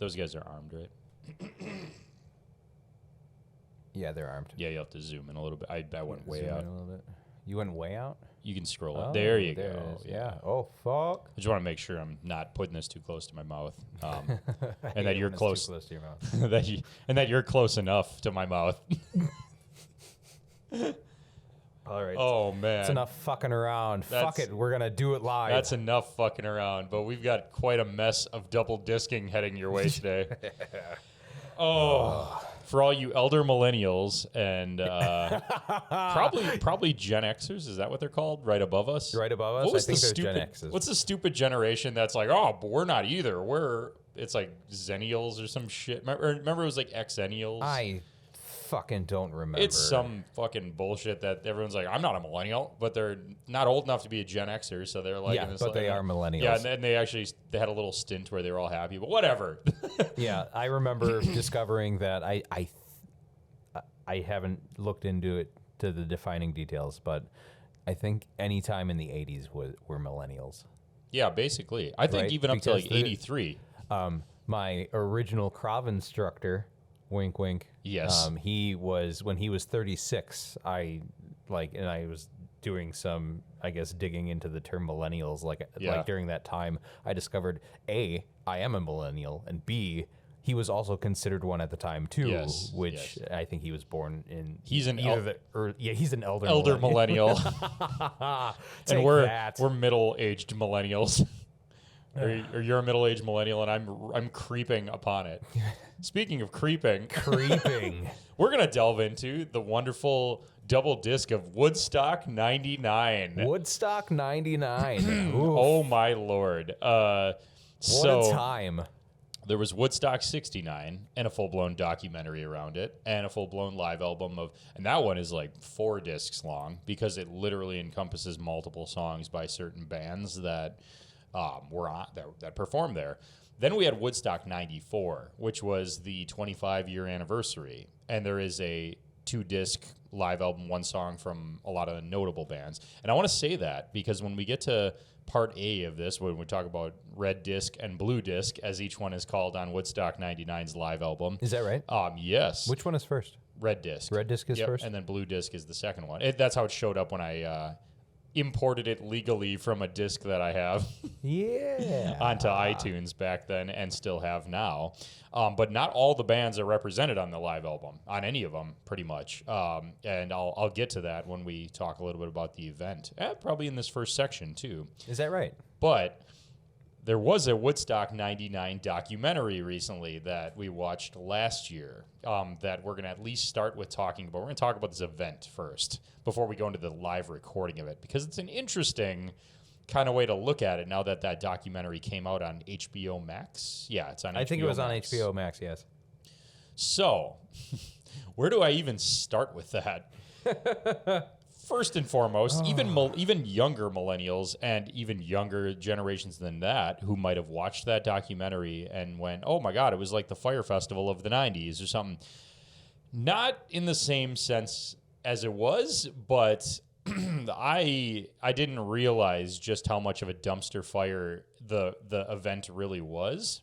Those guys are armed, right? Yeah, they're armed. Yeah, you have to zoom in a little bit. I went way Zoom out. in a little bit. You went way out? You can scroll it. Oh, There you there go. it is. Yeah. Oh, fuck. I just want to make sure I'm not putting this too close to my mouth, I and that hate you're when it's close, too close to your mouth. that you're close enough to my mouth. All right. Oh man, It's enough fucking around. Fuck it. We're going to do it live. That's enough fucking around. But we've got quite a mess of double disking heading your way today. Oh, for all you elder millennials and probably Gen Xers, is that what they're called? Right above us? Right above us? I think they're Gen Xers. What's the stupid generation that's like, oh, but we're not either. It's like Zennials or some shit. Remember it was like Xennials? I fucking don't remember. It's some fucking bullshit that everyone's like, I'm not a millennial, but they're not old enough to be a Gen Xer, so they're like, yeah, but they are millennials. Yeah, and then they had a little stint where they were all happy, but whatever. Yeah, I remember discovering that I haven't looked into it to the defining details, but I think any time in the 80s were millennials. Yeah, basically. I think Right? even up to Because like 83. My original Krav instructor, wink wink. Yes. When he was 36, I was doing some, I guess, digging into the term millennials. Like during that time, I discovered A, I am a millennial, and B, he was also considered one at the time too. Yes, Which I think he was born in. He's an he's an elder millennial. And that. we're middle-aged millennials. Or you're a middle-aged millennial, and I'm creeping upon it. Speaking of creeping, we're gonna delve into the wonderful double disc of Woodstock '99. Woodstock '99. Oh my lord! What a time! There was Woodstock '69 and a full-blown documentary around it, and a full-blown live album and that one is like 4 discs long because it literally encompasses multiple songs by certain bands that that performed there. Then we had Woodstock '94, which was the 25-year anniversary, and there is a 2-disc live album, 1 song from a lot of notable bands. And I want to say that because when we get to part A of this, when we talk about red disc and blue disc, as each one is called on Woodstock '99's live album. Is that right? Yes. Which one is first? Red disc. Red disc is first? And then blue disc is the second one. That's how it showed up when I imported it legally from a disc that I have onto iTunes back then and still have now. But not all the bands are represented on the live album, on any of them, pretty much. And I'll get to that when we talk a little bit about the event, probably in this first section too. Is that right? But there was a Woodstock '99 documentary recently that we watched last year that we're going to at least start with talking about. We're going to talk about this event first before we go into the live recording of it, because it's an interesting kind of way to look at it now that documentary came out on HBO Max. Yeah, it's on HBO Max. I think it was on HBO Max, yes. So, where do I even start with that? First and foremost, even younger millennials and even younger generations than that who might have watched that documentary and went, oh my God, it was like the Fire Festival of the 90s or something. Not in the same sense as it was, but I didn't realize just how much of a dumpster fire the event really was.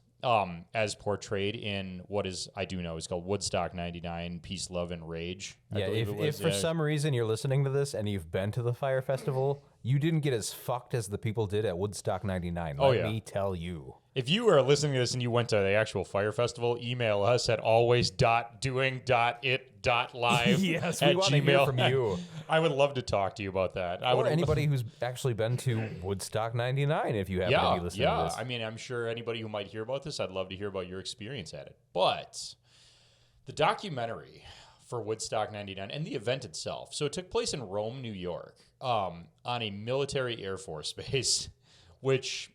As portrayed in what I do know is called Woodstock '99, Peace, Love, and Rage. Yeah, if for some reason you're listening to this and you've been to the Fire Festival, you didn't get as fucked as the people did at Woodstock '99. Let me tell you. If you are listening to this and you went to the actual Fire Festival, email us at always.doing.it.live. Yes, we want to hear from you. I would love to talk to you about that. Or anybody who's actually been to Woodstock '99, if you happen to be listening to this. I mean, I'm sure anybody who might hear about this, I'd love to hear about your experience at it. But the documentary for Woodstock '99 and the event itself. So it took place in Rome, New York, on a military Air Force base, which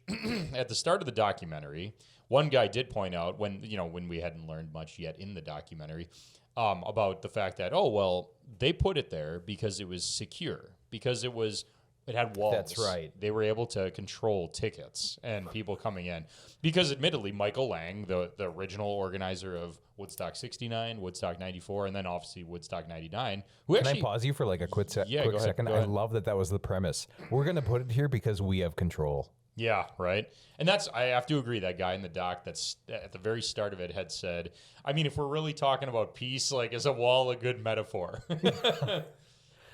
at the start of the documentary, one guy did point out when we hadn't learned much yet in the documentary about the fact that, they put it there because it was secure, because it had walls. That's right. They were able to control tickets and people coming in. Because admittedly, Michael Lang, the original organizer of Woodstock '69, Woodstock '94, and then obviously Woodstock '99, Can I pause you for like a quick second? Go ahead. I love that was the premise. We're going to put it here because we have control. Yeah, right. And I have to agree, that guy in the doc that's at the very start of it had said, I mean, if we're really talking about peace, like, is a wall a good metaphor?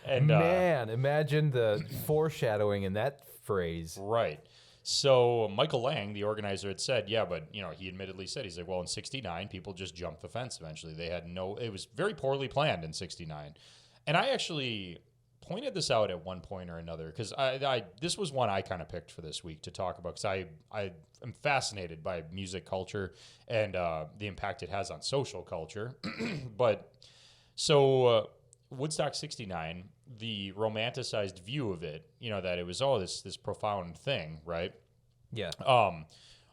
And Man, imagine the foreshadowing in that phrase. right. So Michael Lang, the organizer, had said, yeah, but, he admittedly said, he's like, well, in 69, people just jumped the fence eventually. It was very poorly planned in 69. And I actually pointed this out at one point or another, because this was one I kind of picked for this week to talk about, because I am fascinated by music culture and the impact it has on social culture. But so Woodstock 69, the romanticized view of it, that it was this profound thing, right? Yeah.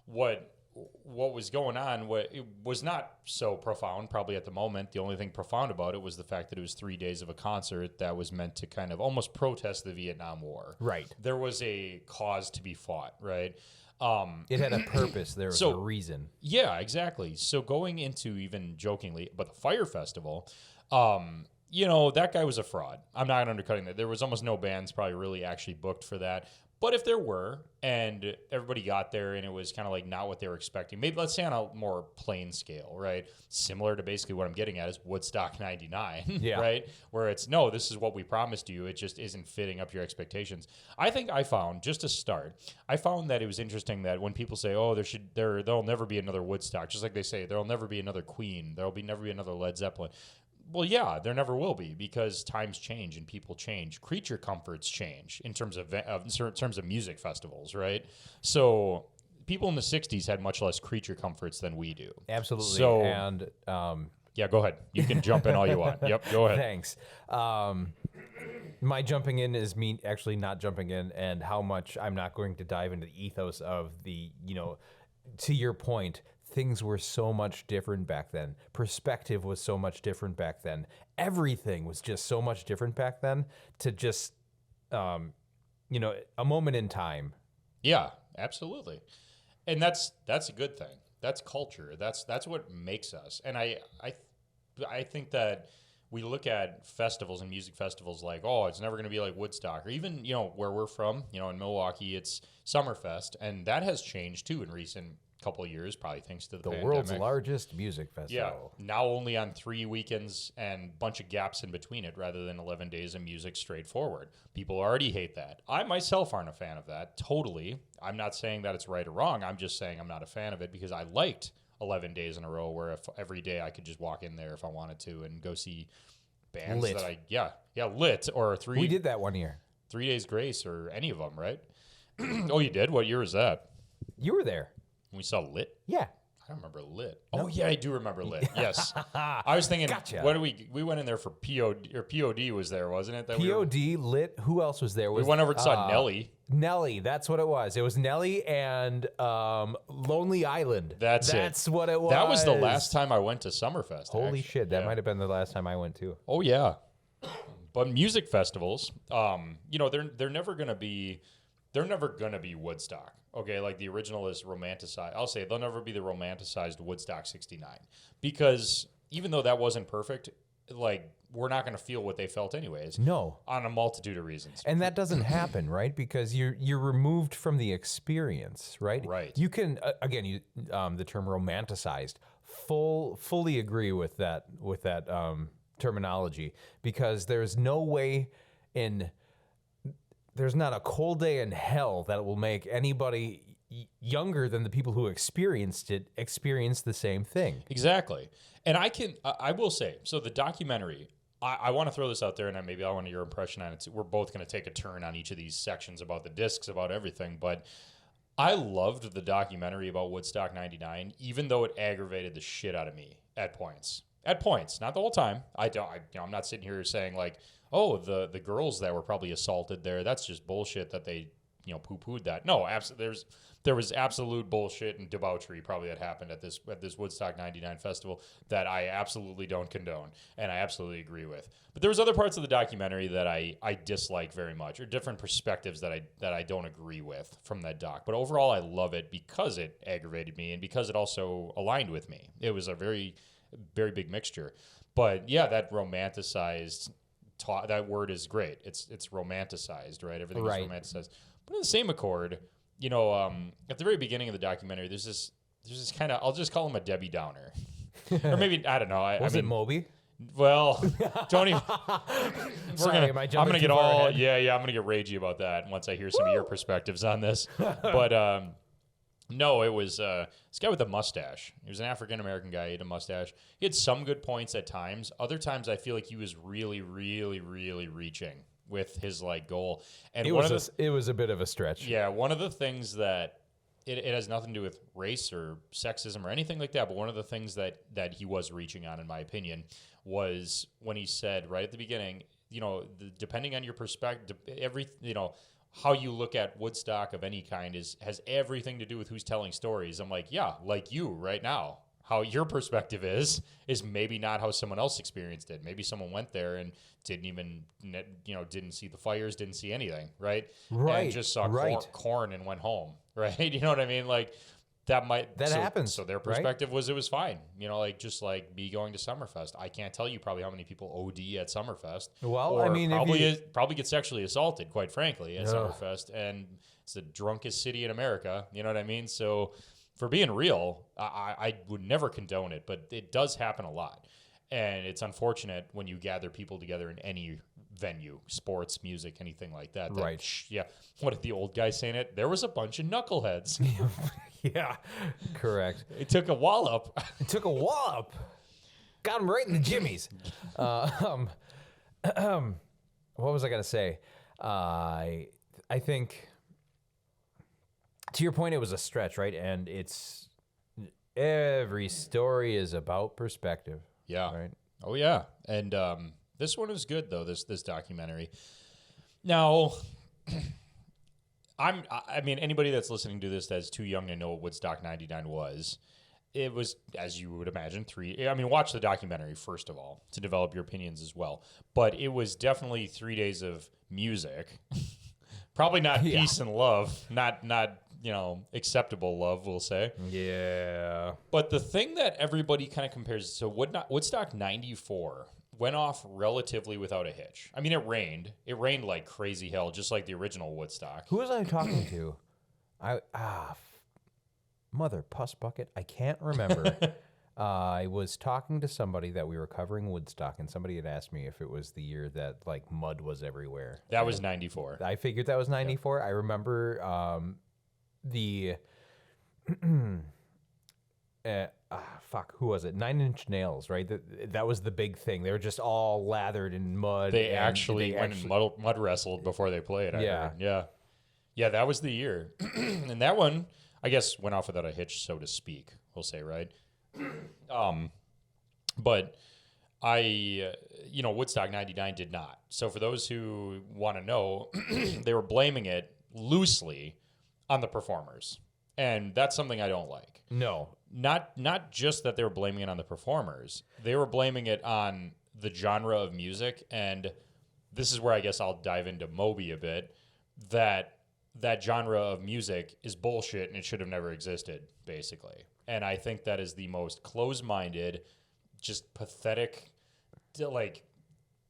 What was going on, it was not so profound probably at the moment. The only thing profound about it was the fact that it was 3 days of a concert that was meant to kind of almost protest the Vietnam War. Right. There was a cause to be fought, right? It had a purpose. There was a reason. Yeah, exactly. So going into, even jokingly, but the Fire Festival, that guy was a fraud. I'm not undercutting that. There was almost no bands probably really actually booked for that. But if there were, and everybody got there and it was kind of like not what they were expecting, maybe let's say on a more plain scale, right? Similar to basically what I'm getting at is Woodstock 99, yeah. Right? Where it's, no, this is what we promised you. It just isn't fitting up your expectations. I think I found that it was interesting that when people say, oh, there'll never be another Woodstock, just like they say, there'll never be another Queen, never be another Led Zeppelin. Well, yeah, there never will be, because times change and people change. Creature comforts change in terms of music festivals, right? So people in the 60s had much less creature comforts than we do. Absolutely. So, and yeah, go ahead. You can jump in all you want. Yep, go ahead. Thanks. My jumping in is me actually not jumping in, and how much I'm not going to dive into the ethos of the, to your point, things were so much different back then. Perspective was so much different back then. Everything was just so much different back then, to just, a moment in time. Yeah, absolutely. And that's a good thing. That's culture. That's what makes us. And I think that we look at festivals and music festivals like, oh, it's never going to be like Woodstock, or even, where we're from, in Milwaukee, it's Summerfest. And that has changed too in recent couple of years, probably thanks to the pandemic. World's largest music festival. Yeah, now only on 3 weekends and bunch of gaps in between it, rather than 11 days of music straightforward. People already hate that. I myself aren't a fan of that, totally. I'm not saying that it's right or wrong. I'm just saying I'm not a fan of it, because I liked 11 days in a row where if every day I could just walk in there if I wanted to and go see bands Lit. Lit, or We did that 1 year. 3 Days Grace, or any of them, right? Oh, you did? What year was that? You were there. We saw Lit? Yeah. I don't remember Lit. Oh, yeah, I do remember Lit. Yes. I was thinking, Gotcha. What do we went in there for POD, or POD was there, wasn't it? POD, Lit. Who else was there? We went over and saw Nelly. Nelly, that's what it was. It was Nelly and Lonely Island. That's what it was. That was the last time I went to Summerfest. Holy shit, that might have been the last time I went too. Oh, yeah. But music festivals, they're never going to be Woodstock. Okay, like the original is romanticized. I'll say they'll never be the romanticized Woodstock 69, because even though that wasn't perfect, like, we're not going to feel what they felt anyways. No. On a multitude of reasons. And that doesn't happen, right? Because you're removed from the experience, right? Right. You can the term romanticized. Fully agree with that terminology, because there's no way there's not a cold day in hell that will make anybody younger than the people who experienced it experience the same thing. Exactly. And I will say, so the documentary, I want to throw this out there, and maybe I want your impression on it. We're both going to take a turn on each of these sections about the discs, about everything, but I loved the documentary about Woodstock 99, even though it aggravated the shit out of me at points. At points, not the whole time. I'm not sitting here saying like, oh, the girls that were probably assaulted there, that's just bullshit that they, poo-pooed that. No, there was absolute bullshit and debauchery probably that happened at this Woodstock 99 festival that I absolutely don't condone, and I absolutely agree with. But there was other parts of the documentary that I dislike very much, or different perspectives that I don't agree with from that doc. But overall, I love it because it aggravated me and because it also aligned with me. It was a very, very big mixture. But yeah, that romanticized that word is great. It's romanticized, right? Everything is romanticized. But in the same accord, at the very beginning of the documentary, there's this kind of, I'll just call him a Debbie Downer, or maybe I don't know. Was it Moby? Well, don't even. Sorry, I'm gonna get all I'm gonna get ragey about that once I hear some of your perspectives on this. But no, it was this guy with a mustache. He was an African American guy. He had a mustache. He had some good points at times. Other times, I feel like he was really, really, really reaching with his like goal. And it was a bit of a stretch. Yeah, one of the things that it has nothing to do with race or sexism or anything like that, but one of the things that he was reaching on, in my opinion, was when he said right at the beginning, depending on your perspective, how you look at Woodstock of any kind has everything to do with who's telling stories. I'm like, yeah, like you right now. How your perspective is maybe not how someone else experienced it. Maybe someone went there and didn't see the fires, didn't see anything, right? Right. And just saw corn and went home, right? You know what I mean? Like that happens. So their perspective was it was fine. Just like me going to Summerfest. I can't tell you probably how many people OD at Summerfest. Well, or I mean, probably get sexually assaulted, quite frankly, at Summerfest, and it's the drunkest city in America. You know what I mean? So. For being real, I would never condone it, but it does happen a lot. And it's unfortunate when you gather people together in any venue, sports, music, anything like that. Right. Yeah. What did the old guy saying it? There was a bunch of knuckleheads. Yeah, correct. It took a wallop. Got him right in the jimmies. What was I going to say? I think... To your point, it was a stretch, right? And every story is about perspective. Yeah. Right. Oh yeah. And this one is good though. This documentary. Now, I mean, anybody that's listening to this that's too young to know what Woodstock '99 was. It was, as you would imagine, watch the documentary first of all to develop your opinions as well. But it was definitely 3 days of music. Probably not peace and love. Not acceptable love, we'll say. Yeah. But the thing that everybody kind of compares, so Woodstock 94 went off relatively without a hitch. I mean, it rained. It rained like crazy hell, just like the original Woodstock. Who was I talking to? Mother puss bucket. I can't remember. I was talking to somebody that we were covering Woodstock, and somebody had asked me if it was the year that like mud was everywhere. That was 94. I figured that was 94. Yep. I remember who was it? 9 Inch Nails, right? That was the big thing. They were just all lathered in mud. They actually went and mud wrestled before they played. Yeah, that was the year. And that one, I guess, went off without a hitch, so to speak, we'll say, right? But Woodstock 99 did not. So for those who want to know, they were blaming it loosely on the performers. And that's something I don't like. No. Not just that they were blaming it on the performers. They were blaming it on the genre of music. And this is where I guess I'll dive into Moby a bit. That genre of music is bullshit and it should have never existed, basically. And I think that is the most closed-minded, just pathetic,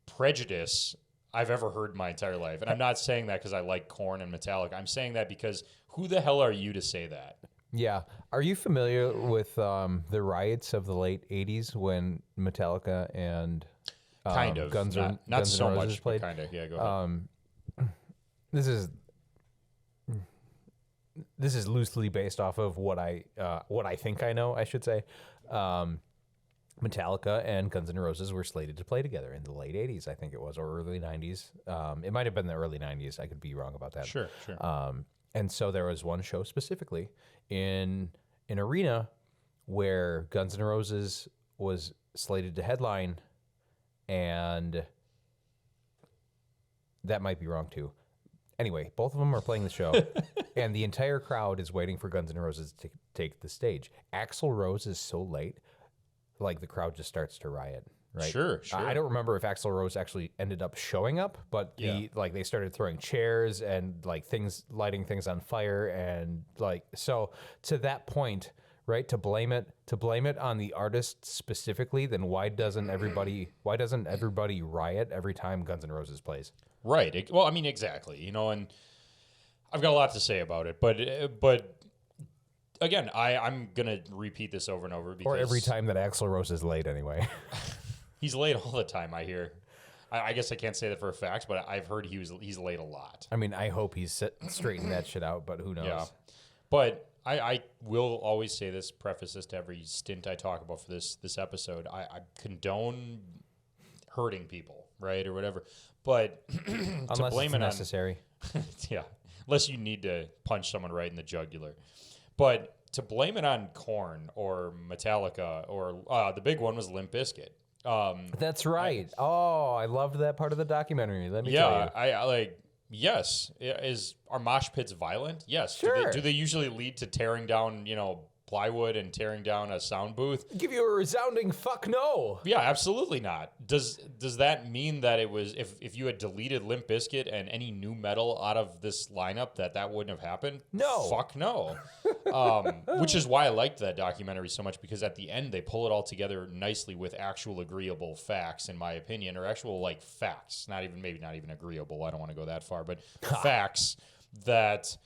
prejudice I've ever heard in my entire life. And I'm not saying that because I like Korn and Metallica. I'm saying that because who the hell are you to say that? Yeah. Are you familiar with the riots of the late 80s when Metallica and kind of Guns N' Roses played? Kind of. Yeah, go ahead. This is loosely based off of what I think I know, I should say. Metallica and Guns N' Roses were slated to play together in the late 80s, I think it was, or early 90s. It might have been the early 90s. I could be wrong about that. Sure. And so there was one show specifically in an arena where Guns N' Roses was slated to headline, and that might be wrong too. Anyway, both of them are playing the show, and the entire crowd is waiting for Guns N' Roses to take the stage. Axl Rose is so late, like the crowd just starts to riot, right? Sure. I don't remember if Axl Rose actually ended up showing up, but they started throwing chairs and lighting things on fire, and so to that point, right? To blame it on the artist specifically, then why doesn't everybody riot every time Guns N' Roses plays? Right. Well, I mean, exactly. And I've got a lot to say about it, but again, I'm gonna repeat this over and over because Or every time that Axl Rose is late, anyway. he's late all the time. I hear. I guess I can't say that for a fact, but I've heard he's late a lot. I mean, I hope he's straightened that shit out, but who knows? Yeah, but I will always say this, preface this to every stint I talk about for this episode. I condone hurting people, right, or whatever, but to Unless blame it's it necessary. on yeah, unless you need to punch someone right in the jugular, but to blame it on Korn or Metallica or the big one was Limp Bizkit. That's right. I loved that part of the documentary. Let me tell you. I like. Yes, are mosh pits violent? Yes. Sure. Do they usually lead to tearing down, plywood and tearing down a sound booth? Give you a resounding fuck no. Yeah, absolutely not. Does that mean that it was if you had deleted Limp Bizkit and any new metal out of this lineup that wouldn't have happened? No. Fuck no. Which is why I liked that documentary so much, because at the end they pull it all together nicely with actual agreeable facts, in my opinion, or actual facts. Not even agreeable. I don't want to go that far, but facts that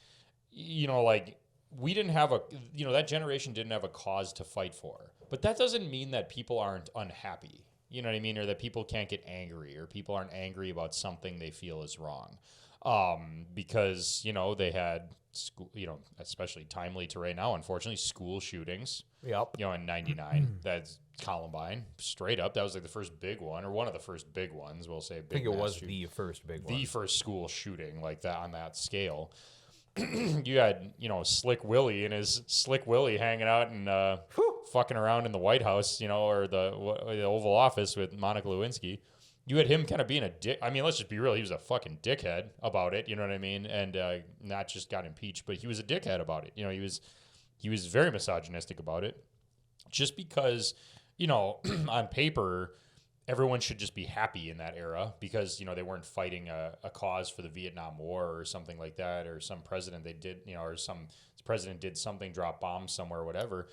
we didn't have that generation didn't have a cause to fight for. But that doesn't mean that people aren't unhappy. You know what I mean? Or that people can't get angry, or people aren't angry about something they feel is wrong. Because, they had school, especially timely to right now, unfortunately, school shootings. Yep. In 99, that's Columbine, straight up. That was the first big one, or one of the first big ones, we'll say. I think it was the first big one. The first school shooting like that on that scale. You had, Slick Willie and his Slick Willie hanging out and fucking around in the White House, or the Oval Office with Monica Lewinsky. You had him kind of being a dick. I mean, let's just be real. He was a fucking dickhead about it. You know what I mean? And not just got impeached, but he was a dickhead about it. He was very misogynistic about it. Just because, on paper, everyone should just be happy in that era because, they weren't fighting a cause for the Vietnam War or something like that, or some president or some president did something, drop bombs somewhere or whatever.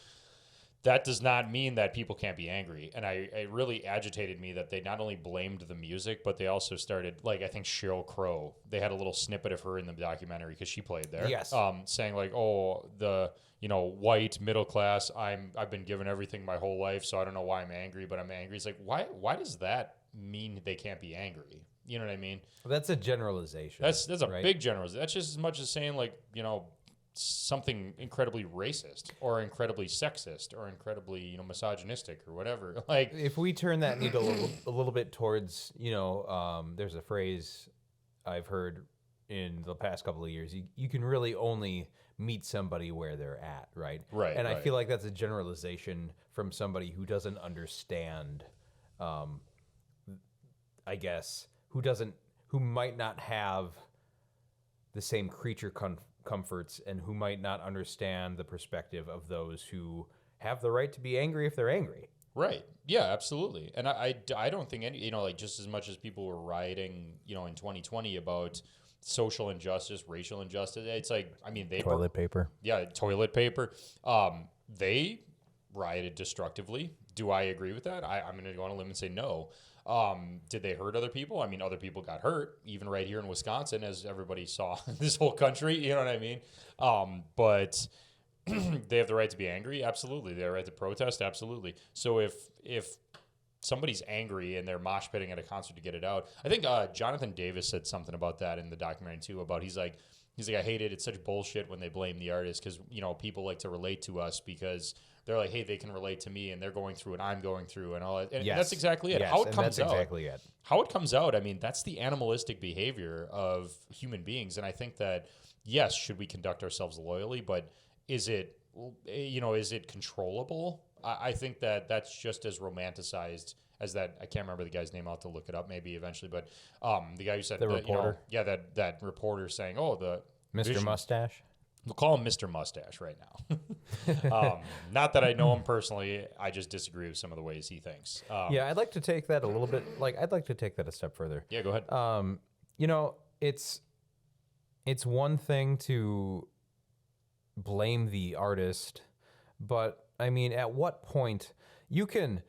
That does not mean that people can't be angry. And it really agitated me that they not only blamed the music, but they also started, I think Sheryl Crow, they had a little snippet of her in the documentary because she played there. Yes. Saying the white middle class, I've been given everything my whole life, so I don't know why I'm angry, but I'm angry. It's like, why does that mean they can't be angry? You know what I mean? That's a generalization. That's a big generalization. That's just as much as saying something incredibly racist or incredibly sexist or incredibly misogynistic or whatever. If we turn that needle a little bit towards there's a phrase I've heard in the past couple of years. You can really only meet somebody where they're at, right? Right. And I feel like that's a generalization from somebody who doesn't understand, I guess, who might not have the same creature comforts and who might not understand the perspective of those who have the right to be angry if they're angry. Right. Yeah, absolutely. And I don't think any, just as much as people were rioting, in 2020 about social injustice, racial injustice, it's Toilet paper. Yeah, toilet paper. They rioted destructively. Do I agree with that? I'm going to go on a limb and say no. Did they hurt other people? I mean, other people got hurt, even right here in Wisconsin, as everybody saw this whole country. You know what I mean? But they have the right to be angry. Absolutely. They have the right to protest. Absolutely. So if somebody's angry and they're mosh pitting at a concert to get it out, I think Jonathan Davis said something about that in the documentary too. About he's like, I hate it. It's such bullshit when they blame the artist because people like to relate to us because they're like, hey, they can relate to me and they're going through what I'm going through and all that. And that's exactly it. Yes, How it comes out. Exactly it. How it comes out, I mean, that's the animalistic behavior of human beings. And I think that, yes, should we conduct ourselves loyally, but is it controllable? I think that's just as romanticized as that. I can't remember the guy's name. I'll have to look it up maybe eventually. But the guy who said the reporter. That reporter saying, the Mr. vision. Mustache. We'll call him Mr. Mustache right now. Not that I know him personally. I just disagree with some of the ways he thinks. I'd like to take that a little bit. I'd like to take that a step further. Yeah, go ahead. It's one thing to blame the artist, but I mean, at what point, you can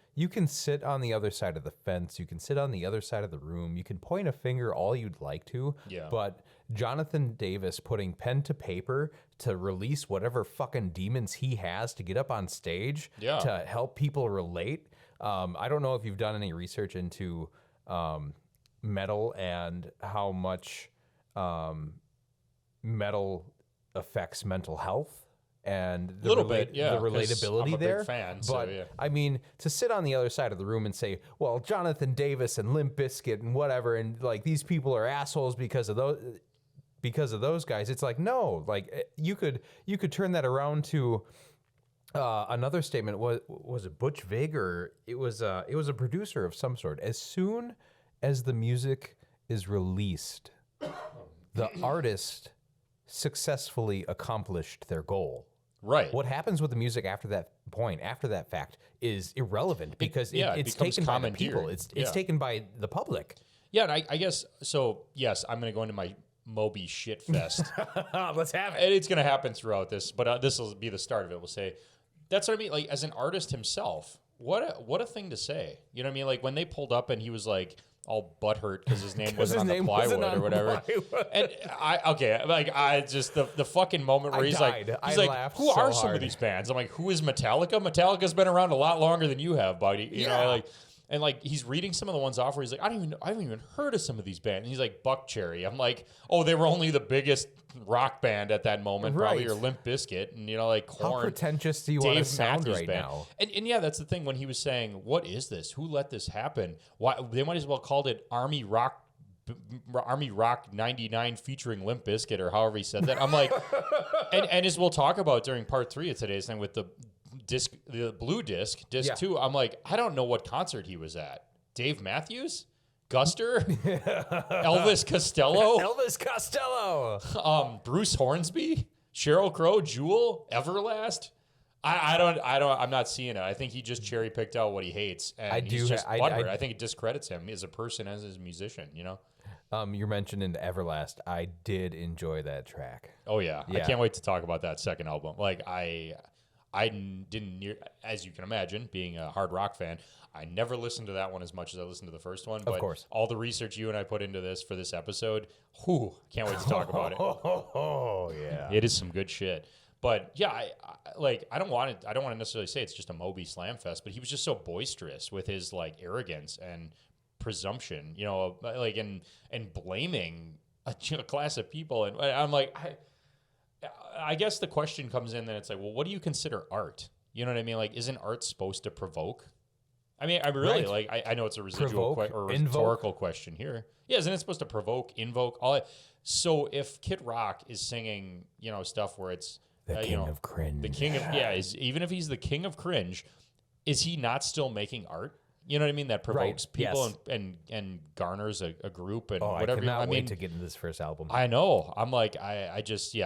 sit on the other side of the fence, you can sit on the other side of the room, you can point a finger all you'd like to, but Jonathan Davis putting pen to paper to release whatever fucking demons he has to get up on stage to help people relate. I don't know if you've done any research into metal and how much metal affects mental health and the relatability I'm a there. Big fan, but so, yeah. I mean, to sit on the other side of the room and say, well, Jonathan Davis and Limp Bizkit and whatever, and like these people are assholes because of those guys. It's like, no, like you could turn that around to another statement. Was it Butch Vig, or it was a producer of some sort? As soon as the music is released, the artist successfully accomplished their goal. Right. What happens with the music after that point, after that fact, is irrelevant because it's taken by the people. It's taken by the public. Yeah, and I guess so. Yes, I'm going to go into my Moby shit fest. Let's have it. And it's going to happen throughout this, but this will be the start of it. We'll say that's what I mean. Like as an artist himself, what a thing to say. You know what I mean? Like when they pulled up and he was like all butthurt because his name wasn't on the plywood or whatever. And I just the fucking moment where he's like, who are some of these bands? I'm like, who is Metallica? Metallica's been around a lot longer than you have, buddy. You know, like. And like he's reading some of the ones off where he's like, I haven't even heard of some of these bands. And he's like, Buckcherry. I'm like, oh, they were only the biggest rock band at that moment, probably, or Limp Bizkit, and like Korn. How pretentious do you want to sound right now? And yeah, that's the thing when he was saying, what is this? Who let this happen? Why they might as well called it Army Rock 99 featuring Limp Bizkit or however he said that. I'm like, and as we'll talk about during part 3 of today's thing with the blue disc 2, I'm like, I don't know what concert he was at. Dave Matthews? Guster? Elvis Costello? Bruce Hornsby? Sheryl Crow? Jewel? Everlast? I'm not seeing it. I think he just cherry picked out what he hates, and he's just butthurt. I think it discredits him as a person, as a musician, you know? You're mentioning Everlast. I did enjoy that track. Oh yeah. I can't wait to talk about that second album. Like I didn't, as you can imagine, being a hard rock fan, I never listened to that one as much as I listened to the first one. But of course, all the research you and I put into this for this episode, can't wait to talk about it. Oh yeah, it is some good shit. But yeah, I don't want to necessarily say it's just a Moby Slam Fest, but he was just so boisterous with his like arrogance and presumption, you know, like and blaming a class of people, and I'm like, I guess the question comes in, then it's like, well, what do you consider art? You know what I mean? Like, isn't art supposed to provoke? I mean, I really like. I know it's a residual rhetorical question here. Yeah, isn't it supposed to provoke, invoke all? So if Kid Rock is singing, you know, stuff where it's the king of cringe, even if he's the king of cringe, is he not still making art? You know what I mean? That provokes people and garners a group and whatever. I cannot wait to get into this first album. I know. I'm like, I just.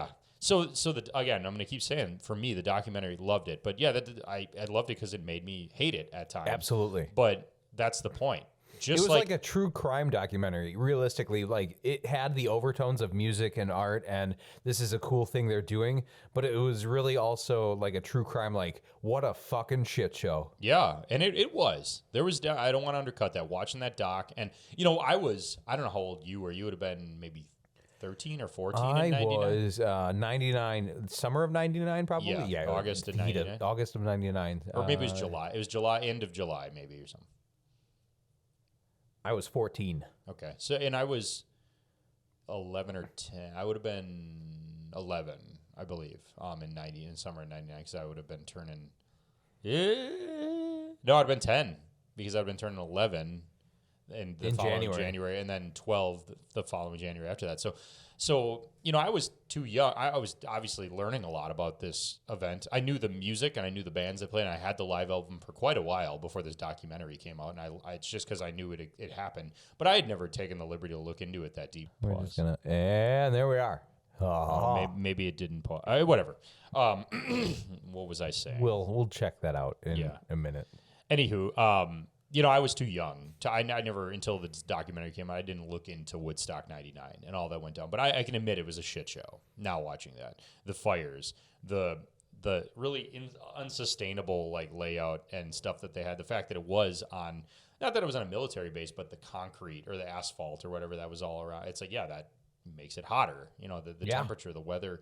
So again, I'm going to keep saying, for me, the documentary, loved it. But yeah, I loved it because it made me hate it at times. Absolutely. But that's the point. It was like a true crime documentary. Realistically, like it had the overtones of music and art, and this is a cool thing they're doing. But it was really also like a true crime. Like, what a fucking shit show. Yeah, and it was. There was. I don't want to undercut that. Watching that doc, and you know, I don't know how old you were. You would have been maybe 13 or 14 in 99? I was 99, summer of 99 probably? Yeah, August of 99. August of 99. Or maybe it was July. It was July, end of July maybe or something. I was 14. Okay. So, and I was 11 or 10. I would have been 11, I believe, in summer of 99, because I would have been turning... No, I'd have been 10, because I'd been turning 11 in the following January, and then 12 the following January after that. So you know, I was too young. I was obviously learning a lot about this event. I knew the music and I knew the bands that played, and I had the live album for quite a while before this dodocumentary came out, and I it's just because I knew it happened. But I had never taken the liberty to look into it that deep. And there we are. Maybe it didn't pause. Whatever. What was I saying? We'll check that out in a minute. Anywho, you know, I was too young. I never, until this documentary came out, I didn't look into Woodstock 99 and all that went down. But I can admit it was a shit show. Now watching that. The fires, the the really unsustainable like layout and stuff that they had. The fact that it was on, not that it was on a military base, but the concrete or the asphalt or whatever that was all around. It's like, yeah, that makes it hotter. You know, the temperature, the weather,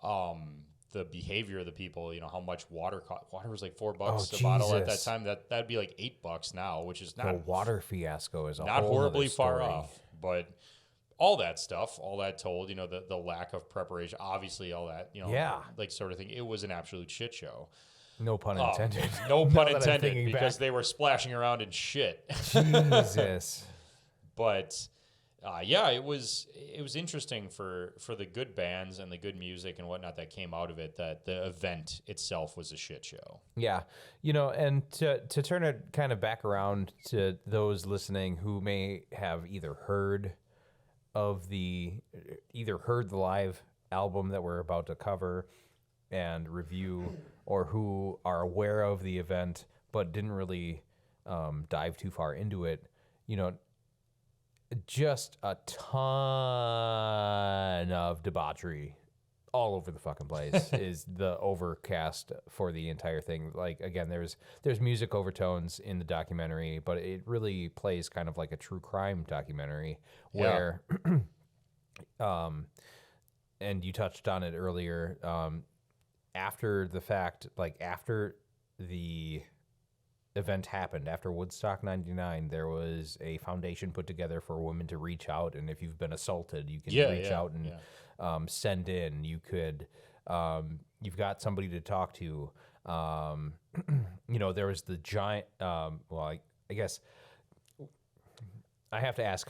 the behavior of the people. You know, how much water cost. Water was like $4 a bottle at that time. That'd be like $8 now, which is not the water fiasco is not horribly far off, but. All that stuff, all that told, you know, the lack of preparation, obviously all that, you know, like sort of thing. It was an absolute shit show. No pun intended. No pun intended, because they were splashing around in shit. Jesus. But yeah, it was interesting for the good bands and the good music and whatnot that came out of it, that the event itself was a shit show. Yeah. You know, and to turn it kind of back around to those listening who may have either heard the live album that we're about to cover and review, or who are aware of the event but didn't really dive too far into it, you know, just a ton of debauchery all over the fucking place is the overcast for the entire thing. Like, again, there's music overtones in the documentary, but it really plays kind of like a true crime documentary where, and you touched on it earlier, after the fact, like after the event happened, after Woodstock 99, there was a foundation put together for women to reach out, and if you've been assaulted, you can reach out and send in. You could, you've got somebody to talk to. You know, there was the giant, I guess I have to ask,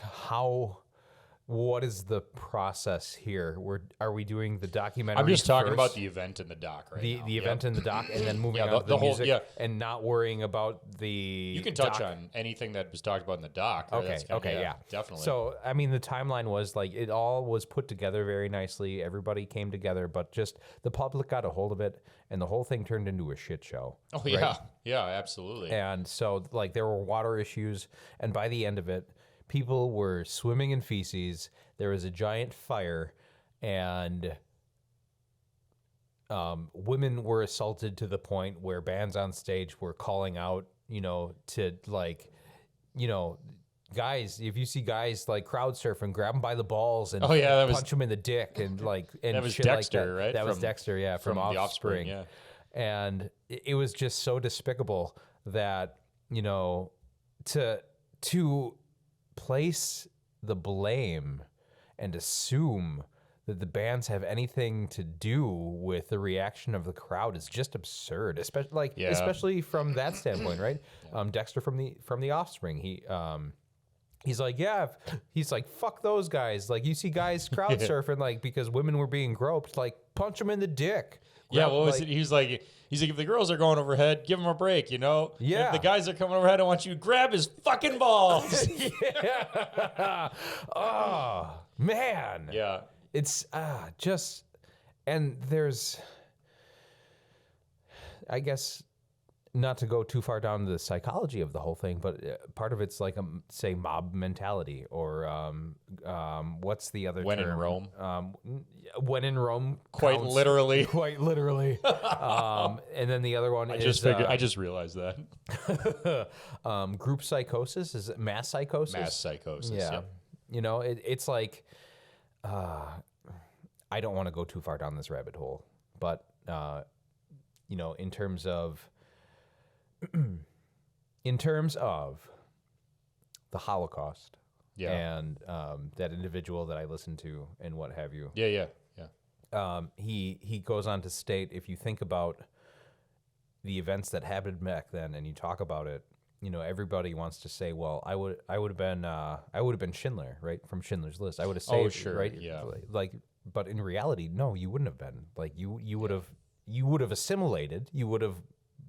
what is the process here? Are we doing the documentary? I'm just talking first? about the event in the doc right now. The event in the doc, and then moving on to the music, and not worrying about the. You can touch on anything that was talked about in the doc. Okay, definitely. So, I mean, the timeline was like, it all was put together very nicely. Everybody came together, but just the public got a hold of it, and the whole thing turned into a shit show. Oh, right? Yeah, absolutely. And so, like, there were water issues, and by the end of it, people were swimming in feces. There was a giant fire, and women were assaulted to the point where bands on stage were calling out, you know, to like, you know, guys, if you see guys like crowd surfing, grab them by the balls and punch them in the dick and like, and that was shit Dexter, like that. right? That was Dexter, yeah, from the Offspring. Yeah. And it was just so despicable that, you know, to place the blame and assume that the bands have anything to do with the reaction of the crowd is just absurd, especially from that standpoint, right? Dexter from the Offspring, he's like, fuck those guys. Like, you see guys crowd surfing, like, because women were being groped, like, punch them in the dick. Yeah, what was it? He's like, if the girls are going overhead, give them a break, you know? Yeah. If the guys are coming overhead, I want you to grab his fucking balls. Yeah. Oh, man. Yeah. It's just, and there's, I guess, not to go too far down the psychology of the whole thing, but part of it's like, say, mob mentality, or what's the other when term? in Rome. When in Rome. Quite counts. literally. Quite literally. And then the other one I just realized that. Group psychosis. Is it mass psychosis? Mass psychosis, yeah. Yep. You know, it's like, I don't want to go too far down this rabbit hole, but, you know, in terms of the Holocaust, and that individual that I listened to and what have you, he goes on to state, if you think about the events that happened back then and you talk about it, you know, everybody wants to say, well, I would have been Schindler, right, from Schindler's List. I would have saved, right, like, but in reality, no, you wouldn't have been. Like, you would have assimilated, you would have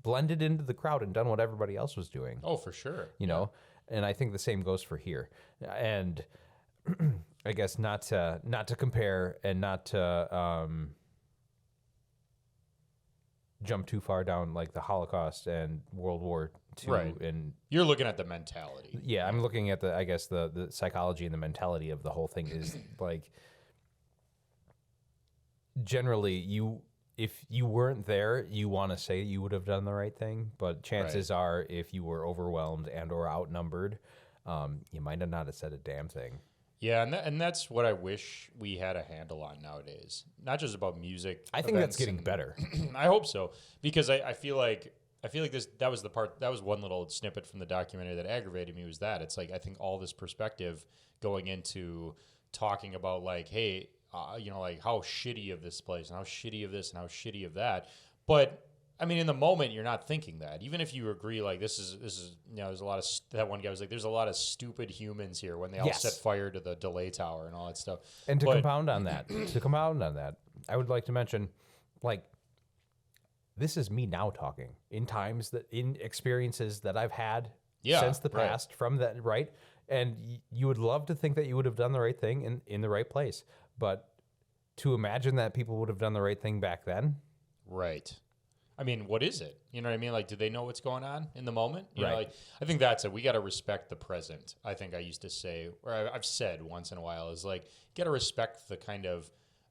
blended into the crowd and done what everybody else was doing. Oh, for sure. You know, and I think the same goes for here. And I guess not to compare and not to jump too far down like the Holocaust and World War II. Right. And you're looking at the mentality. Yeah, I'm looking at the psychology and the mentality of the whole thing is like, generally if you weren't there, you want to say you would have done the right thing, but chances are, if you were overwhelmed and or outnumbered, you might have not have said a damn thing. Yeah, and that's what I wish we had a handle on nowadays. Not just about music. I think that's getting better. I hope so, because I feel like that was one little snippet from the documentary that aggravated me, was that it's like, I think all this perspective going into talking about like, hey, like how shitty of this place and how shitty of this and how shitty of that. But I mean, in the moment, you're not thinking that. Even if you agree, like this is there's a lot of that one guy was like, there's a lot of stupid humans here when they all set fire to the delay tower and all that stuff. And to compound on that, I would like to mention, like, this is me now talking in experiences that I've had since the past from that, right? And you would love to think that you would have done the right thing in the right place. But to imagine that people would have done the right thing back then. Right. I mean, what is it? You know what I mean? Like, do they know what's going on in the moment? You know, Right. like, I think that's it. We got to respect the present. I think I used to say, or I've said once in a while, is like, you got to respect the kind of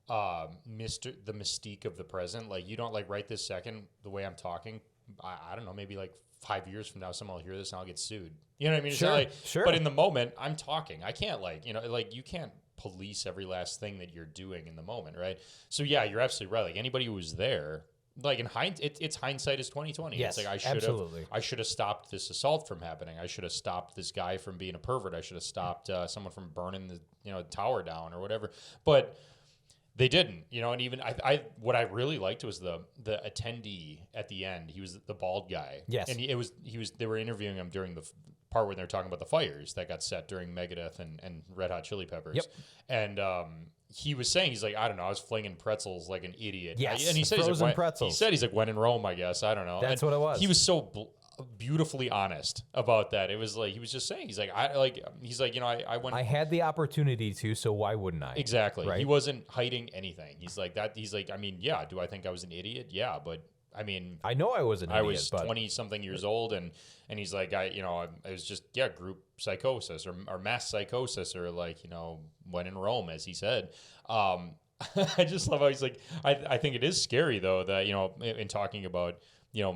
the mystique of the present. Like, you don't like right this second, the way I'm talking. I don't know, maybe like 5 years from now, someone will hear this and I'll get sued. You know what I mean? It's Sure, not like, sure. But in the moment, I'm talking. I can't you can't police every last thing that you're doing in the moment, right? So yeah, you're absolutely right. Like anybody who was there, like in hindsight, it's hindsight is 2020. Yes, it's like I should have stopped this assault from happening. I should have stopped this guy from being a pervert. I should have stopped someone from burning the tower down or whatever. But they didn't, and even I what I really liked was the attendee at the end. He was the bald guy. Yes, and they were interviewing him during the part when they're talking about the fires that got set during Megadeth and Red Hot Chili Peppers. Yep. And he was saying, he's like, I don't know, I was flinging pretzels like an idiot. Yes, and he said, frozen pretzels. He said, he's like, when in Rome, I guess. I don't know. That's what it was. He was so beautifully honest about that. It was like, he was just saying, he's like, I went. I had the opportunity to, so why wouldn't I? Exactly. Right? He wasn't hiding anything. He's like that. He's like, I mean, yeah, do I think I was an idiot? Yeah, but I mean, I know I was an idiot. I was 20 something years old, and he's like, I was just group psychosis or mass psychosis or like when in Rome, as he said. I just love how he's like, I think it is scary though that in talking about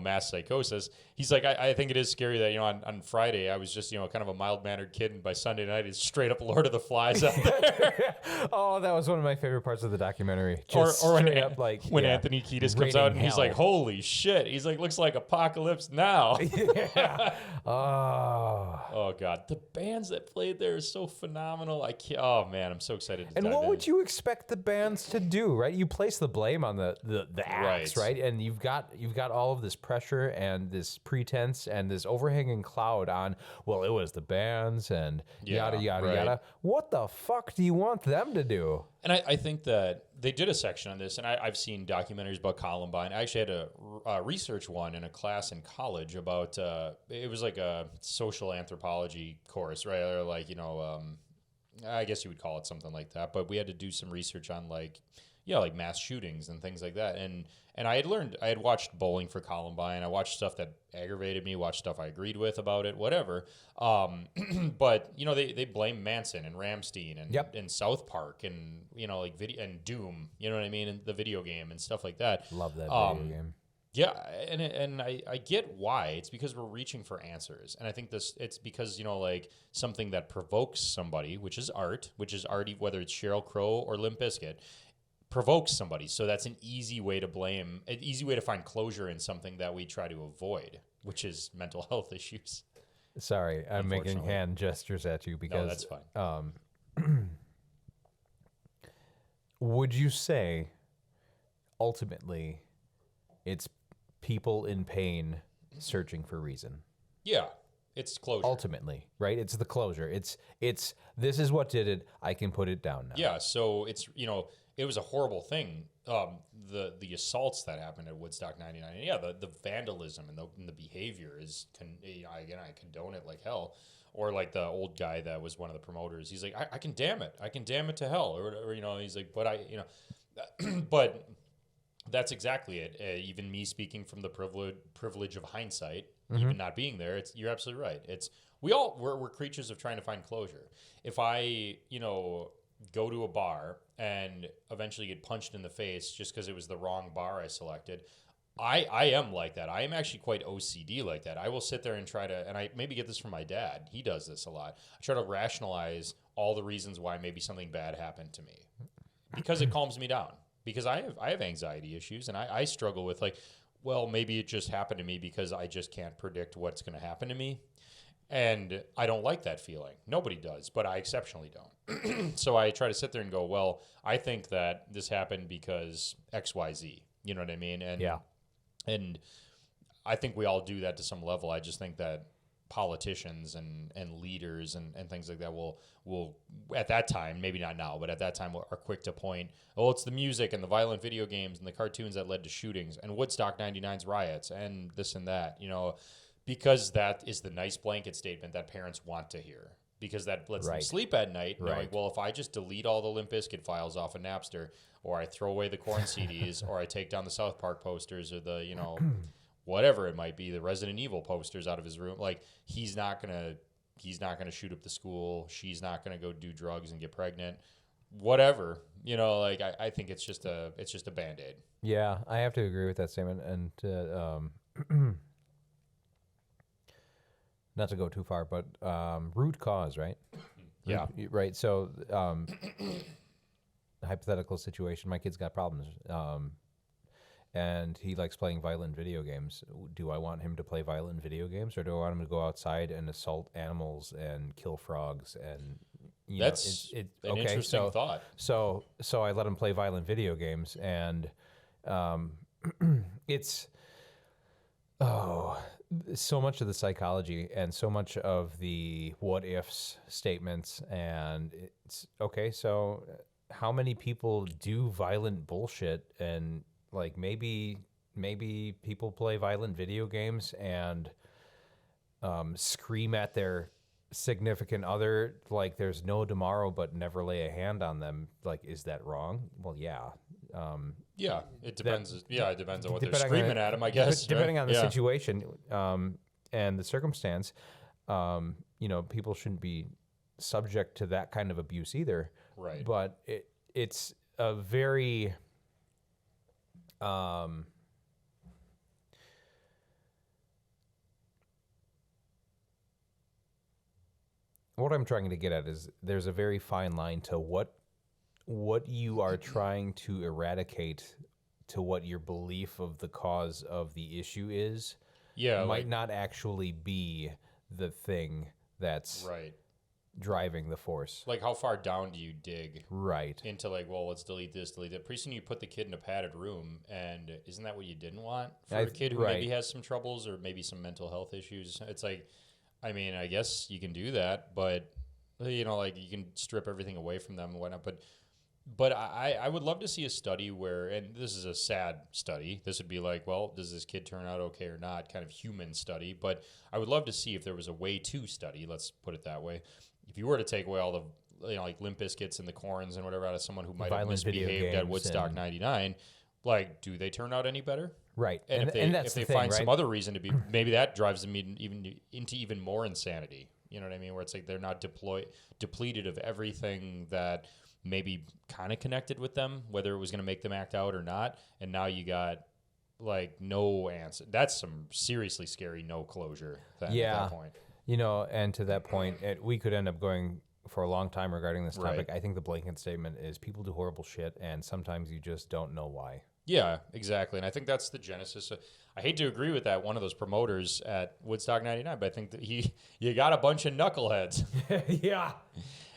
mass psychosis, he's like, I think it is scary that on Friday I was just kind of a mild mannered kid, and by Sunday night it's straight up Lord of the Flies out there. Oh, that was one of my favorite parts of the documentary. Or when Anthony Kiedis comes out and he's like, holy shit, he's like, looks like apocalypse now. Yeah. Oh god, the bands that played there are so phenomenal. I can't. Oh man, I'm so excited to And dive what in. would you expect the bands to do, right? You place the blame on the acts, right? And you've got all of this pressure and this pretense and this overhanging cloud on, well, it was the bands and yada yada yada. What the fuck do you want them to do? And I think that they did a section on this, and I've seen documentaries about Columbine. I actually had a research one in a class in college about, it was like a social anthropology course, right? Or like, I guess you would call it something like that. But we had to do some research on like mass shootings and things like that. And I had watched Bowling for Columbine. I watched stuff that aggravated me, watched stuff I agreed with about it, whatever. But they blame Manson and Rammstein and South Park and like video and Doom, you know what I mean, and the video game and stuff like that. Love that video game. Yeah, and I get why. It's because we're reaching for answers, and I think it's because like something that provokes somebody, which is art, whether it's Sheryl Crow or Limp Bizkit, provokes somebody. So that's an easy way to find closure in something that we try to avoid, which is mental health issues. Sorry, I'm making hand gestures at you because that's fine. Would you say ultimately it's people in pain searching for reason? Yeah, it's closure. Ultimately, right? It's the closure. It's this is what did it. I can put it down now. Yeah, so it's it was a horrible thing. The assaults that happened at Woodstock '99. And yeah, the vandalism and the behavior is I condone it like hell. Or like the old guy that was one of the promoters. He's like, I can damn it. I can damn it to hell. Or whatever, he's like, but but that's exactly it. Even me speaking from the privilege of hindsight, even not being there, you're absolutely right. We're creatures of trying to find closure. If I, go to a bar and eventually get punched in the face just because it was the wrong bar I selected. I am like that. I am actually quite OCD like that. I will sit there and try to, and I maybe get this from my dad. He does this a lot. I try to rationalize all the reasons why maybe something bad happened to me because it calms me down. Because I have anxiety issues, and I struggle with like, well, maybe it just happened to me because I just can't predict what's going to happen to me. And I don't like that feeling. Nobody does, but I exceptionally don't. So I try to sit there and go, well, I think that this happened because X, Y, Z. You know what I mean? And Yeah. And I think we all do that to some level. I just think that politicians and leaders and things like that will at that time, maybe not now, but at that time are quick to point, oh, it's the music and the violent video games and the cartoons that led to shootings and Woodstock 99's riots and this and that, you know, because that is the nice blanket statement that parents want to hear. Because that lets them sleep at night. And they're like, well, if I just delete all the Limp Bizkit files off of Napster, or I throw away the Korn CDs, or I take down the South Park posters, or the, you know, whatever it might be, the Resident Evil posters out of his room, like he's not gonna shoot up the school. She's not gonna go do drugs and get pregnant. Whatever, you know, like I think it's just a Band-Aid. Yeah, I have to agree with that statement, and not to go too far, but root cause, right? Yeah. Right. So, hypothetical situation: my kid's got problems, and he likes playing violent video games. Do I want him to play violent video games, or do I want him to go outside and assault animals and kill frogs? And that's an interesting thought. So I let him play violent video games, and it's so much of the psychology and so much of the what ifs statements, and it's okay. So how many people do violent bullshit, and like maybe people play violent video games and scream at their significant other like there's no tomorrow, but never lay a hand on them. Like, is that wrong? Well, yeah. Yeah, it depends. It depends on what they're screaming at him, I guess. Depending on the situation and the circumstance, people shouldn't be subject to that kind of abuse either. Right. But it's a very what I'm trying to get at is there's a very fine line to what you are trying to eradicate to what your belief of the cause of the issue is. Yeah, might not actually be the thing that's driving the force. Like, how far down do you dig? Right. Into like, well, let's delete this, delete that. Pretty soon you put the kid in a padded room, and isn't that what you didn't want for a kid who maybe has some troubles or maybe some mental health issues? It's like, I mean, I guess you can do that, but like you can strip everything away from them and whatnot. But I would love to see a study where, and this is a sad study, this would be like, well, does this kid turn out okay or not, kind of human study. But I would love to see if there was a way to study, let's put it that way. If you were to take away all the, like Limp Bizkits and the Corns and whatever out of someone who might have misbehaved at Woodstock 99, like, do they turn out any better? Right. And if they find some other reason to be, maybe that drives them into even more insanity. You know what I mean? Where it's like they're not depleted of everything that maybe kind of connected with them, whether it was going to make them act out or not. And now you got like no answer. That's some seriously scary no closure at that point. And to that point, we could end up going for a long time regarding this topic. Right. I think the blanket statement is people do horrible shit, and sometimes you just don't know why. Yeah, exactly. And I think that's the genesis. I hate to agree with that, one of those promoters at Woodstock 99, but I think that you got a bunch of knuckleheads. Yeah.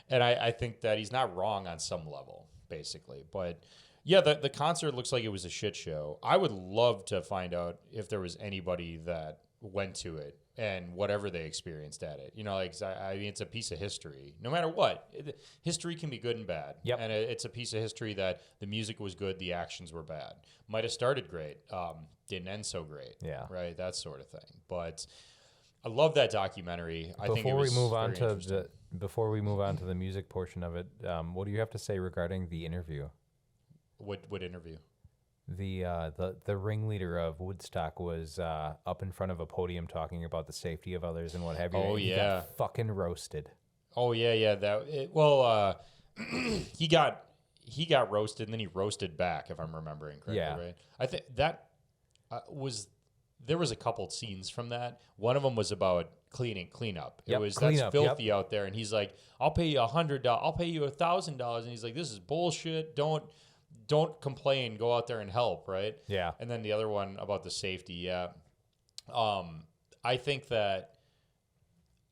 And I think that he's not wrong on some level, basically. But yeah, the concert looks like it was a shit show. I would love to find out if there was anybody that went to it and whatever they experienced at it. I mean, it's a piece of history. No matter what, history can be good and bad. Yep. And it's a piece of history that the music was good, the actions were bad. Might have started great, didn't end so great. Yeah. Right, that sort of thing. But I love that documentary. Before we move on to the music portion of it, what do you have to say regarding the interview? What interview? The ringleader of Woodstock was up in front of a podium talking about the safety of others and what have you. Oh, He got fucking roasted. Oh yeah. he got roasted, and then he roasted back, if I'm remembering correctly, right? I think that there was a couple scenes from that. One of them was about cleanup. Yep, It was cleanup, that's filthy out there, and he's like, "I'll pay you $100. I'll pay you $1,000." And he's like, "This is bullshit. Don't complain. Go out there and help." Right? Yeah. And then the other one about the safety. Yeah. I think that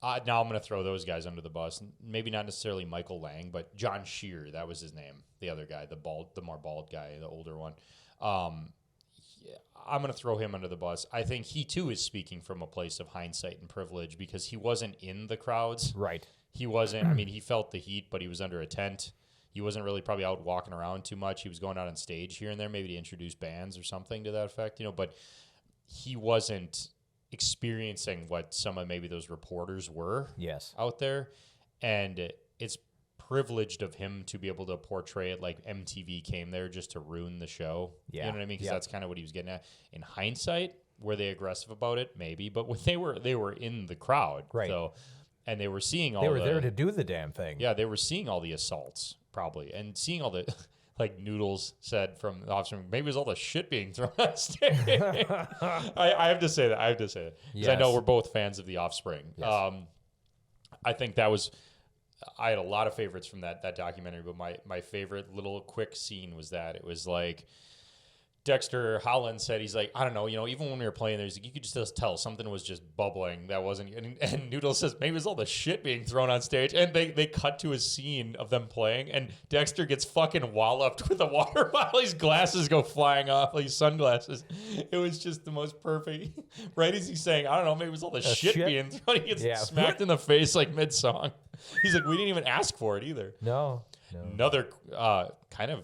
now I'm going to throw those guys under the bus. Maybe not necessarily Michael Lang, but John Shear. That was his name. The other guy, the more bald guy, the older one. I'm going to throw him under the bus. I think he, too, is speaking from a place of hindsight and privilege because he wasn't in the crowds. Right. He wasn't. I mean, he felt the heat, but he was under a tent. He wasn't really probably out walking around too much. He was going out on stage here and there, maybe to introduce bands or something to that effect, but he wasn't experiencing what some of maybe those reporters were out there. And it's privileged of him to be able to portray it like MTV came there just to ruin the show. Yeah. You know what I mean? Because that's kind of what he was getting at. In hindsight, were they aggressive about it? Maybe. But when they were in the crowd. Right. So, and they were seeing all They were there to do the damn thing. Yeah, they were seeing all the assaults, probably. And seeing all the... Like Noodles said from the Offspring, maybe it was all the shit being thrown on stage. I have to say that. Because I know we're both fans of the Offspring. Yes. I think that was... I had a lot of favorites from that documentary, but my favorite little quick scene was that. It was like... Dexter Holland said, he's like, I don't know, even when we were playing there, he's like, you could just tell something was just bubbling that wasn't, and Noodle says, maybe it was all the shit being thrown on stage, and they cut to a scene of them playing, and Dexter gets fucking walloped with a water bottle, his glasses go flying off, like sunglasses. It was just the most perfect, right as he's saying, I don't know, maybe it was all the shit being thrown, he gets smacked in the face like mid-song. He's like, we didn't even ask for it either. No. Another kind of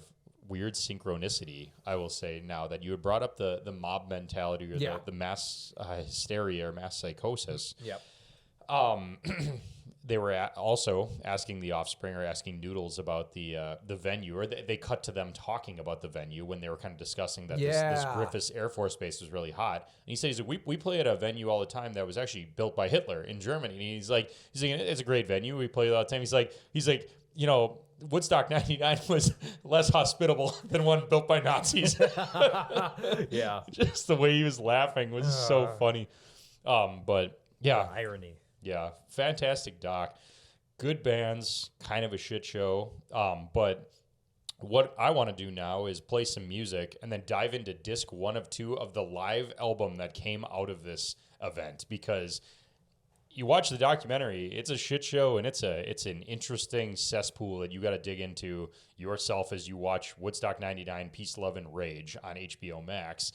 weird synchronicity, I will say, now that you had brought up the mob mentality or the mass hysteria or mass psychosis. Yep. They were also asking the Offspring or asking Noodles about the venue, or they cut to them talking about the venue when they were kind of discussing that this Griffiths Air Force Base was really hot. And he says, we play at a venue all the time that was actually built by Hitler in Germany. And he's like, it's a great venue. We play it all the time. He's like, Woodstock 99 was less hospitable than one built by Nazis. Yeah. Just the way he was laughing was so funny. But yeah. The irony. Yeah. Fantastic doc. Good bands, kind of a shit show. But what I want to do now is play some music and then dive into disc 1 of 2 of the live album that came out of this event, because you watch the documentary, it's a shit show, and it's an interesting cesspool that you got to dig into yourself as you watch Woodstock 99, Peace, Love, and Rage on HBO Max.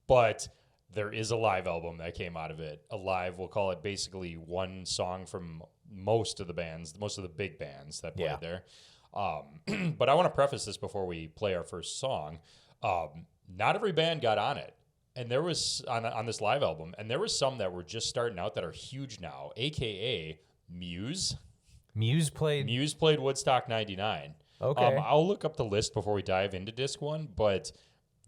But there is a live album that came out of it. A live, we'll call it basically one song from most of the big bands that played there. But I want to preface this before we play our first song. Not every band got on it. And there was, on this live album, and there was some that were just starting out that are huge now, a.k.a. Muse. Muse played Woodstock 99. Okay. I'll look up the list before we dive into disc 1, but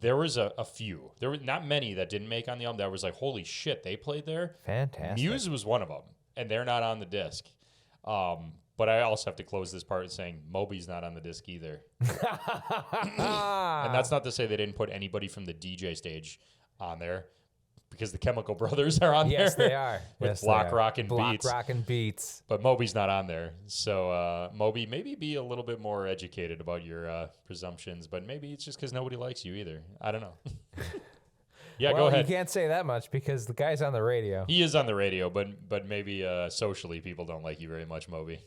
there was a few. There were not many that didn't make on the album that was like, holy shit, they played there? Fantastic. Muse was one of them, and they're not on the disc. But I also have to close this part saying Moby's not on the disc either. And that's not to say they didn't put anybody from the DJ stage on there, because the Chemical Brothers are on there. Yes, they are. With Block Rock and Beats. Block Rock and Beats. But Moby's not on there. So Moby, maybe be a little bit more educated about your presumptions, but maybe it's just because nobody likes you either. I don't know. Yeah, well, go ahead. You can't say that much because the guy's on the radio. He is on the radio, but maybe socially people don't like you very much, Moby.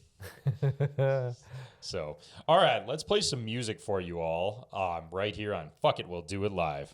So, all right, let's play some music for you all right here on Fuck It, We'll Do It Live.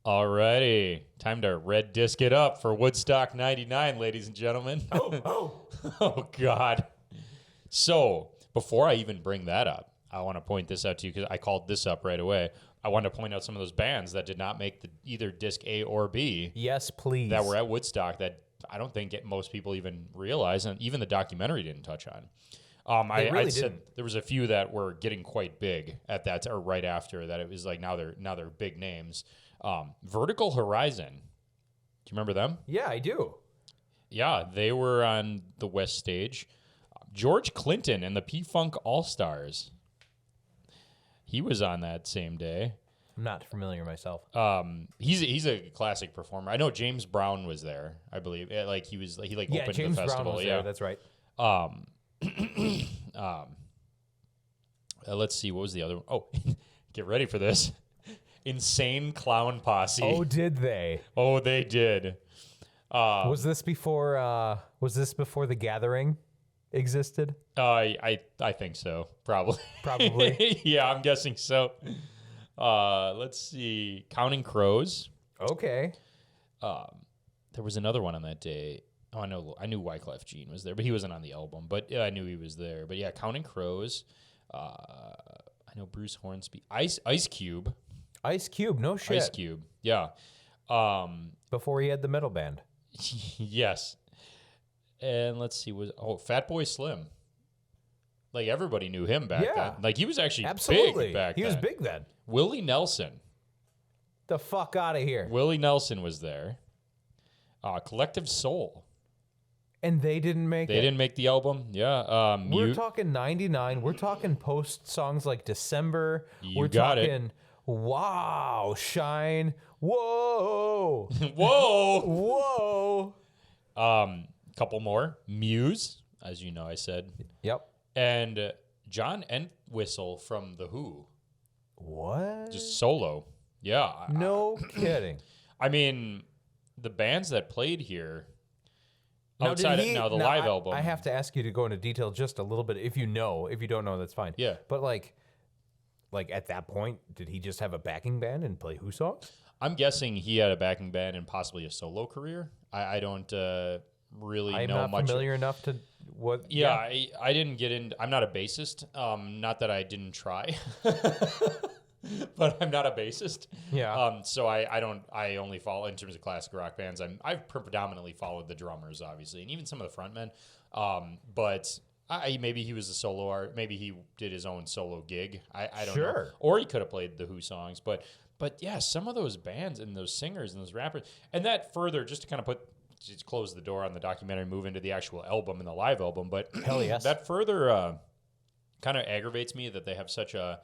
Alrighty, time to red disc it up for Woodstock 99, ladies and gentlemen. Oh, God. So, before I even bring that up, I want to point this out to you because I called this up right away. I want to point out some of those bands that did not make either disc A or B. Yes, please. That were at Woodstock that I don't think most people even realize, and even the documentary didn't touch on. I said there was a few that were getting quite big at that, or right after that. It was like now they're big names. Vertical Horizon. Do you remember them? Yeah, I do. Yeah, they were on the West Stage. George Clinton and the P-Funk All-Stars. He was on that same day. I'm not familiar myself. He's a classic performer. I know James Brown was there, I believe. He opened James the festival. Brown was there, that's right. Let's see, what was the other one? Oh, get ready for this. Insane Clown Posse. Oh, did they? Oh, they did. Was this before The Gathering existed? I think so. Probably. Yeah, I'm guessing so. Let's see. Counting Crows. Okay. There was another one on that day. Oh, I knew Wyclef Jean was there, but he wasn't on the album. But yeah, I knew he was there. But yeah, Counting Crows. I know Bruce Hornsby. Ice Cube. Ice Cube, no shit. Ice Cube, yeah. Before he had the metal band. Yes. And let's see, Fatboy Slim. Like, everybody knew him back then. Like, he was actually big back then. He was big then. Willie Nelson. The fuck out of here. Willie Nelson was there. Collective Soul. And they didn't make it? They didn't make the album, yeah. We're talking 99. We're talking post songs like December. We're got talking, wow, Shine. Whoa. Whoa. Whoa. Couple more. Muse, as you know, I said. Yep. And John Entwistle from The Who. What? Just solo. Yeah. No kidding. I mean, the bands that played here outside of the live album. I have to ask you to go into detail just a little bit. If you know, if you don't know, that's fine. Yeah. But like at that point, did he just have a backing band and play Who songs? I'm guessing he had a backing band and possibly a solo career. I don't really know much. I'm not familiar enough to what. Yeah, I didn't get in. I'm not a bassist. Not that I didn't try. But I'm not a bassist. Yeah. So I only follow in terms of classic rock bands. I've predominantly followed the drummers, obviously, and even some of the frontmen. But maybe he was a solo art. Maybe he did his own solo gig. I don't know. Or he could have played the Who songs. But yeah, some of those bands and those singers and those rappers, and that further just to kind of just close the door on the documentary, move into the actual album and the live album. But hell yes, that further kind of aggravates me that they have such a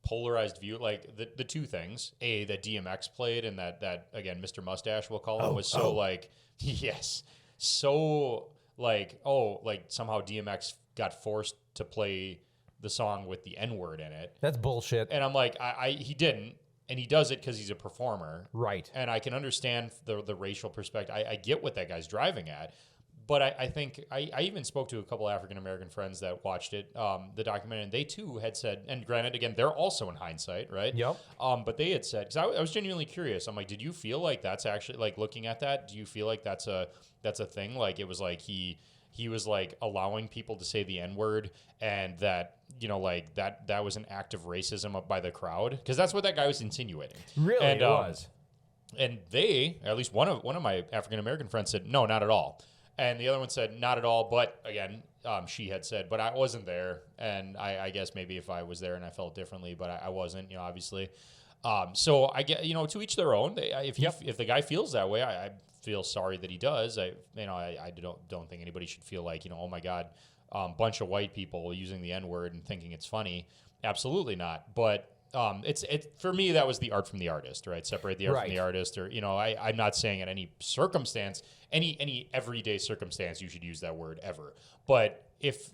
polarized view. Like the two things, that DMX played and that again, Mr. Mustache, we'll call him, was so like, yes, so like, like somehow DMX got forced to play the song with the N-word in it. That's bullshit. And I'm like, he didn't. And he does it because he's a performer. Right. And I can understand the racial perspective. I get what that guy's driving at. But I think I even spoke to a couple African-American friends that watched it, the documentary, and they too had said, and granted, again, they're also in hindsight, right? Yep. But they had said, because I was genuinely curious. I'm like, did you feel like that's actually, like looking at that, do you feel like that's a thing? Like it was like he was like allowing people to say the N-word and that, like that was an act of racism up by the crowd? Because that's what that guy was insinuating. Really, and, it was. And they, at least one of my African-American friends said, no, not at all. And the other one said, not at all. But again, she had said, but I wasn't there. And I guess maybe if I was there and I felt differently, but I wasn't, obviously. So I get, to each their own. If the guy feels that way, I feel sorry that he does. I don't think anybody should feel like, oh my God, bunch of white people using the N-word and thinking it's funny. Absolutely not. But it's for me, that was the art from the artist, right? Separate the art from the artist, or I'm not saying in any circumstance, any everyday circumstance, you should use that word ever. But if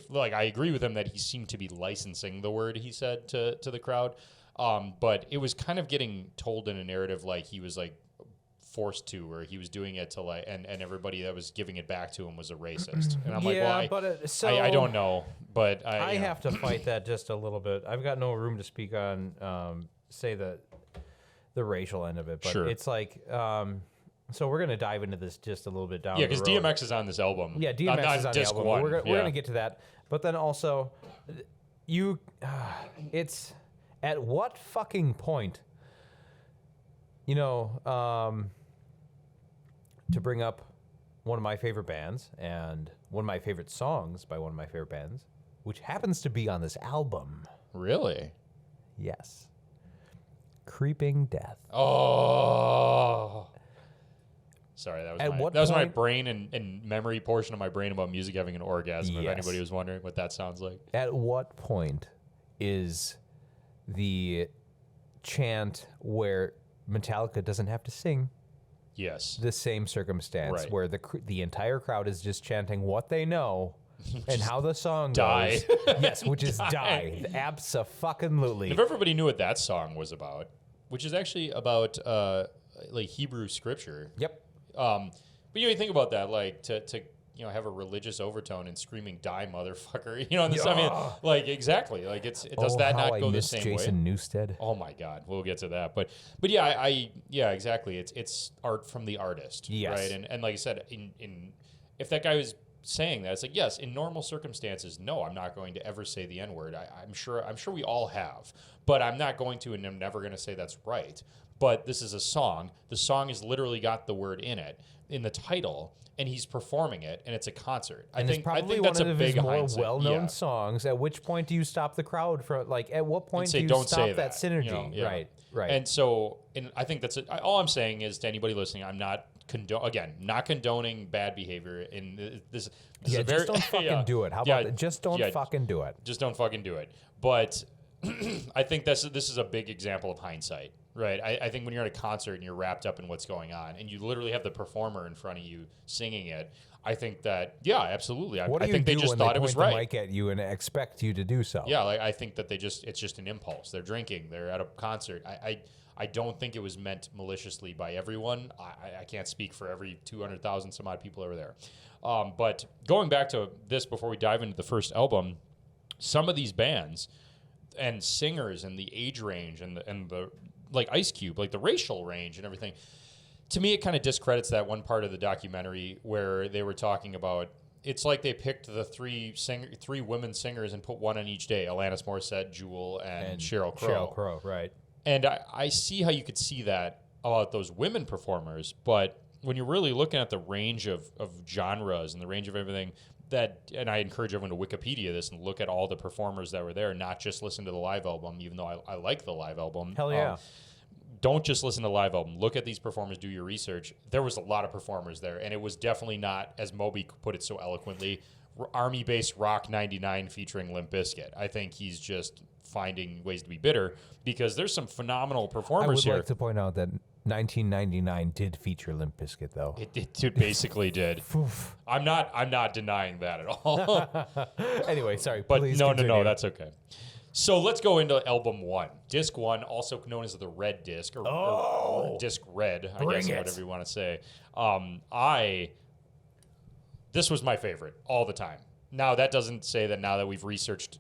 like I agree with him that he seemed to be licensing the word he said to the crowd, but it was kind of getting told in a narrative like he was like forced to, or he was doing it to like, and everybody that was giving it back to him was a racist. And I'm I don't know, but I have to fight that just a little bit. I've got no room to speak on, say that the racial end of it, but Sure. it's like, so we're gonna dive into this just a little bit down. Yeah, the because road. DMX is on this album. Yeah, DMX is on the disc album. one. We're Yeah. gonna get to that, but then also, it's at what fucking point, to bring up one of my favorite bands and one of my favorite songs by one of my favorite bands, which happens to be on this album. Really? Yes. Creeping Death. Oh. Sorry, that was my point- brain and memory portion of my brain about music having an orgasm, if Yes. anybody was wondering what that sounds like. At what point is the chant where Metallica doesn't have to sing Yes. the same circumstance, Right. where the entire crowd is just chanting what they know and how the song Die. goes? Yes, which is die. Abso-fucking-lutely. If everybody knew what that song was about, which is actually about like Hebrew scripture. Yep. But you think about that, like to have a religious overtone and screaming "Die, motherfucker!" I mean, like exactly, like does that how not I go the miss same Jason way? Newsted. Oh my God, we'll get to that, but yeah, yeah, exactly. It's art from the artist, Yes. right? And like I said, in if that guy was saying that, it's like, yes, in normal circumstances, no, I'm not going to ever say the N-word. I'm sure we all have, but I'm not going to, and I'm never going to say that's right. But this is a song. The song has literally got the word in it in the title, and he's performing it, and it's a concert. And it's probably that's one a of big his more hindsight. well-known Yeah. songs. At which point do you stop the crowd from, like, at what point Say, do you "Don't stop say that synergy? yeah. Right. And so, I think that's it. All I'm saying is to anybody listening, I'm not not condoning bad behavior. In this is a very just don't fucking do it. How about that? Just don't fucking do it. Just don't fucking do it. But I think this is a big example of hindsight, right? I think when you're at a concert and you're wrapped up in what's going on, and you literally have the performer in front of you singing it, I think that, yeah, absolutely. I think they just thought it was when they right. point the mic at you and expect you to do so? Yeah, like I think that it's just an impulse. They're drinking. They're at a concert. I don't think it was meant maliciously by everyone. I can't speak for every 200,000 some odd people over there. But going back to this before we dive into the first album, some of these bands and singers and the age range and the like Ice Cube, like the racial range and everything, to me it kind of discredits that one part of the documentary where they were talking about, it's like they picked the three women singers and put one on each day: Alanis Morissette, Jewel, and Sheryl Crow. Sheryl Crow, right. And I see how you could see that about those women performers, but when you're really looking at the range of genres and the range of everything, and I encourage everyone to Wikipedia this and look at all the performers that were there, not just listen to the live album, even though I like the live album. Hell yeah. Don't just listen to the live album. Look at these performers, do your research. There was a lot of performers there, and it was definitely not, as Moby put it so eloquently, Army-based Rock 99 featuring Limp Bizkit. I think he's just finding ways to be bitter because there's some phenomenal performers here. I would like to point out that 1999 did feature Limp Bizkit, though. It basically did. I'm not denying that at all. Anyway, sorry. But please no, continue. that's okay. So let's go into album one. Disc one, also known as the Red Disc, or Disc Red, I guess, or whatever you want to say. This was my favorite all the time. Now, that doesn't say that now that we've researched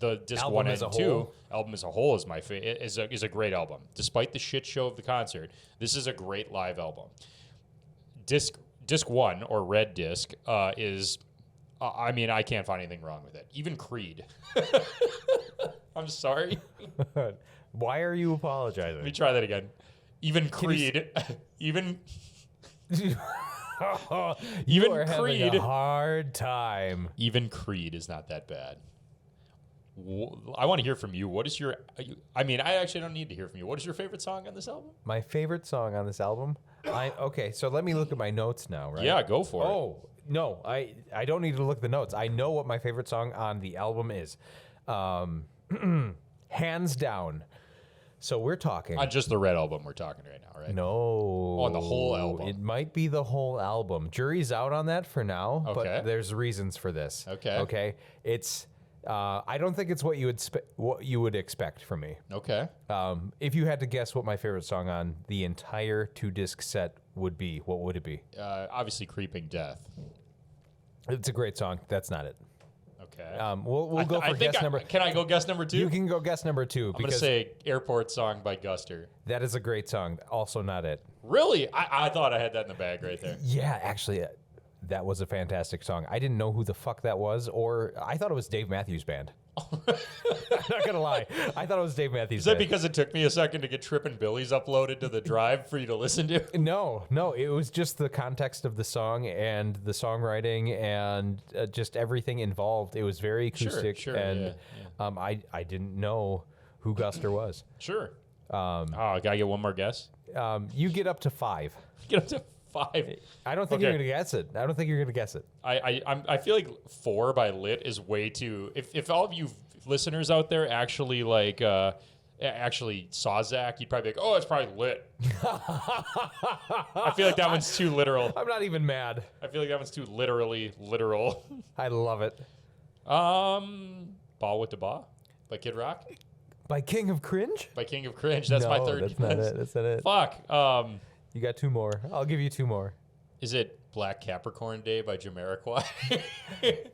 the disc Album one as and a two, whole? album as a whole is my is a great album. Despite the shit show of the concert, this is a great live album. Disc one, or Red Disc, is, I can't find anything wrong with it. Even Creed. I'm sorry. Why are you apologizing? Let me try that again. Even Creed. Even you are Creed. having a hard time. Even Creed is not that bad. I want to hear from you. What is your... I actually don't need to hear from you. What is your favorite song on this album? My favorite song on this album? Okay, so let me look at my notes now, right? Yeah, go for it. Oh, no, I don't need to look at the notes. I know what my favorite song on the album is. Hands down. So we're talking... On just the Red album we're talking right now, right? No. On the whole album. It might be the whole album. Jury's out on that for now, Okay. but there's reasons for this. Okay. Okay? It's... I don't think it's what you would expect from me. Okay. If you had to guess what my favorite song on the entire 2-disc set would be, what would it be? Obviously Creeping Death. It's a great song. That's not it. Okay. We'll go for guess number. Can I go guess number 2? You can go guess number 2. I'm going to say Airport Song by Guster. That is a great song. Also not it. Really? I thought I had that in the bag right there. Yeah, actually, that was a fantastic song. I didn't know who the fuck that was, or I thought it was Dave Matthews Band. I'm not gonna lie. I thought it was Dave Matthews. Is that because it took me a second to get Trippin' Billy's uploaded to the drive for you to listen to? No. It was just the context of the song and the songwriting and just everything involved. It was very acoustic, Sure, and I didn't know who Guster was. Sure. Gotta get one more guess. You get up to 5. Get up to 5. I don't think you're gonna guess it. I don't think you're gonna guess it. I feel like 4 by Lit is way too. If all of you listeners out there actually actually saw Zach, you'd probably be like, oh, it's probably Lit. I feel like that one's too literal. I'm not even mad. I feel like that one's too literal. I love it. Ball with the Ba by Kid Rock. By King of Cringe? By King of Cringe. That's my third that's guess. not it. That's not it. Fuck. You got 2 more. I'll give you 2 more. Is it Black Capricorn Day by Jamiroquai?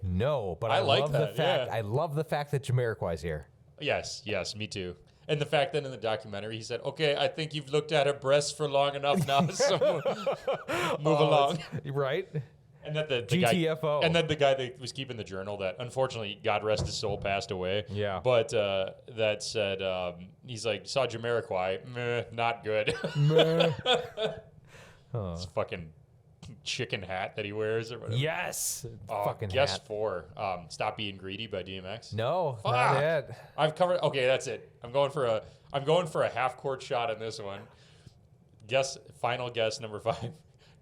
No, but I like love that, the fact. yeah. I love the fact that Jamiroquai's here. Yes, me too. And the fact that in the documentary he said, okay, I think you've looked at her breasts for long enough now, so move along. Right? And that the GTFO. guy, and then the guy that was keeping the journal that unfortunately, God rest his soul, passed away. Yeah. But that said, he's like, saw Jamiroquai, meh, not good. This fucking chicken hat that he wears or whatever. Yes. Fucking guess hat. 4. Stop Being Greedy by DMX. No, Fuck. not it. I've covered. Okay, that's it. I'm going for a half court shot on this one. Final guess number 5.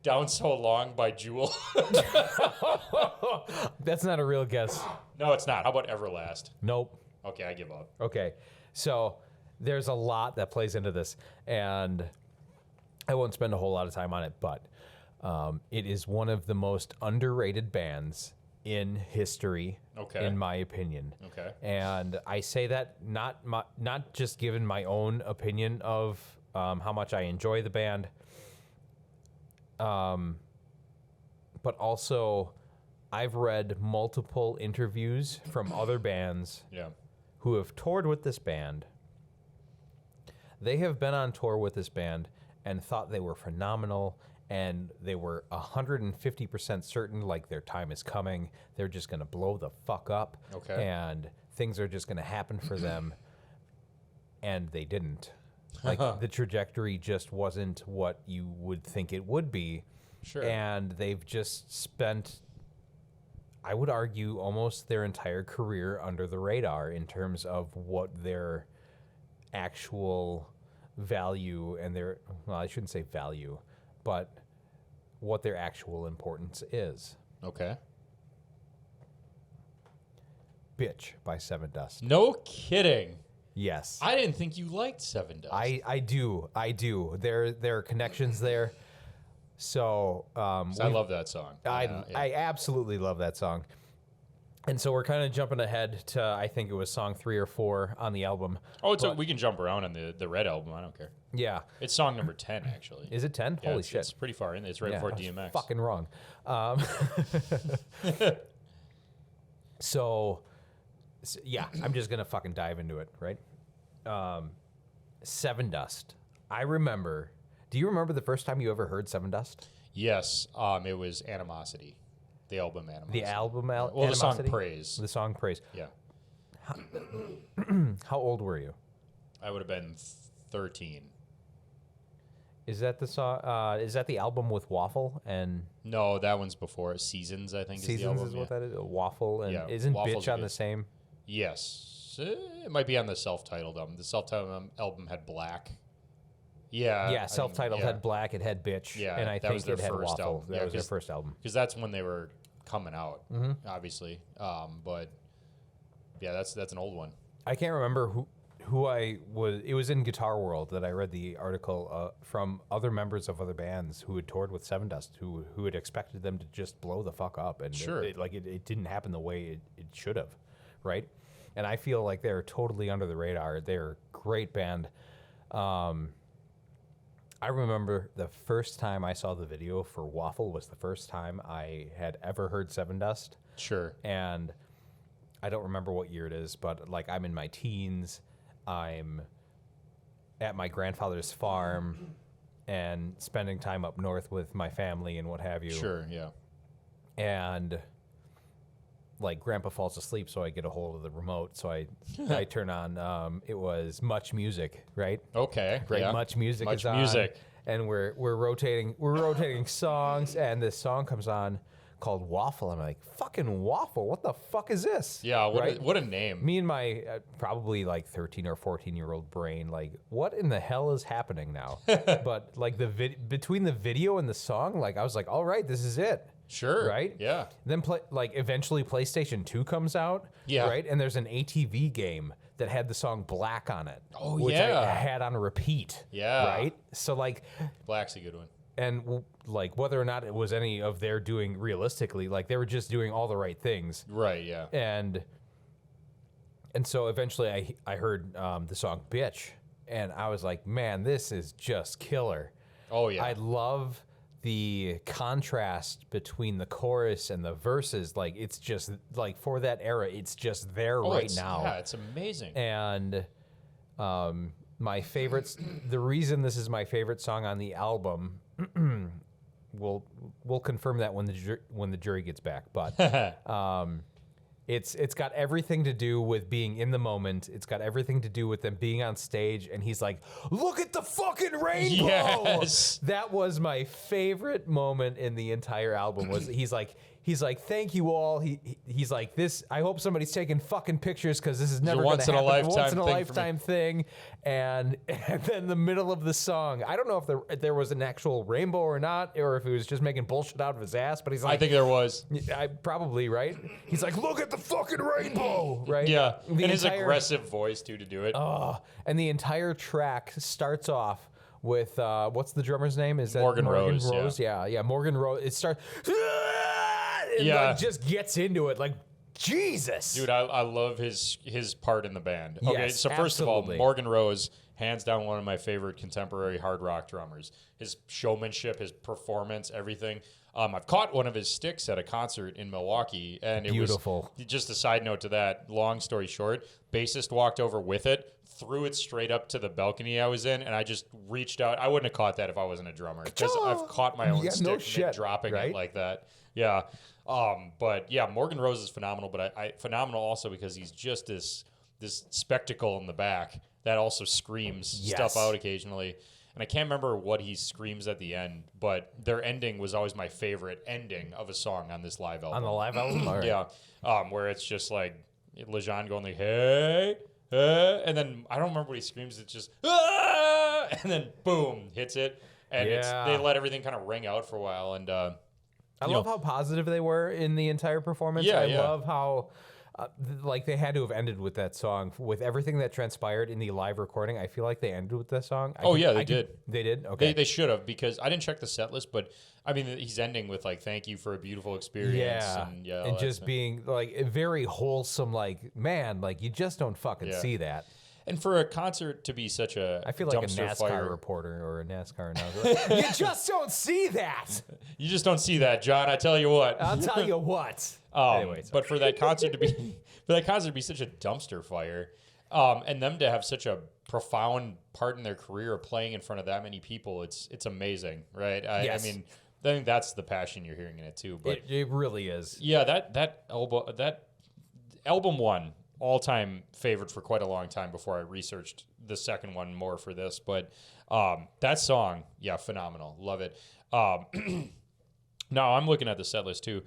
Down So Long by Jewel. That's not a real guess. No, it's not. How about Everlast? Nope. Okay, I give up. Okay. So there's a lot that plays into this, and I won't spend a whole lot of time on it, but it is one of the most underrated bands in history, in my opinion. Okay. And I say that not just given my own opinion of how much I enjoy the band, but also I've read multiple interviews from other bands who have toured with this band. They have been on tour with this band and thought they were phenomenal, and they were 150% certain, like, their time is coming. They're just going to blow the fuck up. Okay. And things are just going to happen for them. And they didn't. Like, the trajectory just wasn't what you would think it would be. Sure. And they've just spent, I would argue, almost their entire career under the radar in terms of what their actual value and their, well, I shouldn't say value, but what their actual importance is. Okay. Bitch by Sevendust. No kidding. Yes. I didn't think you liked Sevendust. I do. There are connections there. So I love that song. I absolutely love that song. And so we're kind of jumping ahead to, I think it was song 3 or 4 on the album. Oh, we can jump around on the Red album. I don't care. Yeah. It's song number 10, actually. Is it 10? Yeah, Holy it's, shit. It's pretty far in. It's right before I was DMX. Fucking wrong. So, yeah, I'm just going to fucking dive into it, right? Sevendust. I remember. Do you remember the first time you ever heard Sevendust? Yes. It was Animosity. The album Animosity. The album well, Animosity? the song Praise. The song Praise. Yeah. How old were you? I would have been 13. Is that the song? Is that the album with Waffle and No, that one's before. Seasons, I think, is the Seasons? album. Is what that is? Waffle and Yeah, isn't Waffle's Bitch on good. the same? Yes. It might be on the self-titled album. The self-titled album had Black. Yeah. Yeah, self-titled had Black. It had Bitch. Yeah, and I that think was their it had first Waffle. album. That Yeah, was their first album. Because that's when they were coming out, Mm-hmm. obviously. But yeah, that's an old one. I can't remember who I was. It was in Guitar World that I read the article from other members of other bands who had toured with Sevendust, who had expected them to just blow the fuck up, and Sure. it didn't happen the way it should have, right? And I feel like they're totally under the radar. They're a great band. I remember the first time I saw the video for Waffle was the first time I had ever heard Sevendust. Sure. And I don't remember what year it is, but like I'm in my teens. I'm at my grandfather's farm and spending time up north with my family and what have you. Sure, yeah. And like grandpa falls asleep, so I get a hold of the remote. So I turn on, it was Much Music, right? Okay. Right. Yeah. Much Music Much is on. Music. And we're rotating songs, and this song comes on called Waffle. I'm like, fucking Waffle, what the fuck is this? Yeah, right? what a name. Me and my probably like 13 or 14-year-old brain, like, what in the hell is happening now? But like between the video and the song, like I was like, all right, this is it. Sure. Right? Yeah. Then eventually PlayStation 2 comes out. Yeah. Right? And there's an ATV game that had the song Black on it. Oh, which yeah. I had on repeat. Yeah. Right? So like, Black's a good one. and like whether or not it was any of their doing realistically, like they were just doing all the right things. Right, yeah. And so eventually I heard the song Bitch, and I was like, man, this is just killer. Oh, yeah. I love the contrast between the chorus and the verses. Like it's just like for that era, it's just there right now. Yeah, it's amazing. And my favorites, the reason this is my favorite song on the album, we'll confirm that when the jury gets back. But it's got everything to do with being in the moment. It's got everything to do with them being on stage, and he's like, "Look at the fucking rainbow!" Yes. That was my favorite moment in the entire album. Was he's like, "Thank you all." He's like, "This. I hope somebody's taking fucking pictures because this is never going to happen. Once in a lifetime thing." And then the middle of the song, I don't know if there was an actual rainbow or not, or if he was just making bullshit out of his ass. But he's like, I think there was. I probably right. He's like, "Look at the fucking rainbow!" Right? Yeah. The And his entire- aggressive voice, too, to do it. and the entire track starts off with what's the drummer's name? Is that Morgan Rose, Yeah, Morgan Rose. It starts, and Yeah. like just gets into it, like Jesus, Dude, I love his part in the band. Okay, Yes, so first of all, absolutely. Morgan Rose, hands down one of my favorite contemporary hard rock drummers. His showmanship, his performance, everything. I've caught one of his sticks at a concert in Milwaukee, and it Beautiful. was just a side note to that. Long story short, bassist walked over with it, threw it straight up to the balcony I was in, and I just reached out. I wouldn't have caught that if I wasn't a drummer, because I've caught my own Yeah, stick no and shit, dropping right? it like that. Yeah. But yeah, Morgan Rose is phenomenal, but I phenomenal also because he's just this spectacle in the back that also screams stuff out occasionally. And I can't remember what he screams at the end, but their ending was always my favorite ending of a song on this live album. on the live album. All right. Yeah, where it's just like Lejean going like, hey, and then I don't remember what he screams. It's just, ah! And then boom, hits it. And they let everything kind of ring out for a while. And I love how positive they were in the entire performance. Yeah, I yeah. love how like they had to have ended with that song with everything that transpired in the live recording. I feel like they ended with that song. They did. They did. Okay. They should have, because I didn't check the set list, but I mean, he's ending with like, thank you for a beautiful experience. Yeah. And And just being like very wholesome, like, man, like you just don't fucking see that. And for a concert to be such a I feel like a dumpster NASCAR fire, reporter or a NASCAR announcer. You just don't see that. you just don't see that, John. I tell you what. I'll tell you what. Anyway, But for that concert to be such a dumpster fire, and them to have such a profound part in their career playing in front of that many people, it's amazing, right? Yes. I mean, I think that's the passion you're hearing in it too. But it really is. yeah, that album one, all-time favorite for quite a long time before I researched the second one more for this. But that song, yeah, phenomenal. Love it. Now I'm looking at the set list too.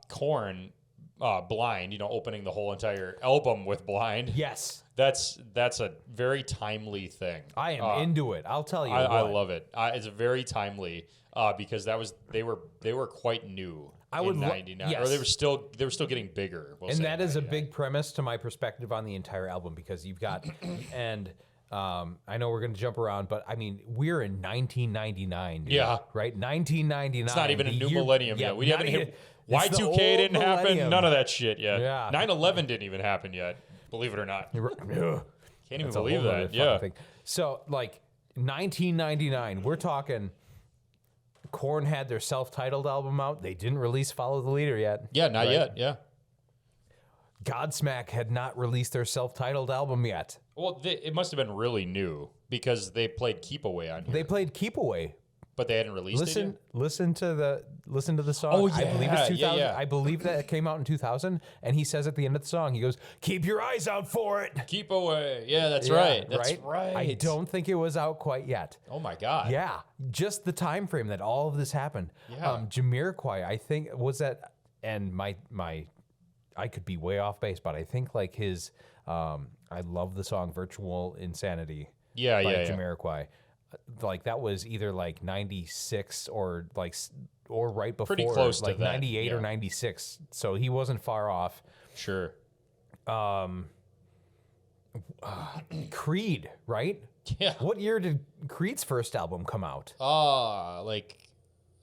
Korn, Blind, opening the whole entire album with Blind. Yes. That's a very timely thing. I am into it. I'll tell you I what. love it. It's very timely because they were quite new. In 99, yes. or they were still getting bigger. And that is a big premise to my perspective on the entire album, because you've got, and I know we're going to jump around, but I mean, we're in 1999. Dude, Yeah. Right? 1999. It's not even a new millennium yet. We haven't hit it's the Y2K old didn't happen. millennium. None of that shit yet. Yeah. 9/11 didn't even happen yet. Believe it or not. Can't even Can't even believe that. Yeah. Thing. So, like, 1999, we're talking. Korn had their self-titled album out. They didn't release Follow the Leader yet. Yeah, not right? yet. Yeah. Godsmack had not released their self-titled album yet. Well, it must have been really new because they played Keep Away on here. They played Keep Away. But they hadn't released it yet? Listen to the song. Oh, yeah. I believe it's 2000. Yeah. I believe that it came out in 2000. And he says at the end of the song, he goes, "Keep your eyes out for it." Keep Away. Yeah, that's right. That's right. I don't think it was out quite yet. Oh, my God. Yeah. Just the time frame that all of this happened. Yeah. Jamiroquai, I think, was that, and I could be way off base, but I think like his, I love the song Virtual Insanity by Jamiroquai. Like that was either like 96 or right before, pretty close like to that. 98 or 96. So he wasn't far off. Sure. Creed, right? Yeah. What year did Creed's first album come out?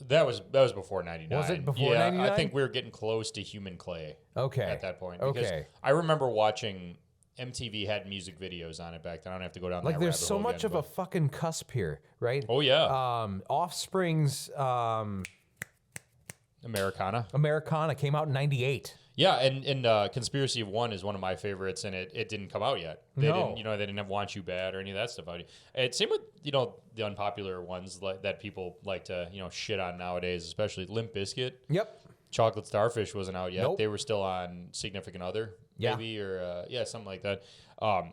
That was before 99. Was it before yeah, 99? I think we were getting close to Human Clay. Okay. At that point. Because Okay. I remember watching MTV had music videos on it back then. I don't have to go down Like that there's rabbit so hole much again, of a fucking cusp here, right? Oh, yeah. Offspring's Americana came out in 98. Yeah, and Conspiracy of One is one of my favorites, and it didn't come out yet. They didn't have Want You Bad or any of that stuff out. Same with the unpopular ones that people like to shit on nowadays, especially Limp Bizkit. Yep. Chocolate Starfish wasn't out yet. Nope. They were still on Significant Other, Yeah. maybe, or something like that.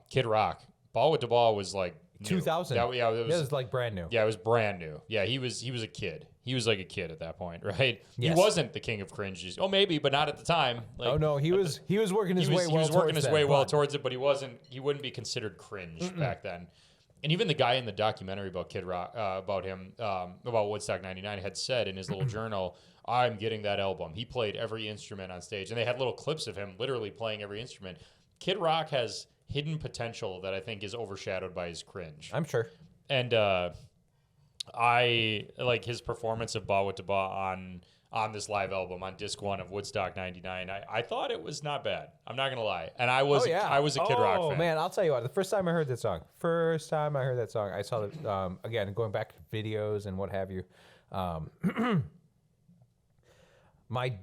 Kid Rock, Ball with the Ball was like new. 2000. It was like brand new. Yeah, it was brand new. Yeah, he was a kid. He was like a kid at that point, right? Yes. He wasn't the king of cringe. Oh, maybe, but not at the time. Like, Oh no, he was working his way well towards it, but he wouldn't be considered cringe back then. And even the guy in the documentary about Kid Rock, about Woodstock '99, had said in his little journal, "I'm getting that album." He played every instrument on stage, and they had little clips of him literally playing every instrument. Kid Rock has hidden potential that I think is overshadowed by his cringe. I'm sure. And I like his performance of Ba With Da Ba on this live album on disc 1 of Woodstock '99. I thought it was not bad. I'm not gonna lie, and I was a Kid Rock fan. Oh man, I'll tell you what. The first time I heard that song, I saw the again going back to videos and what have you. My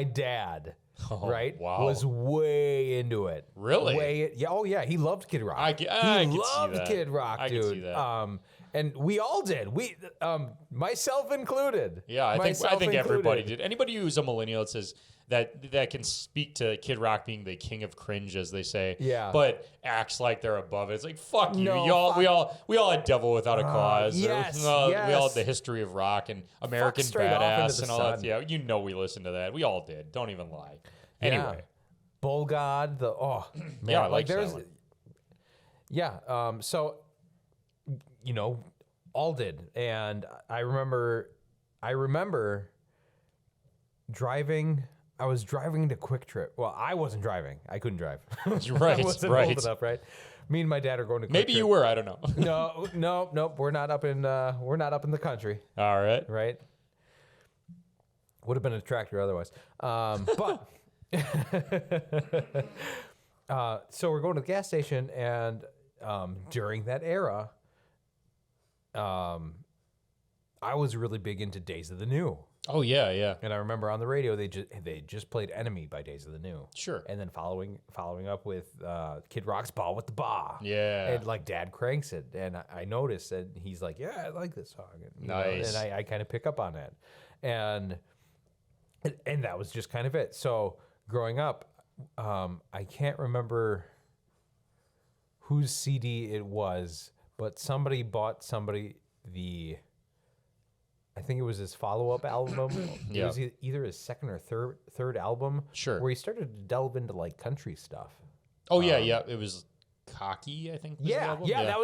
dad. Oh, right? wow. Was way into it. Really? Yeah. Oh, yeah. He loved Kid Rock. He loved Kid Rock, dude. I can see that. And we all did. We, myself included. Yeah, I think everybody did. Anybody who's a millennial that says that can speak to Kid Rock being the king of cringe, as they say. Yeah. But acts like they're above it. It's like fuck you. No, We all had Devil Without a Cause. Yes, We all yes. had the history of rock and American straight off into Badass the and all that. sun. Yeah, we listened to that. We all did. Don't even lie. Anyway. Bull God. Man. Yeah, I like there's. that one. Yeah. So, all did, and I remember driving. I was driving to Quick Trip. Well, I wasn't driving. I couldn't drive. Right, I wasn't right. old enough, right? Me and my dad are going to Quick Maybe Trip. you were. I don't know. No. We're not up in the country. All right. Right. Would have been a tractor otherwise. But so we're going to the gas station, and during that era, I was really big into Days of the New. Oh yeah. And I remember on the radio they just played Enemy by Days of the New. Sure. And then following up with Kid Rock's Ball With Da Ba. Yeah. And like Dad cranks it, and I noticed that he's like, yeah, I like this song. And, Nice. And I kind of pick up on that, and that was just kind of it. So growing up, I can't remember whose CD it was, but somebody bought I think it was his follow-up album. Yeah. It was either his second or third album. Sure. Where he started to delve into like country stuff. Oh yeah. It was Cocky, I think. Was the album? That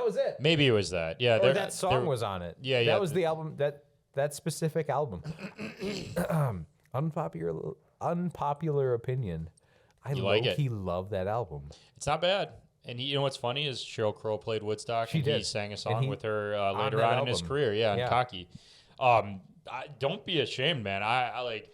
was it. Maybe it was that. Yeah. Or that song was on it. Yeah. That was the album. That specific album. Unpopular opinion. I love that album. It's not bad. And you know what's funny is Sheryl Crow played Woodstock. He sang a song with her later on in his career. Yeah, and Cocky. Don't be ashamed, man. I like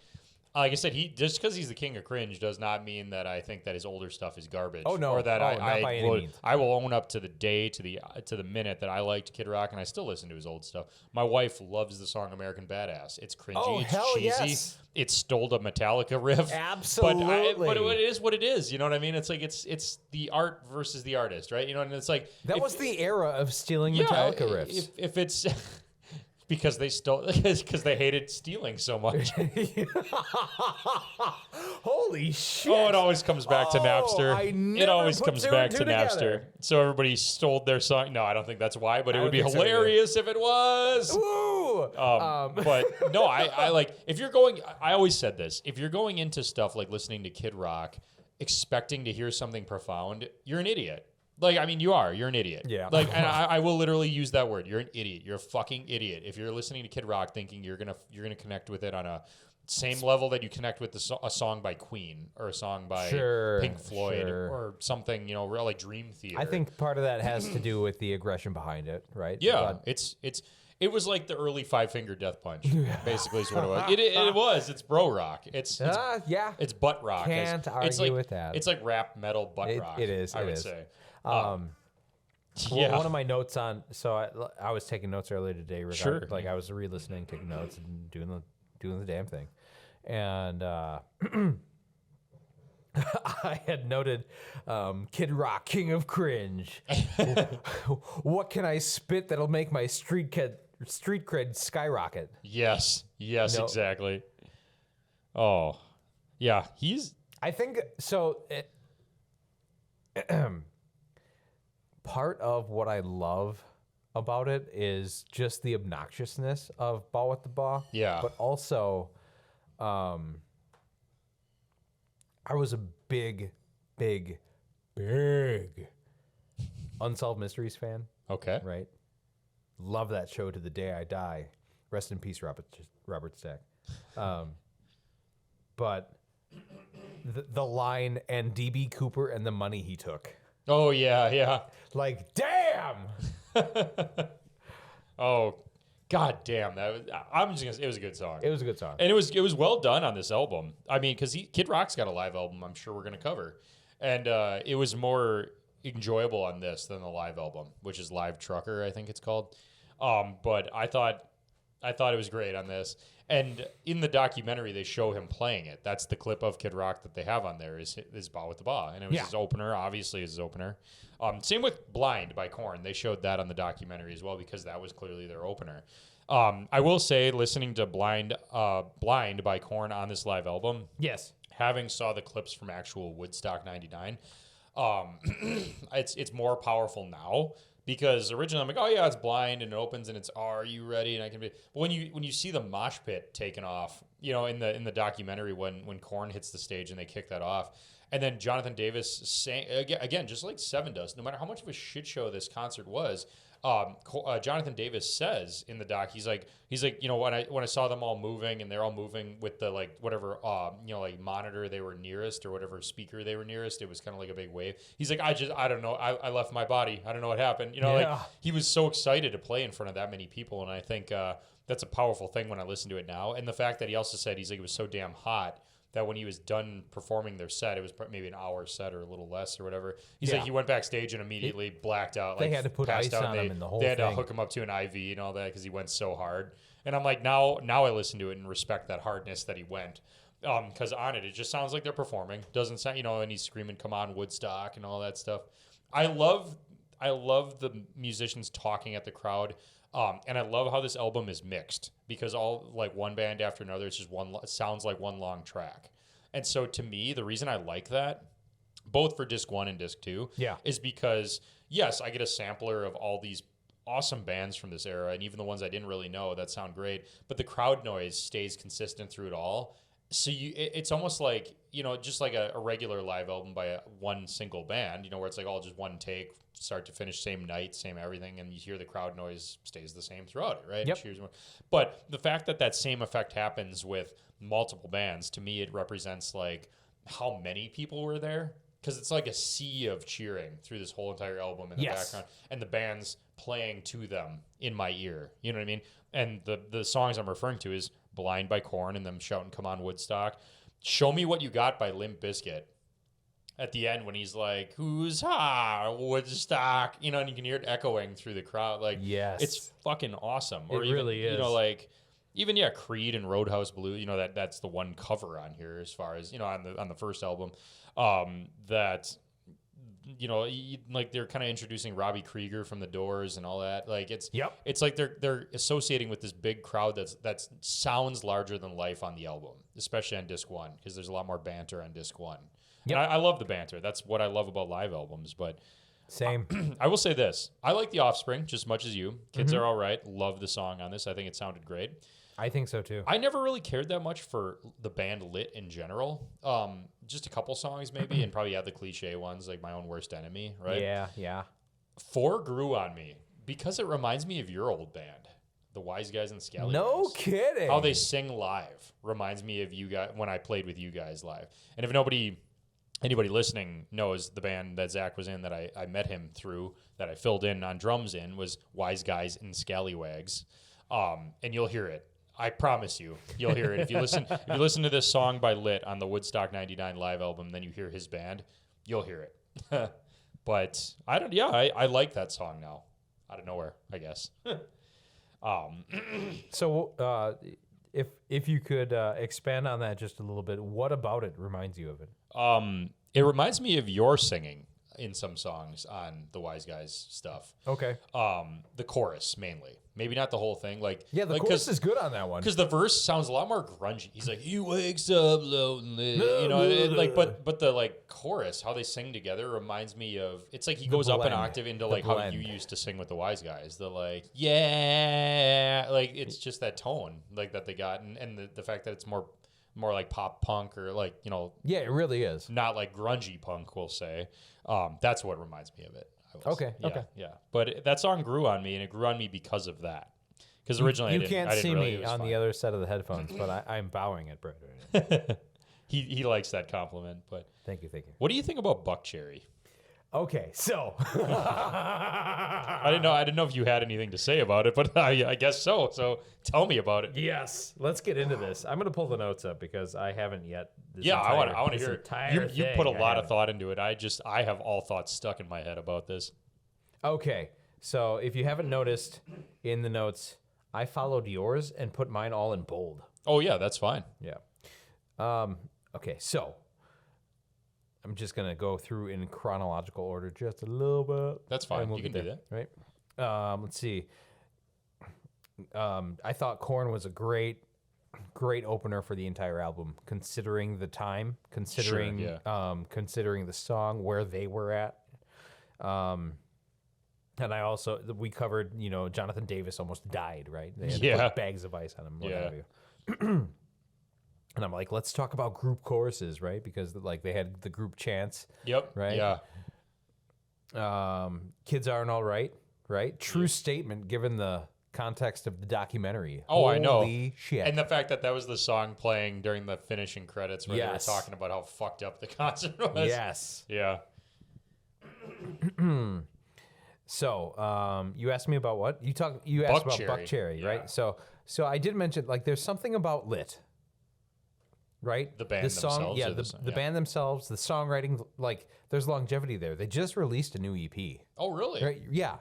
Like I said, he just because he's the king of cringe does not mean that I think that his older stuff is garbage. Oh, no. or that Oh, not by any means. I will own up to the day, to the minute that I liked Kid Rock, and I still listen to his old stuff. My wife loves the song "American Badass." It's cringy, Oh, it's hell cheesy, yes. it stole the Metallica riff. Absolutely. but it is what it is. You know what I mean? It's like it's the art versus the artist, right? You know, and it's like That was the era of stealing Metallica riffs. If it's because they stole because they hated stealing so much. Holy shit! Oh, it always comes back to Napster. It always comes back to Napster. Together. So everybody stole their song. No, I don't think that's why, but it would be think so hilarious if it was. Woo! But no, I like if you're going. I always said this: if you're going into stuff like listening to Kid Rock, expecting to hear something profound, you're an idiot. Like, I mean, you're an idiot. Yeah. Like, and I will literally use that word. You're an idiot. You're a fucking idiot. If you're listening to Kid Rock thinking you're gonna connect with it on a same level that you connect with a song by Queen or a song by Pink Floyd or something, real like Dream Theater. I think part of that has to do with the aggression behind it, right? Yeah, it was like the early Five Finger Death Punch. Basically, is what it was. It was. It's bro rock. It's butt rock. Can't argue with that. It's like rap metal butt rock. It is. I would say. One of my notes on. So I was taking notes earlier today. Like I was re-listening, taking notes, and doing the damn thing, and I had noted Kid Rock, King of Cringe. What can I spit that'll make my street cred skyrocket? Yes, exactly. Oh, yeah, I think so. Part of what I love about it is just the obnoxiousness of Ball with the Ball. Yeah. But also, I was a big Unsolved Mysteries fan. Okay. Right? Love that show to the day I die. Rest in peace, Robert Stack. But the line, and D.B. Cooper and the money he took. Oh, yeah. Like, damn! Oh, god damn! I'm just gonna say it was a good song. It was a good song, and it was well done on this album. I mean, because Kid Rock's got a live album. I'm sure we're gonna cover, and it was more enjoyable on this than the live album, which is Live Trucker, I think it's called. But I thought it was great on this. And in the documentary, they show him playing it. That's the clip of Kid Rock that they have on there is Ba with the Ba. And it was his opener, obviously his opener. Same with Blind by Korn. They showed that on the documentary as well because that was clearly their opener. I will say, listening to Blind by Korn on this live album, yes, having saw the clips from actual Woodstock 99, it's more powerful now. Because originally I'm like, oh yeah, it's Blind and it opens and it's Are You Ready? And I can be. But when you see the mosh pit taken off, in the documentary when Korn hits the stage and they kick that off, and then Jonathan Davis sang again, just like Sevendust. No matter how much of a shit show this concert was, Jonathan Davis says in the doc, he's like, when I saw them all moving and they're all moving with the like whatever like monitor they were nearest or whatever speaker they were nearest, it was kind of like a big wave. He's like, I don't know, I left my body, I don't know what happened. Like he was so excited to play in front of that many people, and I think that's a powerful thing when I listen to it now. And the fact that he also said he's like it was so damn hot that when he was done performing their set, it was maybe an hour set or a little less or whatever. He's like, he went backstage and immediately blacked out. They had to put ice on him in the whole thing. They had to hook him up to an IV and all that because he went so hard. And I'm like, now I listen to it and respect that hardness that he went. Because on it just sounds like they're performing. Doesn't sound, and he's screaming, "Come on, Woodstock," and all that stuff. I love the musicians talking at the crowd. And I love how this album is mixed because all like one band after another, it's just it sounds like one long track. And so to me, the reason I like that, both for disc 1 and disc 2, is because yes, I get a sampler of all these awesome bands from this era, and even the ones I didn't really know that sound great, but the crowd noise stays consistent through it all. So it's almost like, just like a regular live album by one single band, where it's like all just one take, start to finish, same night, same everything, and you hear the crowd noise stays the same throughout it, right? Yep. But the fact that same effect happens with multiple bands, to me, it represents like how many people were there. Because it's like a sea of cheering through this whole entire album in the background, and the band's playing to them in my ear. You know what I mean? And the songs I'm referring to is Blind by Korn and them shouting, "Come on, Woodstock." Show Me What You Got by Limp Bizkit. At the end when he's like, "Who's Woodstock?" You know, and you can hear it echoing through the crowd. Like, Yes. it's fucking awesome. It really is. You know, like, even, Creed and Roadhouse Blues, you know, that's the one cover on here as far as, you know, on the first album, that, you know, like they're kind of introducing Robbie Krieger from The Doors and all that. Like, it's like they're associating with this big crowd that sounds larger than life on the album, especially on disc 1, because there's a lot more banter on disc 1. Yep. And I love the banter. That's what I love about live albums. But same. I will say this. I like The Offspring just as much as you. Kids Are All Right. Love the song on this. I think it sounded great. I think so too. I never really cared that much for the band Lit in general. Just a couple songs maybe, and probably the cliche ones like My Own Worst Enemy, right? Yeah. 4 grew on me because it reminds me of your old band, the Wise Guys and Scallywags. No kidding. How they sing live reminds me of you guys when I played with you guys live. And if anybody listening knows, the band that Zach was in that I met him through, that I filled in on drums in, was Wise Guys and Scallywags. And you'll hear it. I promise you'll hear it. If you listen to this song by Lit on the Woodstock 99 live album, then you hear his band, you'll hear it. But I like that song now. Out of nowhere, I guess. So if you could expand on that just a little bit, what about it reminds you of it? It reminds me of your singing in some songs on the Wise Guys stuff. Okay. The chorus mainly, maybe not the whole thing. Like, the chorus is good on that one because the verse sounds a lot more grungy. He's like, "He wakes up lonely," you know. But the like chorus, how they sing together, reminds me of. It's like he goes up an octave into like how you used to sing with the Wise Guys. The like, yeah, like it's just that tone like that they got, and the fact that it's more like pop punk or like, you know. Yeah, it really is. Not like grungy punk, we'll say. That's what reminds me of it. Okay. Yeah. But that song grew on me, and it grew on me because of that. Because originally you can't see me on the other side of the headphones, but I'm bowing at Brett right now. He likes that compliment. But Thank you. what do you think about Buckcherry? Okay, so I didn't know if you had anything to say about it, but I guess so. So tell me about it. Yes, let's get into this. I'm gonna pull the notes up because I haven't yet. I want to hear it. You put a lot of thought into it. I have all thoughts stuck in my head about this. Okay, so if you haven't noticed in the notes, I followed yours and put mine all in bold. Oh yeah, that's fine. Yeah. Okay, so I'm just going to go through in chronological order just a little bit. That's fine. You can do that. Right? Let's see. I thought Korn was a great opener for the entire album, considering the time, considering the song, where they were at. And we covered, Jonathan Davis almost died, right? They had to put bags of ice on him, what have you. And I'm like, let's talk about group choruses, right? Because like they had the group chants. Yep. Right. Yeah. Kids Aren't All Right. Right. True statement given the context of the documentary. Oh, I know. Holy shit. And the fact that was the song playing during the finishing credits where they were talking about how fucked up the concert was. Yes. Yeah. So, you asked me about what? You asked about Buckcherry, right? Yeah. So I did mention like there's something about Lit. Right? The band themselves. Yeah, the band themselves, the songwriting, like there's longevity there. They just released a new EP. Oh, really? Right? Yeah.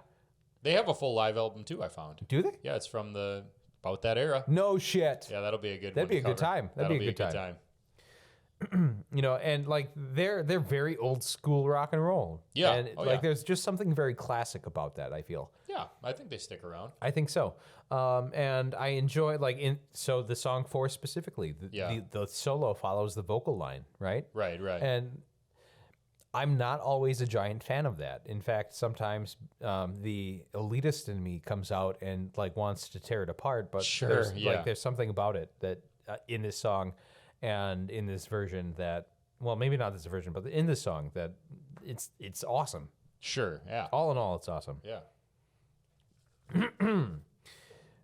They have a full live album too, I found. Do they? Yeah, it's from about that era. No shit. Yeah, that'll be a good That'd be a good time. That'd be a good time. And like they're very old school rock and roll. Yeah. And there's just something very classic about that, I feel. Yeah, I think they stick around. I think so. And I enjoy so the song 4 specifically, the solo follows the vocal line, right? Right. And I'm not always a giant fan of that. In fact, sometimes the elitist in me comes out and like wants to tear it apart. But there's something about it that in this song and in this version that, well, maybe not this version, but in this song that it's awesome. Sure. Yeah. All in all, it's awesome. Yeah.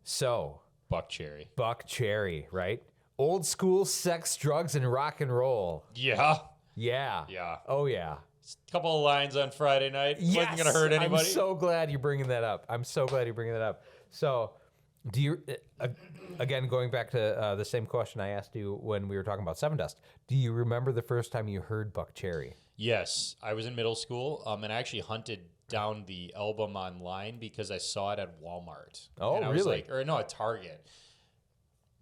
So Buckcherry, right? Old school sex, drugs, and rock and roll. Yeah. Yeah. Oh, yeah. A couple of lines on Friday night. Yes. Wasn't going to hurt anybody. I'm so glad you're bringing that up. So, Do you, again, going back to the same question I asked you when we were talking about Sevendust, do you remember the first time you heard Buckcherry? Yes, I was in middle school, and I actually hunted down the album online because I saw it at Walmart. Oh, and I really? was like, or no, at Target.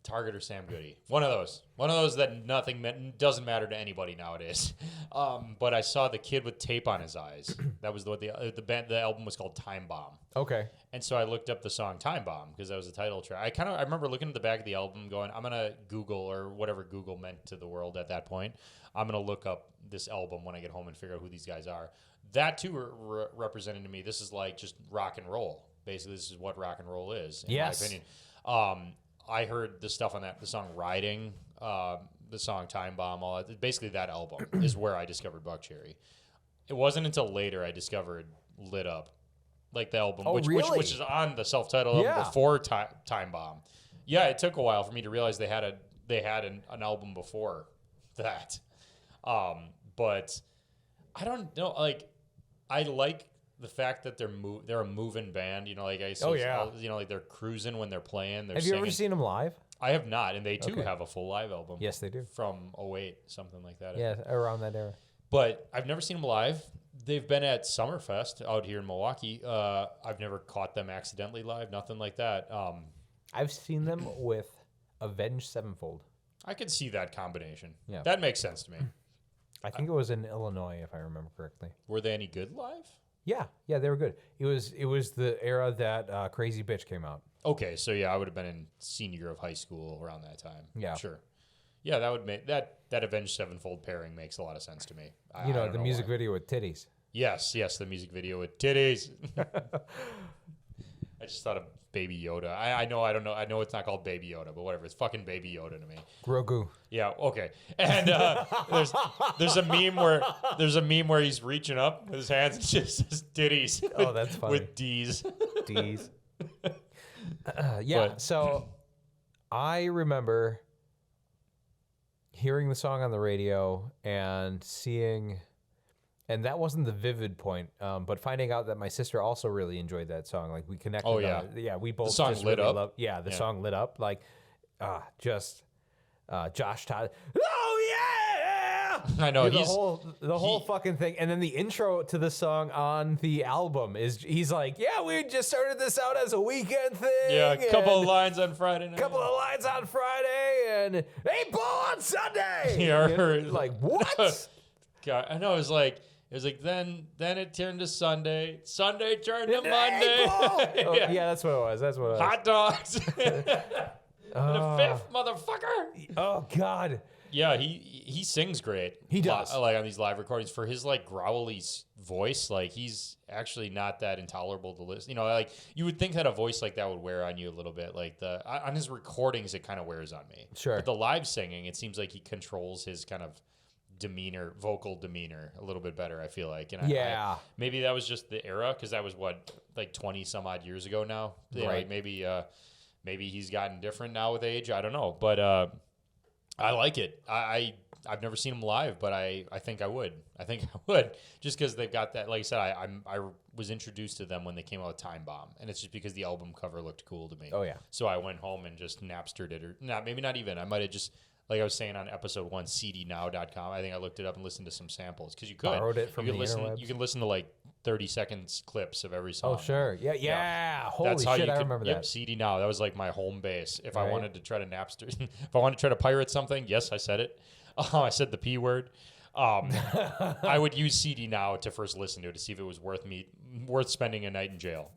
Target or Sam Goody. One of those that doesn't matter to anybody nowadays. But I saw the kid with tape on his eyes. That was what the album was called Time Bomb. Okay. And so I looked up the song Time Bomb because that was the title track. I remember looking at the back of the album going, I'm going to Google, or whatever Google meant to the world at that point. I'm going to look up this album when I get home and figure out who these guys are. That too represented to me, this is like just rock and roll. Basically, this is what rock and roll is, in my opinion. I heard the stuff on the song Riding, the song Time Bomb, all that. Basically, that album is where I discovered Buckcherry. It wasn't until later I discovered Lit Up, like the album, which is on the self-titled album before Time Bomb. Yeah, it took a while for me to realize they had an album before that. But I don't know, like, I like the fact that they're a moving band, like I said, like they're cruising when they're playing. Have you ever seen them live? I have not, and they too have a full live album. Yes, they do. From 2008, something like that. Yeah, around that era. But I've never seen them live. They've been at Summerfest out here in Milwaukee. I've never caught them accidentally live, nothing like that. I've seen them with Avenged Sevenfold. I could see that combination. Yeah. That makes sense to me. I think it was in Illinois, if I remember correctly. Were they any good live? Yeah, they were good. It was the era that Crazy Bitch came out. Okay, so yeah, I would have been in senior year of high school around that time. Yeah, sure. Yeah, that would make that Avenged Sevenfold pairing makes a lot of sense to me. I don't know music video with titties. Yes, the music video with titties. I just thought of Baby Yoda. I know it's not called Baby Yoda, but whatever. It's fucking Baby Yoda to me. Grogu. Yeah, okay. And there's a meme where he's reaching up with his hands and just says titties. Oh, that's funny. With D's. D's. So I remember hearing the song on the radio and seeing, and that wasn't the vivid point, but finding out that my sister also really enjoyed that song. Like, we connected. Oh, yeah. We both the song just Lit really Up. loved, the song Lit Up. Like, Josh Todd. Oh, yeah! I know. The whole fucking thing. And then the intro to the song on the album he's like, yeah, we just started this out as a weekend thing. Yeah, a couple of lines on Friday night. And 8 ball on Sunday. Yeah, like, what? God, I know. It was like then it turned to Sunday. Sunday turned to Monday. Yeah, that's what it was. Hot dogs. The fifth, motherfucker. Oh, God. Yeah, he sings great. He does. Like on these live recordings, for his like growly voice, like he's actually not that intolerable to listen. Like you would think that a voice like that would wear on you a little bit. Like on his recordings, it kind of wears on me. Sure. But the live singing, it seems like he controls his kind of vocal demeanor a little bit better, I feel like. And maybe that was just the era, because that was like 20 some odd years ago now. Right. Maybe he's gotten different now with age. I don't know, but I like it. I've never seen them live, but I think I would. Just because they've got that. Like I said, I was introduced to them when they came out with Time Bomb, and it's just because the album cover looked cool to me. Oh yeah. So I went home and just Napstered it, or maybe not even. I might have just, like I was saying on episode 1, cdnow.com. I think I looked it up and listened to some samples, because you could. Borrowed it from the interwebs. You can listen to like 30 seconds clips of every song. Oh sure, yeah. Holy That's how shit, I could, remember yep, that. CD Now. That was like my home base. If I Right. wanted to try to Napster, if I wanted to try to pirate something, yes, I said it. I said the P word. I would use CD Now to first listen to it to see if it was worth spending a night in jail.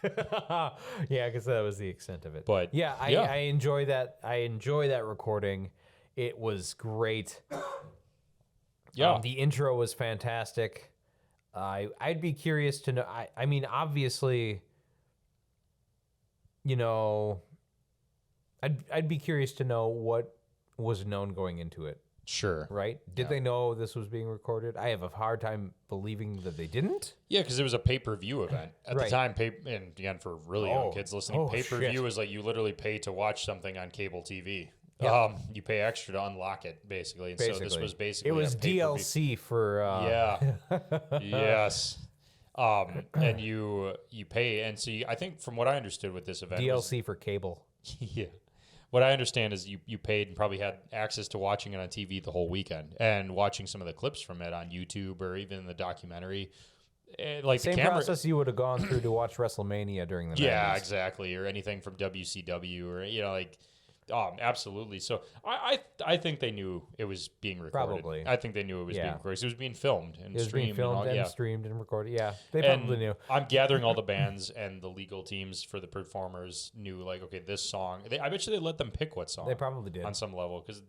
Yeah, because that was the extent of it. But yeah, I enjoy that. I enjoy that recording. It was great. Yeah, the intro was fantastic. I'd be curious to know. I mean, obviously, I'd be curious to know what was known going into it. Sure. Right? Did they know this was being recorded? I have a hard time believing that they didn't. Yeah, because it was a pay-per-view event at the time. And again, for really young kids listening, pay-per-view is like you literally pay to watch something on cable TV. Yeah. You pay extra to unlock it, basically. And so this was basically it was a pay-per-view. DLC for Yeah. Yes. and you pay. And so I think from what I understood with this event, DLC for cable. yeah. What I understand is you paid and probably had access to watching it on TV the whole weekend and watching some of the clips from it on YouTube or even the documentary. Like Same the camera process you would have gone through to watch WrestleMania during the 90s. Yeah, exactly. Or anything from WCW or, absolutely. So I think they knew it was being recorded. Probably. I think they knew it was being recorded. It was being filmed and It was streamed. being filmed and streamed and recorded. Yeah, they probably knew. I'm gathering all the bands and the legal teams for the performers knew, like, okay, this song. I bet you they let them pick what song. They probably did. On some level. Because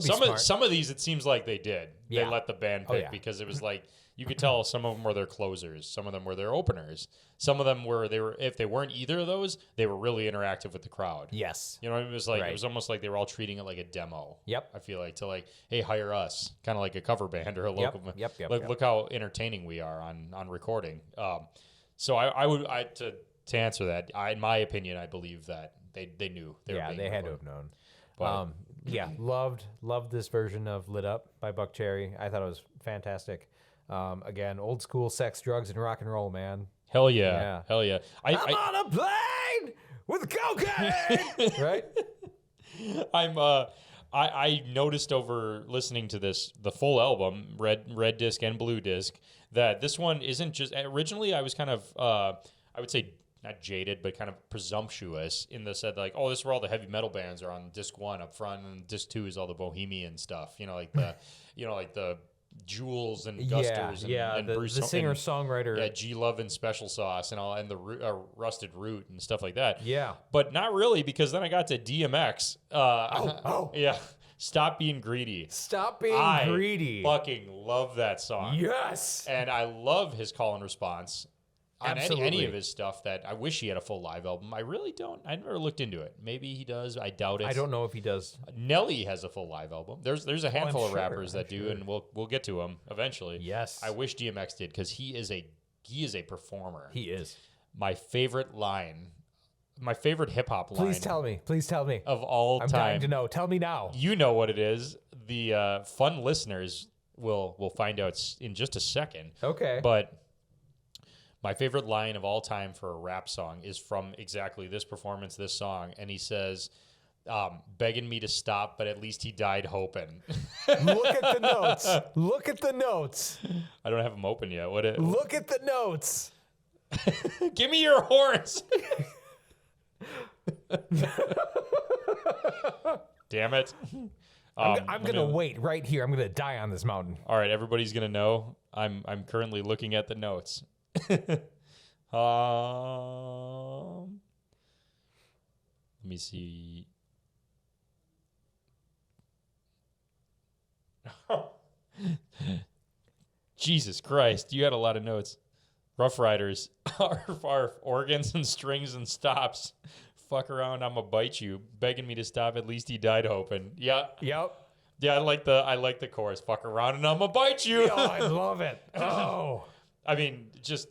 smart. some of these, it seems like they did. Yeah. They let the band pick because it was like, you could tell some of them were their closers. Some of them were their openers. Some of them if they weren't either of those, they were really interactive with the crowd. Yes. You know what I mean? It was like, it was almost like they were all treating it like a demo. Yep. I feel like to like, hey, hire us, kind of like a cover band or a local. Yep. Look how entertaining we are on recording. So I would to answer that, in my opinion, I believe that they knew. They had to have known. But, loved this version of "Lit Up" by Buckcherry. I thought it was fantastic. Again, old school sex, drugs, and rock and roll, man. Hell yeah. Hell yeah. I'm on a plane with cocaine, right? I noticed over listening to the full album, red disc and blue disc, that this one isn't just. Originally, I was kind of, I would say, not jaded, but kind of presumptuous in the said like, oh, this is where all the heavy metal bands are on disc 1 up front, and disc 2 is all the bohemian stuff. Like the Jules and Gusters and Bruce, the singer songwriter, G Love and Special Sauce and the Rusted Root and stuff like that. Yeah, but not really, because then I got to DMX. Yeah. Stop Being Greedy. Stop Being Greedy. Fucking love that song. Yes, and I love his call and response. On Absolutely. any of his stuff that I wish he had a full live album. I really don't. I never looked into it. Maybe he does. I doubt it. I don't know if he does. Nelly has a full live album. There's a handful of rappers that do, and we'll get to them eventually. Yes. I wish DMX did, because he is a performer. He is. My favorite hip hop line. Please tell me. Of all time. I'm dying to know. Tell me now. You know what it is. The fun listeners will find out in just a second. Okay. But my favorite line of all time for a rap song is from exactly this performance, this song. And he says, begging me to stop, but at least he died hoping. Look at the notes. Look at the notes. I don't have them open yet. Look at the notes. Give me your horns. Damn it. I'm going to wait right here. I'm going to die on this mountain. All right, everybody's going to know. I'm currently looking at the notes. Let me see. Jesus Christ, you had a lot of notes. Rough Riders are organs and strings and stops. Fuck around, I'ma bite you. Begging me to stop, at least he died hoping. Yeah. Yep. Yeah, I like the chorus. Fuck around and I'ma bite you. Oh, I love it. Oh. I mean, just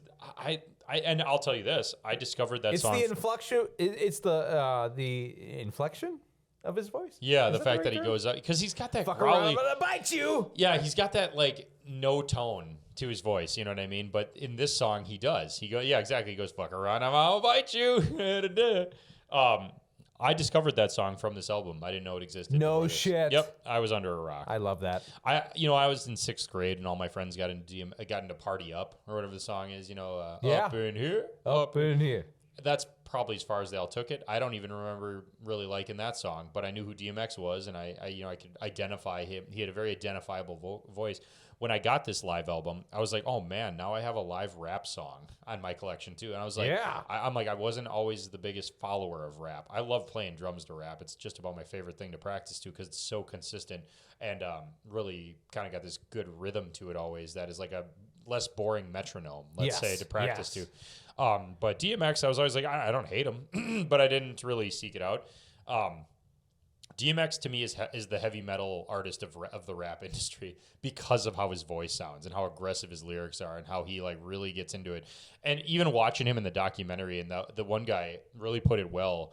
and I'll tell you this. I discovered that song. It's the inflection. It's the inflection of his voice. Yeah, the fact that he goes up, because he's got that fuck growly. around, I'm gonna bite you. Yeah, he's got that like no tone to his voice. You know what I mean? But in this song, he does. He goes, yeah, exactly. He goes, "Fuck around, I'm gonna bite you." I discovered that song from this album. I didn't know it existed. No shit. Yep, I was under a rock. I love that. I was in 6th grade, and all my friends got into Party Up, or whatever the song is. Up in here, up in here. That's probably as far as they all took it. I don't even remember really liking that song, but I knew who DMX was, and I could identify him. He had a very identifiable voice. When I got this live album, I was like, oh man, now I have a live rap song on my collection too. And I was like, yeah. I'm like, I wasn't always the biggest follower of rap. I love playing drums to rap. It's just about my favorite thing to practice to, because it's so consistent and really kind of got this good rhythm to it always that is like a less boring metronome, let's say, to practice to. But DMX, I was always like, I don't hate him, but I didn't really seek it out. DMX to me is the heavy metal artist of the rap industry because of how his voice sounds and how aggressive his lyrics are and how he like really gets into it. And even watching him in the documentary, and the one guy really put it well.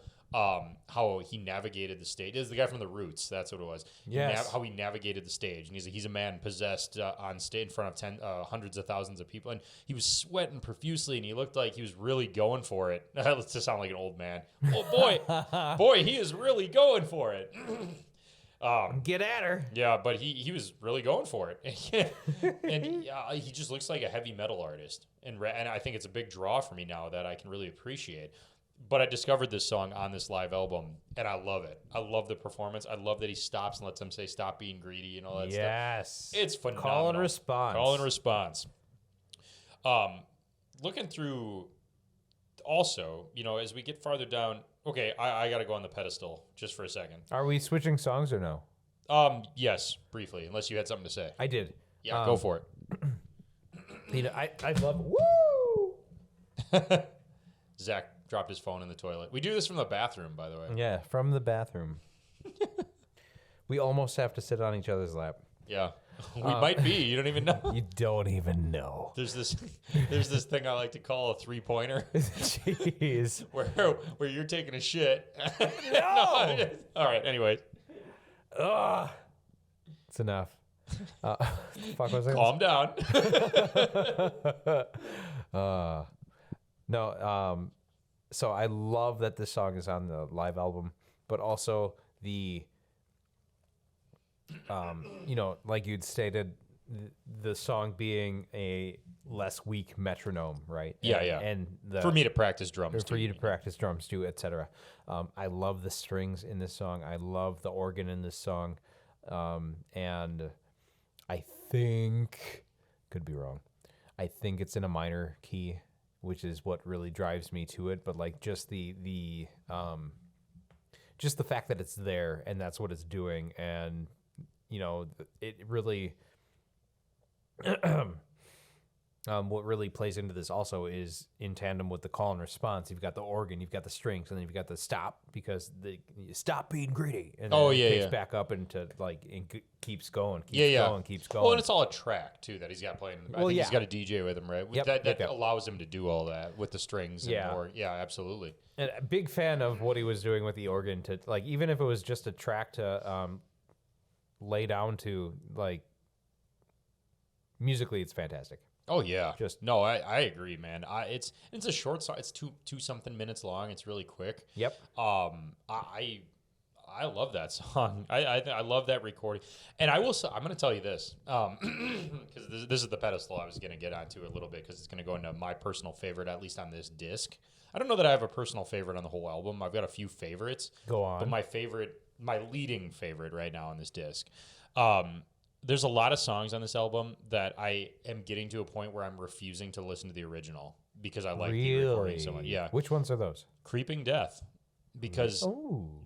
how he navigated the stage. This is the guy from The Roots. That's what it was. Yes. How he navigated the stage. And he's a man possessed on stage in front of hundreds of thousands of people. And he was sweating profusely, and he looked like he was really going for it. Let's just sound like an old man. Oh, boy, he is really going for it. Get at her. Yeah, but he was really going for it. And he just looks like a heavy metal artist. And I think it's a big draw for me now that I can really appreciate. But I discovered this song on this live album, and I love it. I love the performance. I love that he stops and lets them say, "Stop being greedy," and all that stuff. Yes. It's phenomenal. Call and response. Call and response. Looking through, also, as we get farther down, okay, I got to go on the pedestal just for a second. Are we switching songs or no? Yes, briefly, unless you had something to say. I did. Yeah, go for it. I love, woo! Zach dropped his phone in the toilet. We do this from the bathroom, by the way. Yeah, from the bathroom. We almost have to sit on each other's lap. Yeah. We might be. You don't even know. You don't even know. There's this thing I like to call a 3-pointer. Jeez. where you're taking a shit. No! All right, anyway. It's enough. Fuck was I Calm down. No, so I love that this song is on the live album, but also the, like you'd stated, the song being a less weak metronome, right? Yeah, and, yeah. And for me to practice drums, for you to practice drums too, etc. I love the strings in this song. I love the organ in this song, and I think, could be wrong, I think it's in a minor key, which is what really drives me to it. But like just the fact that it's there and that's what it's doing, and it really what really plays into this also is in tandem with the call and response. You've got the organ, you've got the strings, and then you've got the stop, because stop being greedy. And then it picks back up into keeps going, keeps going. Well, and it's all a track too that he's got playing. I think he's got a DJ with him, right? Yep, that allows him to do all that with the strings. And yeah, absolutely. And a big fan of what he was doing with the organ to even if it was just a track to lay down to, musically it's fantastic. Oh yeah, I agree, man. It's a short song. It's two something minutes long. It's really quick. Yep. I love that song. I love that recording. And I'm going to tell you this, because this is the pedestal I was going to get onto a little bit, because it's going to go into my personal favorite, at least on this disc. I don't know that I have a personal favorite on the whole album. I've got a few favorites. Go on. But my leading favorite right now on this disc. There's a lot of songs on this album that I am getting to a point where I'm refusing to listen to the original because I like the recording so much. Yeah. Which ones are those? Creeping Death. Because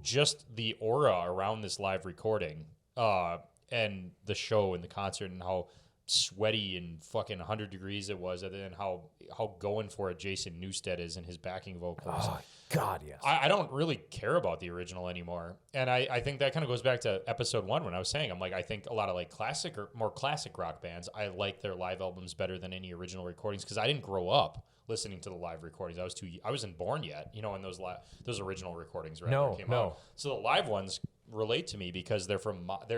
just the aura around this live recording and the show and the concert and how sweaty and fucking 100 degrees it was, and then how going for it Jason Newsted is in his backing vocals. Oh, God, yes. I don't really care about the original anymore. And I think that kind of goes back to episode 1 when I was saying, I think a lot of classic or more classic rock bands, I like their live albums better than any original recordings, because I didn't grow up listening to the live recordings. I wasn't born yet, in those original recordings, right? No. Out. So the live ones relate to me because they're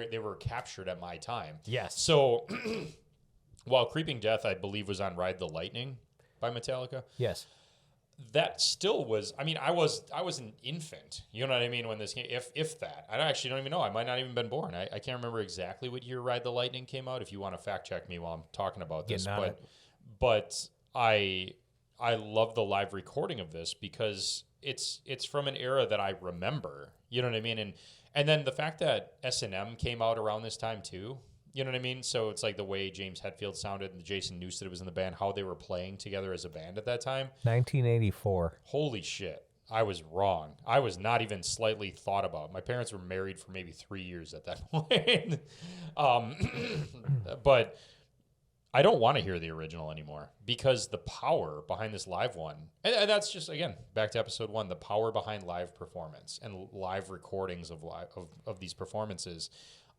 they were captured at my time. Yes. So while Creeping Death, I believe, was on Ride the Lightning by Metallica. Yes. That still was, I was an infant, you know what I mean, when this came, if that. I actually don't even know. I might not even been born. I can't remember exactly what year Ride the Lightning came out, if you want to fact check me while I'm talking about this. But I love the live recording of this because it's from an era that I remember, you know what I mean? And then the fact that S&M came out around this time too, you know what I mean? So it's like the way James Hetfield sounded and Jason Newsted was in the band, how they were playing together as a band at that time. 1984. Holy shit. I was wrong. I was not even slightly thought about. My parents were married for maybe 3 years at that point. But I don't want to hear the original anymore because the power behind this live one, and that's just, again, back to episode 1, the power behind live performance and live recordings of these performances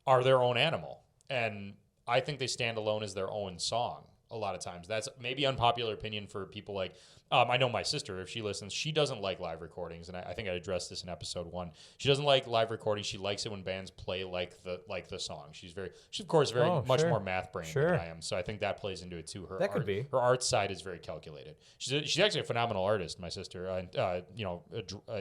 are their own animal. And I think they stand alone as their own song a lot of times. That's maybe unpopular opinion for people like, I know my sister, if she listens, she doesn't like live recordings. And I think I addressed this in episode 1. She doesn't like live recordings. She likes it when bands play like the song. She's of course very much more math brain than I am. So I think that plays into it too. Her art side is very calculated. She's actually a phenomenal artist, my sister,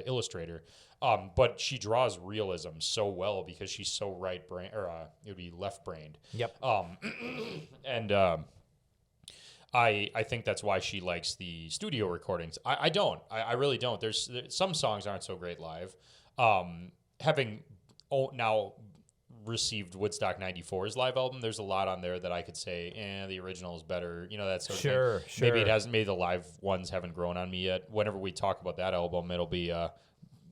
illustrator. But she draws realism so well because she's so right brain, or it would be left brained. Yep. I think that's why she likes the studio recordings. I don't. I really don't. There's some songs aren't so great live. Having now received Woodstock 94's live album, there's a lot on there that I could say, the original is better. That sort of thing. Sure. Maybe it hasn't. Maybe the live ones haven't grown on me yet. Whenever we talk about that album, it'll be a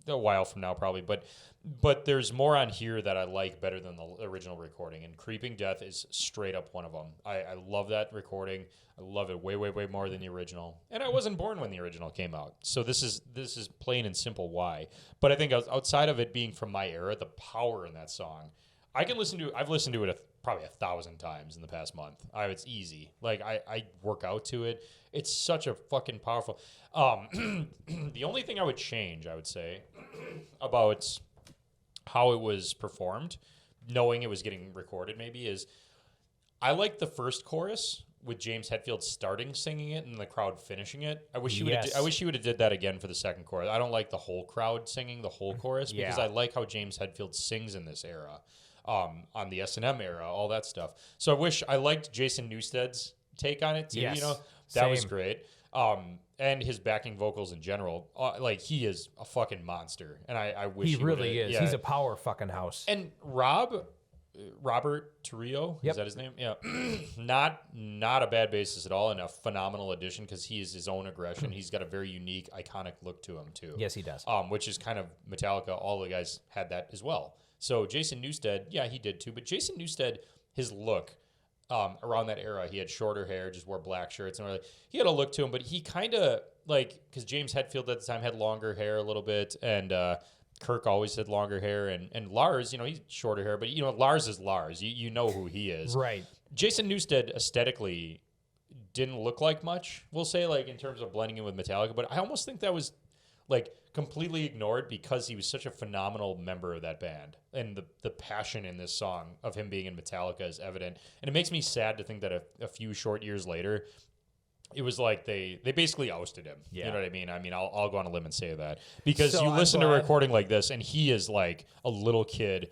while from now probably. But there's more on here that I like better than the original recording, and Creeping Death is straight up one of them. I love that recording. I love it way, way, way more than the original. And I wasn't born when the original came out, so this is plain and simple why. But I think outside of it being from my era, the power in that song, I've listened to it probably 1,000 times in the past month. It's easy. Like I work out to it. It's such a fucking powerful. The only thing I would change, I would say, about how it was performed, knowing it was getting recorded, maybe, is I like the first chorus with James Hetfield starting singing it and the crowd finishing it. I wish he would have did that again for the second chorus. I don't like the whole crowd singing the whole chorus because I like how James Hetfield sings in this era, on the S&M era, all that stuff. So I liked Jason Newsted's take on it too. Yes. That was great. And his backing vocals in general, he is a fucking monster. And I wish he really is. Yeah. He's a power fucking house. And Robert Trujillo, is that his name? Yeah. Not a bad bassist at all, and a phenomenal addition because he is his own aggression. He's got a very unique, iconic look to him too. Yes, he does. Which is kind of Metallica. All the guys had that as well. So Jason Newsted, he did too. But Jason Newsted, his look, around that era, he had shorter hair, just wore black shirts, and he had a look to him. But he kind of because James Hetfield at the time had longer hair a little bit, and Kirk always had longer hair, and Lars, he's shorter hair, but Lars is Lars. You know who he is, right? Jason Newsted aesthetically didn't look like much, we'll say, in terms of blending in with Metallica. But I almost think that was completely ignored because he was such a phenomenal member of that band, and the passion in this song of him being in Metallica is evident. And it makes me sad to think that a few short years later, it was like they basically ousted him. Yeah. You know what I mean? I mean, I'll go on a limb and say that because you listen to a recording like this, and he is like a little kid,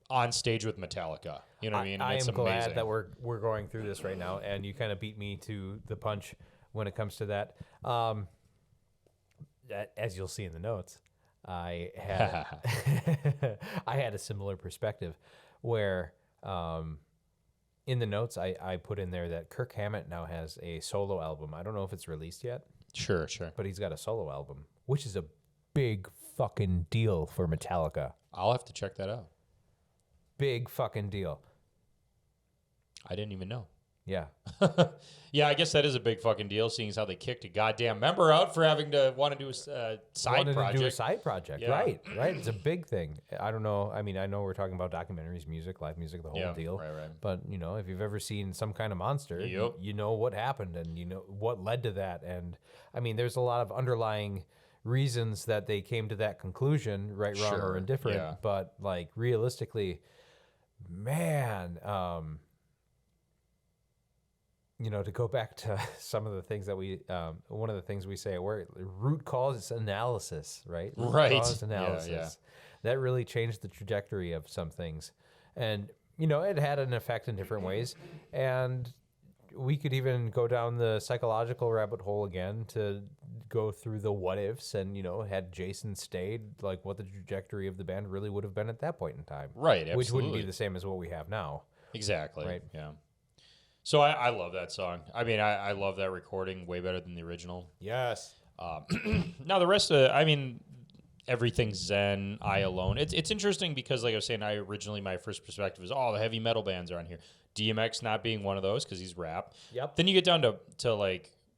on stage with Metallica. You know what I mean? I am glad that we're going through this right now, and you kind of beat me to the punch when it comes to that. As you'll see in the notes, I had I had a similar perspective where in the notes I put in there that Kirk Hammett now has a solo album. I don't know if it's released yet. Sure. But he's got a solo album, which is a big fucking deal for Metallica. I'll have to check that out. Big fucking deal. I didn't even know. Yeah. Yeah, I guess that is a big fucking deal, seeing as how they kicked a goddamn member out for having to want to do a side project. Yeah. Right. It's a big thing. I don't know. I mean, I know we're talking about documentaries, music, live music, the whole deal. Right. But, if you've ever seen Some Kind of Monster, you know what happened and you know what led to that. And, I mean, there's a lot of underlying reasons that they came to that conclusion, right, wrong, or indifferent. Yeah. But, realistically, man... to go back to some of the things that one of the things we say, where root cause analysis, right? Root cause analysis. Yeah. That really changed the trajectory of some things. And, it had an effect in different ways. And we could even go down the psychological rabbit hole again to go through the what ifs and, had Jason stayed, what the trajectory of the band really would have been at that point in time. Right, absolutely. Which wouldn't be the same as what we have now. Exactly. Right. Yeah. So I love that song. I mean, I love that recording way better than the original. Yes. Now the rest of everything's Zen, I Alone. It's interesting because, like I was saying, my first perspective is, the heavy metal bands are on here. DMX not being one of those because he's rap. Yep. Then you get down to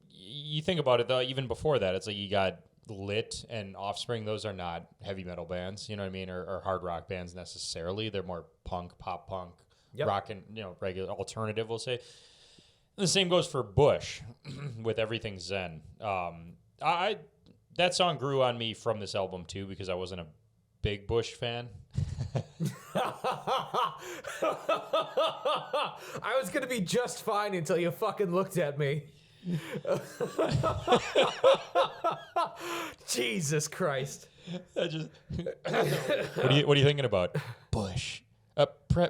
you think about it though, even before that, it's you got Lit and Offspring. Those are not heavy metal bands, you know what I mean, or hard rock bands necessarily. They're more punk, pop punk. Yep. Rock and regular alternative, we'll say. The same goes for Bush with Everything Zen. That song grew on me from this album too because I wasn't a big Bush fan. I was gonna be just fine until you fucking looked at me. Jesus Christ. What are you thinking about? Bush.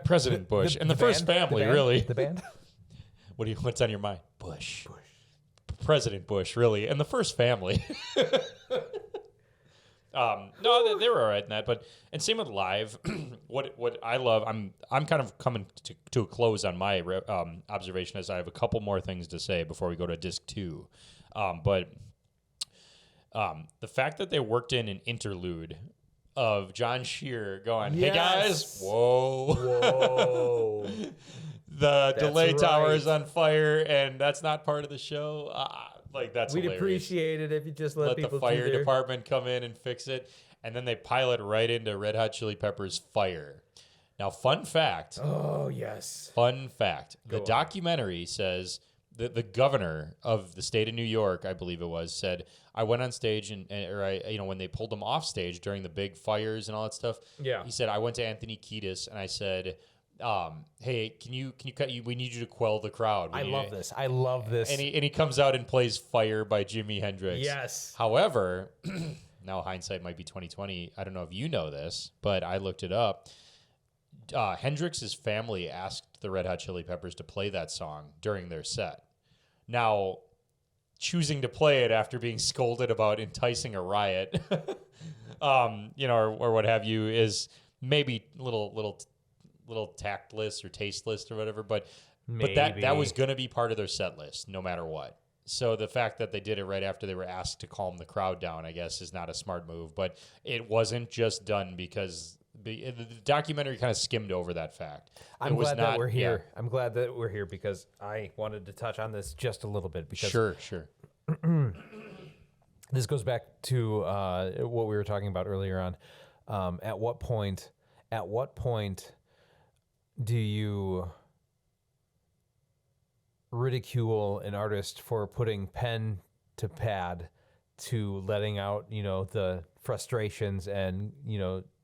President Bush. And the first family, really. The band? What's on your mind? Bush. President Bush, really. And the first family. No, they were all right in that, and same with live. What I love, I'm kind of coming to a close on my observation, as I have a couple more things to say before we go to disc 2. But the fact that they worked in an interlude of John Shear going, "Hey guys, whoa, the delay tower is on fire, and that's not part of the show." That's We'd hilarious. appreciate it if you just let people the fire department come in and fix it, and then they pilot right into Red Hot Chili Peppers' Fire. Now, fun fact. Oh, yes. Fun fact. The documentary says that the governor of the state of New York, I believe it was, said, I went on stage when they pulled them off stage during the big fires and all that stuff. Yeah. He said, I went to Anthony Kiedis and I said, hey, can you cut we need you to quell the crowd. I love this. And he comes out and plays Fire by Jimi Hendrix. Yes. However, now hindsight might be 2020. I don't know if you know this, but I looked it up. Hendrix's family asked the Red Hot Chili Peppers to play that song during their set. Now, choosing to play it after being scolded about enticing a riot, or what have you, is maybe little tactless or tasteless or whatever, but that was going to be part of their set list no matter what. So the fact that they did it right after they were asked to calm the crowd down, I guess, is not a smart move. But it wasn't just done because the documentary kind of skimmed over that fact. I'm glad that we're here. Yeah. I'm glad that we're here because I wanted to touch on this just a little bit. Because Sure. This goes back to what we were talking about earlier on. At what point do you ridicule an artist for putting pen to pad to letting out, the frustrations and,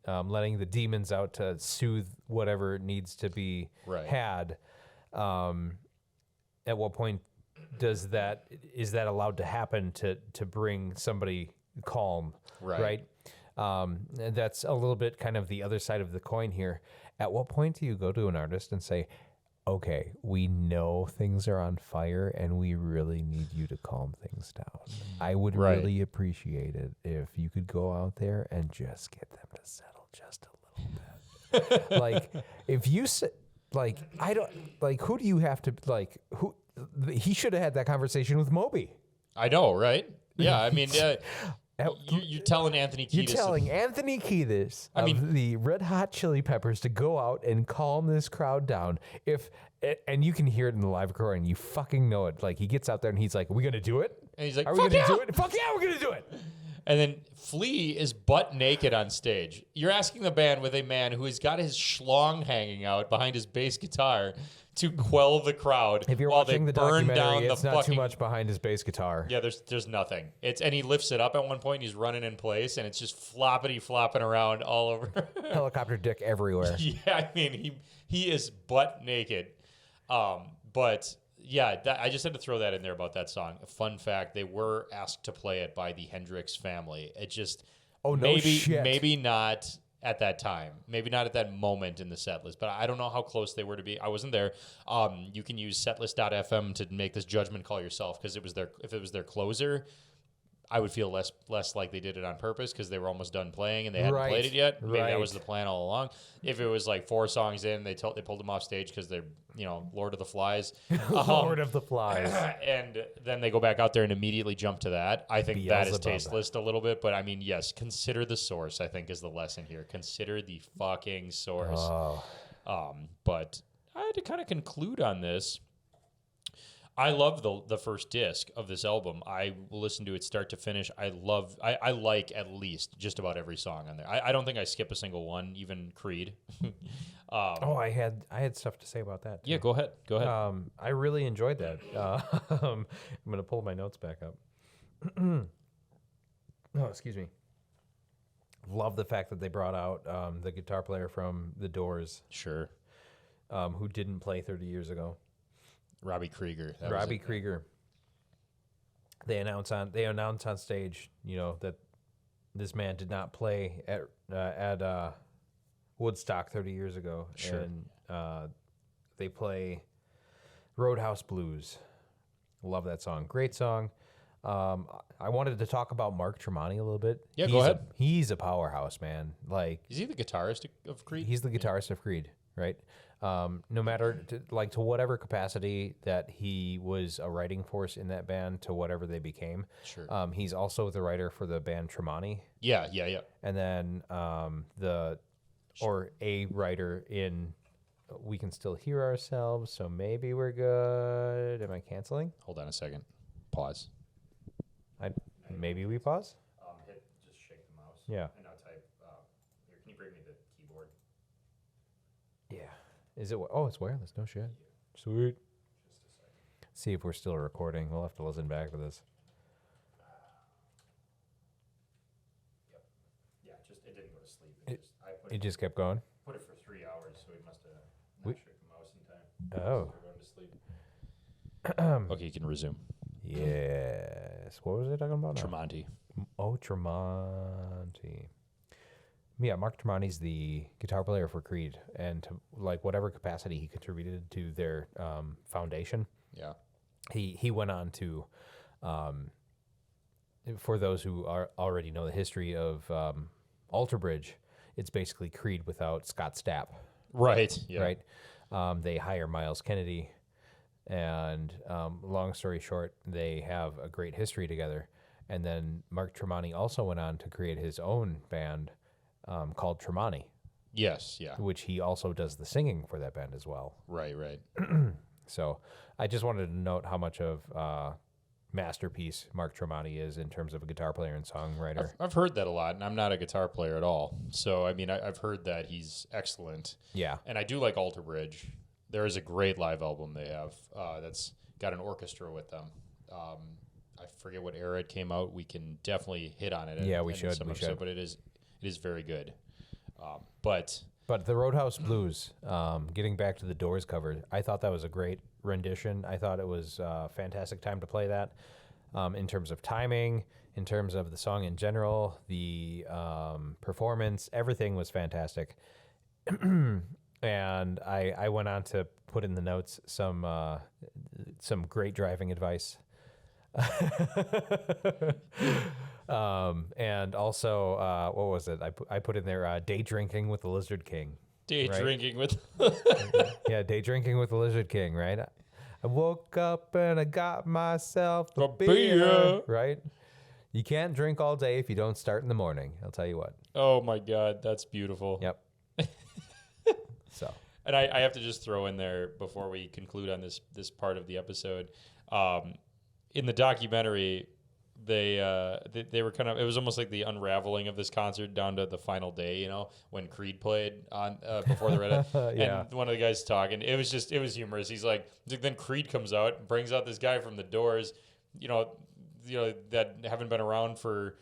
letting the demons out to soothe whatever needs to be had? At what point is that allowed to happen to bring somebody calm? Right? And that's a little bit kind of the other side of the coin here. At what point do you go to an artist and say, okay, we know things are on fire and we really need you to calm things down. I would really appreciate it if you could go out there and just get them to settle just a little bit. Like, if you say, who do you have to, he should have had that conversation with Moby. I know, right? Yeah, I mean, you're telling Anthony Kiedis. You're telling Anthony Kiedis of the Red Hot Chili Peppers to go out and calm this crowd down. And you can hear it in the live recording. You fucking know it. Like, he gets out there and he's like, "Are we gonna do it?" And he's like, "Are we gonna do it?" "Fuck yeah, we're gonna do it." And then Flea is butt naked on stage. You're asking the band with a man who has got his schlong hanging out behind his bass guitar to quell the crowd. If you're while watching they the burn documentary, down it's the not too much behind his bass guitar. Yeah, there's nothing. And he lifts it up at one point. And he's running in place, and it's just flopping around all over. Helicopter dick everywhere. Yeah, I mean he is butt naked. But yeah, I just had to throw that in there about that song. A fun fact: they were asked to play it by the Hendrix family. It just maybe not at that time, maybe not at that moment in the set list, but I don't know how close they were to be. I wasn't there. You can use setlist.fm to make this judgment call yourself, because if it was their closer, I would feel less like they did it on purpose because they were almost done playing and they hadn't played it yet. Maybe that was the plan all along. If it was like 4 songs in, they pulled them off stage because they're Lord of the Flies. Lord of the Flies. And then they go back out there and immediately jump to that. I think that is tasteless a little bit, but I mean, yes, consider the source, I think, is the lesson here. Consider the fucking source. But I had to kind of conclude on this. I love the first disc of this album. I will listen to it start to finish. I like at least just about every song on there. I don't think I skip a single one, even Creed. I had stuff to say about that too. Yeah, go ahead. I really enjoyed that. I'm gonna pull my notes back up. Oh, excuse me. Love the fact that they brought out the guitar player from The Doors. Sure. Who didn't play 30 years ago. Robbie Krieger. Robbie Krieger. They announced on stage, that this man did not play at Woodstock 30 years ago. Sure. And they play Roadhouse Blues. Love that song. Great song. I wanted to talk about Mark Tremonti a little bit. Yeah, go ahead. He's a powerhouse, man. Like, is he the guitarist of Creed? He's the guitarist of Creed, right? No matter to whatever capacity that he was a writing force in that band, to whatever they became. Sure. He's also the writer for the band Tremonti. Yeah. And then a writer in We Can Still Hear Ourselves, so maybe we're good. Am I canceling? Hold on a second. Pause. Maybe we pause? Just shake the mouse. Yeah. And now type, here, can you bring me the keyboard? Yeah. Is it? Oh, it's wireless. No shit. Sweet. Just a second. See if we're still recording. We'll have to listen back to this. Yep. Yeah, it didn't go to sleep. It just kept going? Put it for 3 hours, so we must have not shook the mouse in time. Oh. So we're going to sleep. Okay, you can resume. Yes. What was I talking about now? Tremonti. Oh, Tremonti. Yeah, Mark Tremonti's the guitar player for Creed, and to whatever capacity he contributed to their foundation. Yeah. He went on to, for those who already know the history of Alter Bridge, it's basically Creed without Scott Stapp. Right. Yeah. Right. They hire Miles Kennedy. And long story short, they have a great history together. And then Mark Tremonti also went on to create his own band called Tremonti. Yes, yeah. Which he also does the singing for that band as well. Right. So I just wanted to note how much of masterpiece Mark Tremonti is in terms of a guitar player and songwriter. I've heard that a lot, and I'm not a guitar player at all. So, I mean, I've heard that he's excellent. Yeah. And I do like Alter Bridge. There is a great live album they have that's got an orchestra with them. I forget what era it came out. We can definitely hit on it. We should. But it is very good. But the Roadhouse Blues, getting back to the Doors cover, I thought that was a great rendition. I thought it was a fantastic time to play that. In terms of timing, in terms of the song in general, the performance, everything was fantastic. And I went on to put in the notes some great driving advice. And also, what was it? I put in there day drinking with the Lizard King. Drinking with... Yeah, day drinking with the Lizard King, right? I woke up and I got myself a beer. Right? You can't drink all day if you don't start in the morning. I'll tell you what. Oh, my God. That's beautiful. Yep. So, and I have to just throw in there before we conclude on this part of the episode. In the documentary, they were kind of, it was almost like the unraveling of this concert down to the final day, when Creed played on before the Red Hot. Yeah. And one of the guys talking, it was humorous. He's like, then Creed comes out and brings out this guy from the Doors, that haven't been around for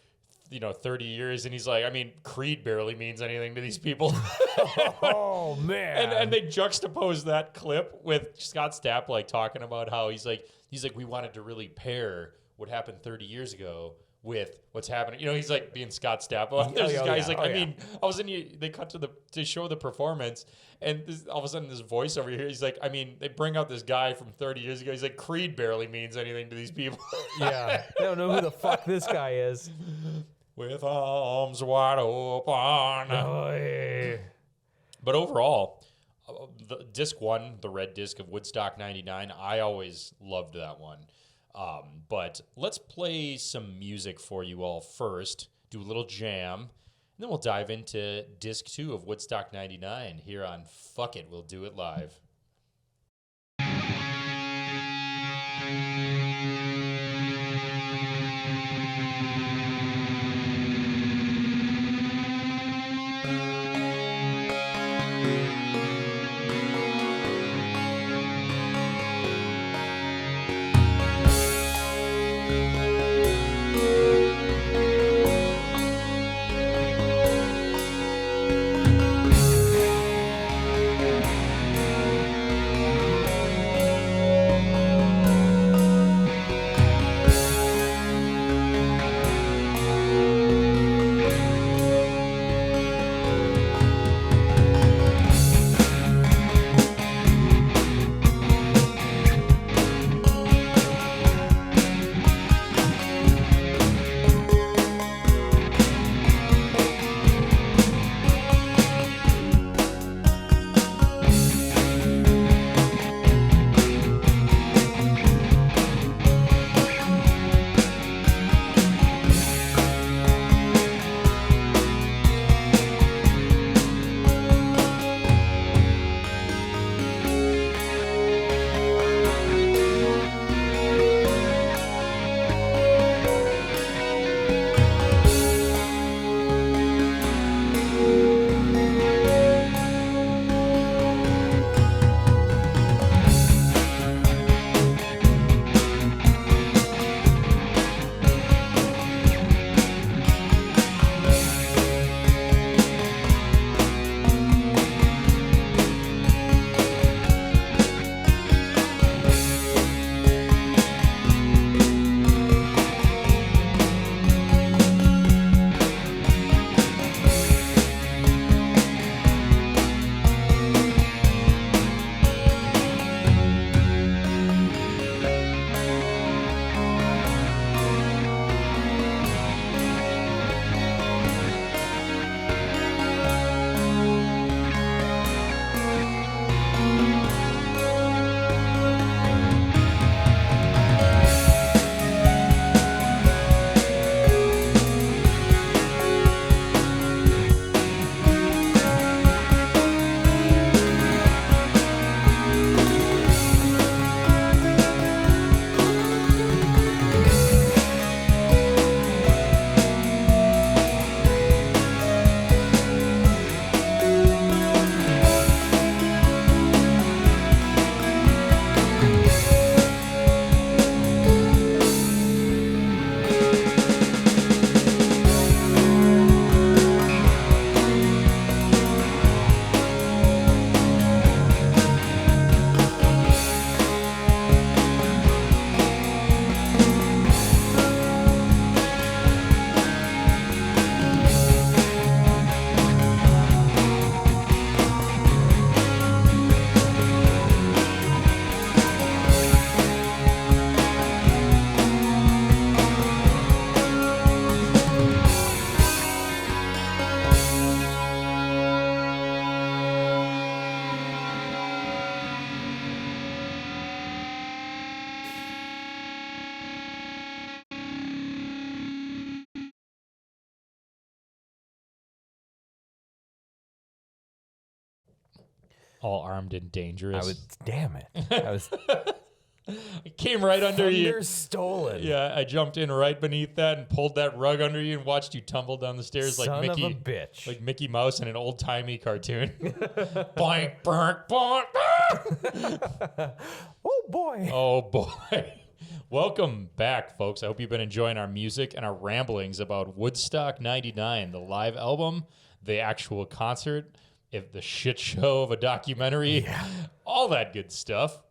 30 years, and he's like, I mean, Creed barely means anything to these people. Oh man! And they juxtapose that clip with Scott Stapp talking about how he's like we wanted to really pair what happened 30 years ago with what's happening. He's like being Scott Stapp. There's this guy. He's like, mean, all of a sudden they cut to show the performance, and all of a sudden this voice over here. He's like, I mean, they bring out this guy from 30 years ago. He's like, Creed barely means anything to these people. Yeah, they don't know who the fuck this guy is. With arms wide open. Oh, yeah. But overall, the disc 1, the red disc of Woodstock 99, I always loved that one. But let's play some music for you all first, do a little jam, and then we'll dive into disc 2 of Woodstock 99 here on Fuck It, We'll Do It Live. All armed and dangerous. Damn it. I was I came right under you. stolen. Yeah, I jumped in right beneath that and pulled that rug under you and watched you tumble down the stairs Son like Mickey, of a bitch. like Mickey Mouse in an old timey cartoon. Boink, burnt, boink. Oh boy. Oh boy. Welcome back, folks. I hope you've been enjoying our music and our ramblings about Woodstock 99, the live album, the actual concert, if the shit show of a documentary, all that good stuff.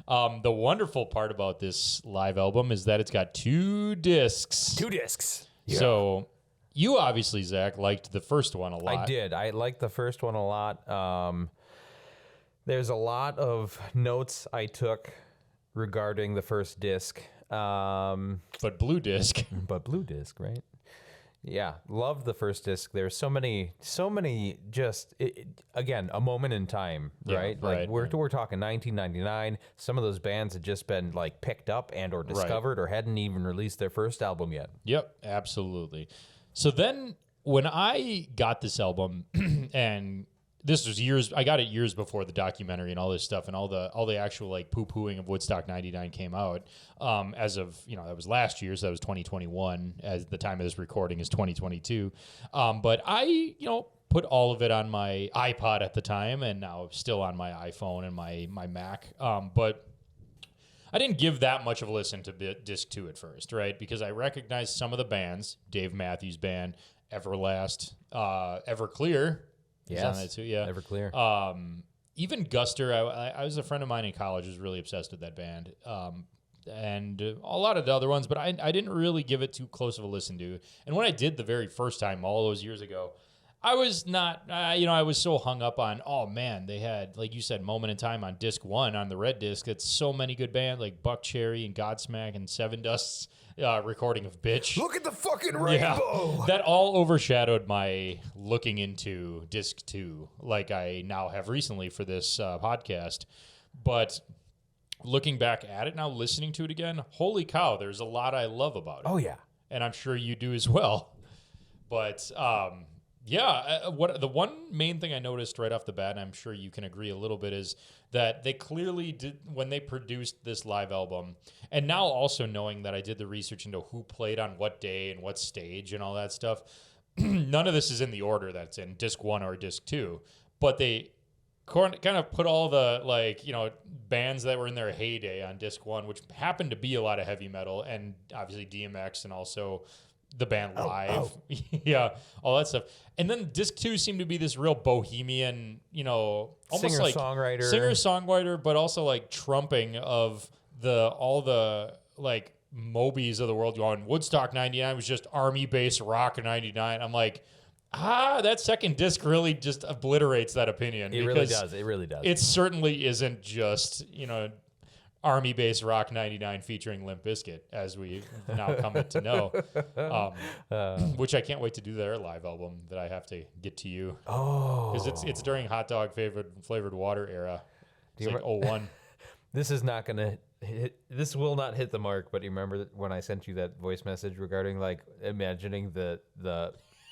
The wonderful part about this live album is that it's got 2 discs. 2 discs. Yeah. So you obviously, Zach, liked the first one a lot. I did. I liked the first one a lot. There's a lot of notes I took regarding the first disc. But blue disc. But blue disc, right? Yeah, loved the first disc. There's so many just, again, a moment in time, right? Like we're talking 1999. Some of those bands had just been like picked up and or discovered or hadn't even released their first album yet. Yep, absolutely. So then when I got this album and this was years, I got it years before the documentary and all this stuff and all the actual like poo-pooing of Woodstock 99 came out. As of, that was last year, so that was 2021. As the time of this recording is 2022. But I, put all of it on my iPod at the time and now still on my iPhone and my Mac. But I didn't give that much of a listen to disc 2 at first, right? Because I recognized some of the bands, Dave Matthews Band, Everlast, Everclear. Yes, on that too, yeah. Everclear. Even Guster, I was a friend of mine in college who was really obsessed with that band. And a lot of the other ones, but I didn't really give it too close of a listen to. And when I did the very first time all those years ago, I was not, I was so hung up on, oh man, they had, like you said, Moment in Time on disc 1 on the red disc. It's so many good bands like Buckcherry and Godsmack and Sevendust. Recording of Bitch. Look at the fucking rainbow. Yeah, that all overshadowed my looking into disc 2, like I now have recently for this podcast. But looking back at it now, listening to it again, holy cow, there's a lot I love about it. Oh, yeah. And I'm sure you do as well. But what the one main thing I noticed right off the bat, and I'm sure you can agree a little bit, is that they clearly did, when they produced this live album, and now also knowing that I did the research into who played on what day and what stage and all that stuff, none of this is in the order that's in disc 1 or disc 2, but they kind of put all the bands that were in their heyday on disc 1, which happened to be a lot of heavy metal and obviously DMX and also the band live. Yeah, all that stuff. And then disc 2 seemed to be this real bohemian, almost like singer-songwriter, but also like trumping of all the like Mobies of the world going, Woodstock 99 was just army-based rock 99. I'm like, that second disc really just obliterates that opinion. It really does. It certainly isn't just, army-based rock 99 featuring Limp Bizkit, as we now come to know, which I can't wait to do their live album that I have to get to you. Oh, because it's during hot dog flavored water era. It's like 01. This is not gonna hit. This will not hit the mark. But you remember when I sent you that voice message regarding like imagining the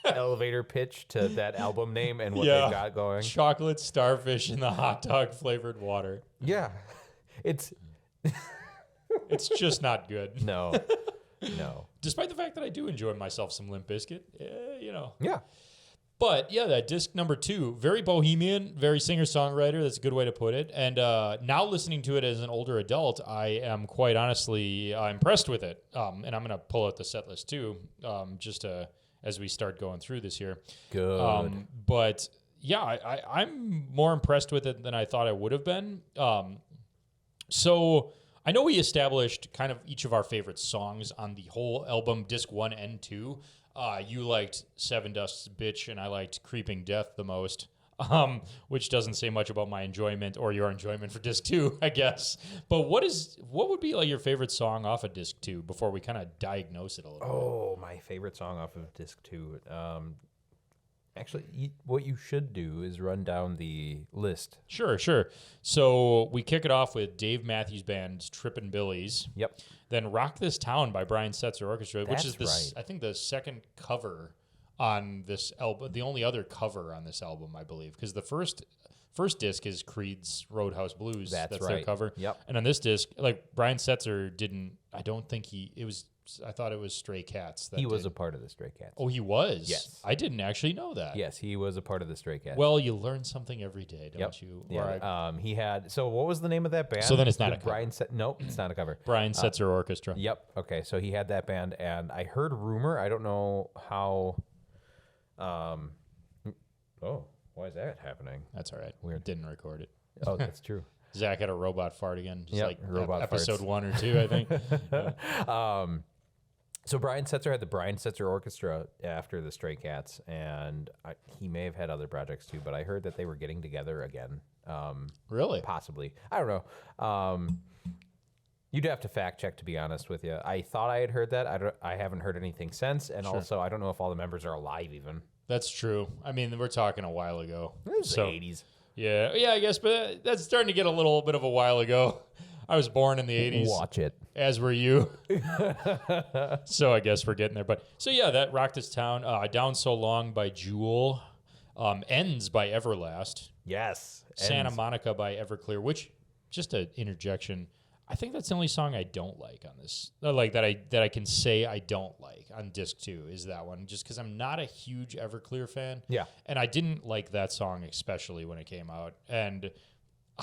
elevator pitch to that album name and what they got going? Chocolate starfish in the hot dog flavored water. Yeah, it's just not good. No. Despite the fact that I do enjoy myself some Limp Bizkit, Yeah. But yeah, that disc number 2, very bohemian, very singer-songwriter. That's a good way to put it. And now listening to it as an older adult, I am quite honestly impressed with it. And I'm going to pull out the set list too, as we start going through this here. Good. But yeah, I'm more impressed with it than I thought I would have been. So I know we established kind of each of our favorite songs on the whole album, disc 1 and 2. You liked Sevendust's Bitch, and I liked Creeping Death the most, which doesn't say much about my enjoyment or your enjoyment for disc 2, I guess. But what would be like your favorite song off of disc 2 before we kind of diagnose it a little bit? Oh, my favorite song off of disc 2. Actually, what you should do is run down the list. Sure. So we kick it off with Dave Matthews Band's Trippin' Billies. Yep. Then Rock This Town by Brian Setzer Orchestra, which is right. I think the second cover on this album, the only other cover on this album, I believe, because the first first disc is Creed's Roadhouse Blues. That's their right. cover. Yep. And on this disc, like Brian Setzer I thought it was Stray Cats. He was a part of the Stray Cats. Oh, he was? Yes. I didn't actually know that. Yes, he was a part of the Stray Cats. Well, you learn something every day, don't you? Yeah. He had. So what was the name of that band? So then it's not a cover. Nope, it's not a cover. Brian Setzer Orchestra. Yep. Okay. So he had that band, and I heard rumor. I don't know how. Oh, why is that happening? That's all right. Weird. Didn't record it. Oh, that's true. Zach had a robot fart again, just like robot episode farts. 1 or 2, I think. Yeah. So Brian Setzer had the Brian Setzer Orchestra after the Stray Cats, and he may have had other projects too, but I heard that they were getting together again. Really? Possibly. I don't know. You'd have to fact check, to be honest with you. I thought I had heard that. I haven't heard anything since, and also I don't know if all the members are alive even. That's true. I mean, we're talking a while ago. It was the 80s. Yeah, I guess, but that's starting to get a little bit of a while ago. I was born in the 80s. Watch it. As were you. So I guess we're getting there. But so yeah, that rocked this town. Down So Long by Jewel. Ends by Everlast. Yes. Santa Monica by Everclear, which, just an interjection, I think that's the only song I don't like on this. Like that I can say I don't like on disc 2 is that one, just because I'm not a huge Everclear fan. Yeah. And I didn't like that song, especially when it came out. And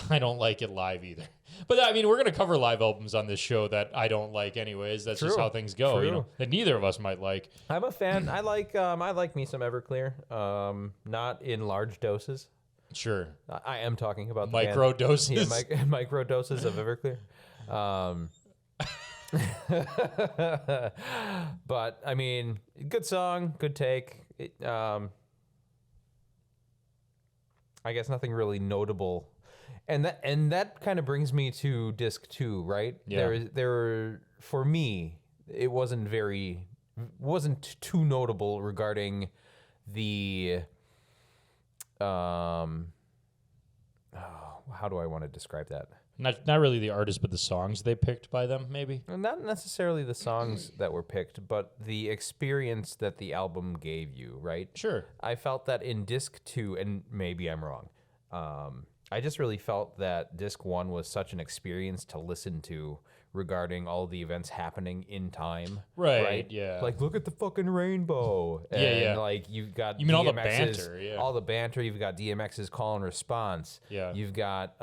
I don't like it live either. But I mean, we're going to cover live albums on this show that I don't like anyways. That's just how things go, you know, that neither of us might like. I'm a fan. I like me some Everclear, not in large doses. Sure. I am talking about the micro band. doses. Yeah, micro doses of Everclear. But I mean, good song, good take. I guess nothing really notable. And that kind of brings me to disc 2, right? Yeah. For me, it wasn't too notable regarding the how do I want to describe that? Not really the artist, but the songs they picked by them, maybe? Not necessarily the songs that were picked, but the experience that the album gave you, right? Sure. I felt that in disc 2, and maybe I'm wrong, I just really felt that disc 1 was such an experience to listen to regarding all the events happening in time. Right, yeah. Like, look at the fucking rainbow. And like, you've got you mean all the banter, yeah. All the banter. You've got DMX's call and response. Yeah. You've got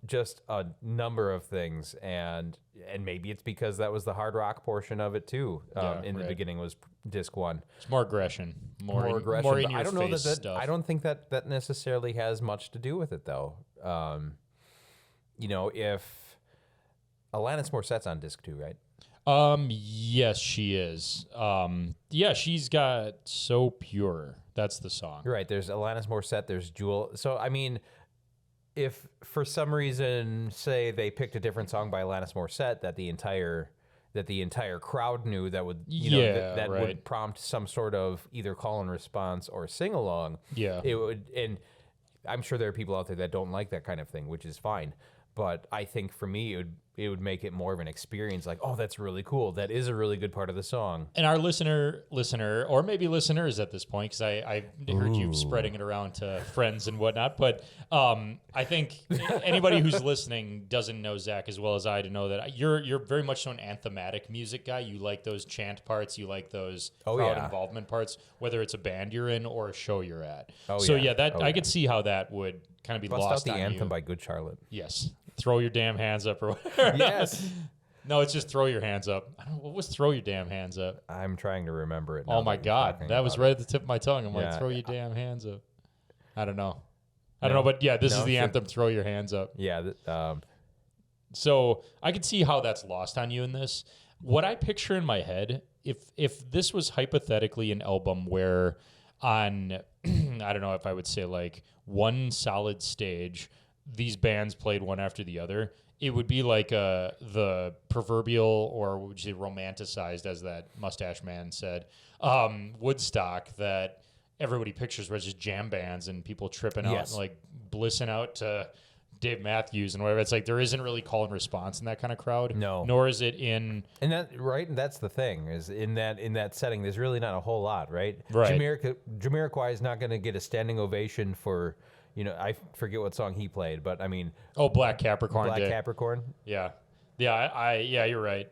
just a number of things. And maybe it's because that was the hard rock portion of it, too. In the beginning was disc 1. It's more aggression. More aggression. More in your I don't know face that stuff. I don't think that necessarily has much to do with it, though. You know, if Alanis Morissette's on disc 2, right? Yes, she is. Yeah, she's got So Pure. That's the song. You're right. There's Alanis Morissette. There's Jewel. So, I mean, if for some reason, say they picked a different song by Alanis Morissette that the entire crowd knew, that would that would prompt some sort of either call and response or sing along. Yeah, it would, and I'm sure there are people out there that don't like that kind of thing, which is fine. But I think for me, it would make it more of an experience. Like, oh, that's really cool. That is a really good part of the song. And our listener, or maybe listeners at this point, because I heard you spreading it around to friends and whatnot. But I think anybody who's listening doesn't know Zach as well as I to know that you're very much so an anthematic music guy. You like those chant parts. You like those crowd involvement parts, whether it's a band you're in or a show you're at. I could see how that would kind of be lost on you. Bust out the anthem by Good Charlotte. Yes. Throw your damn hands up or whatever. Yes. No, it's just throw your hands up. I don't know, what was throw your damn hands up? I'm trying to remember it. Oh my God. That was right at the tip of my tongue. I'm like, throw your damn hands up. I don't know. But yeah, this is the anthem, throw your hands up. Yeah. So I could see how that's lost on you in this. What I picture in my head, if this was hypothetically an album where on, I don't know if I would say like one solid stage, these bands played one after the other, it would be like the proverbial, or would you say romanticized, as that mustache man said, Woodstock that everybody pictures where it's just jam bands and people tripping out and like blissing out to Dave Matthews and whatever. It's like there isn't really call and response in that kind of crowd. No. Nor is it in... And that's the thing, is in that setting, there's really not a whole lot, right? Right. Jamiroquai is not going to get a standing ovation for... I forget what song he played, but I mean, Oh, Black Capricorn Black Day. Capricorn. Yeah. Yeah, you're right.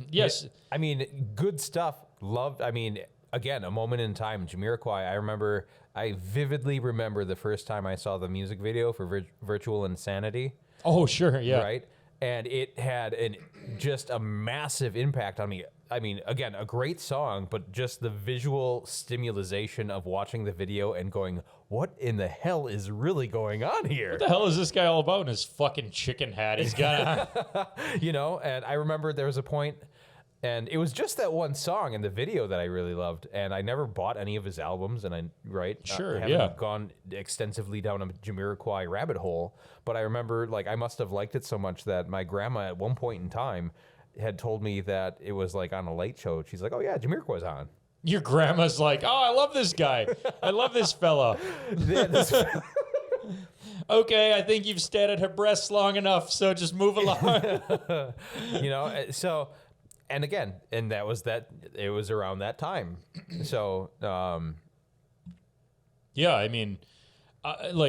Yes. I mean, good stuff. Loved. I mean, again, a moment in time. Jamiroquai. I vividly remember the first time I saw the music video for Virtual Insanity. Oh, sure. Yeah. Right. And it had just a massive impact on me. I mean, again, a great song, but just the visual stimulation of watching the video and going, what in the hell is really going on here? What the hell is this guy all about in his fucking chicken hat he's got on? And I remember there was a point, and it was just that one song in the video that I really loved, and I never bought any of his albums, and I Sure, haven't gone extensively down a Jamiroquai rabbit hole, but I remember, like, I must have liked it so much that my grandma at one point in time had told me that it was, like, on a late show. She's like, oh, yeah, Jamiroquai's on. Your grandma's like, oh, I love this guy. I love this fella. Okay, I think you've stared at her breasts long enough, so just move along. So, and again, and it was around that time. So, yeah, I mean,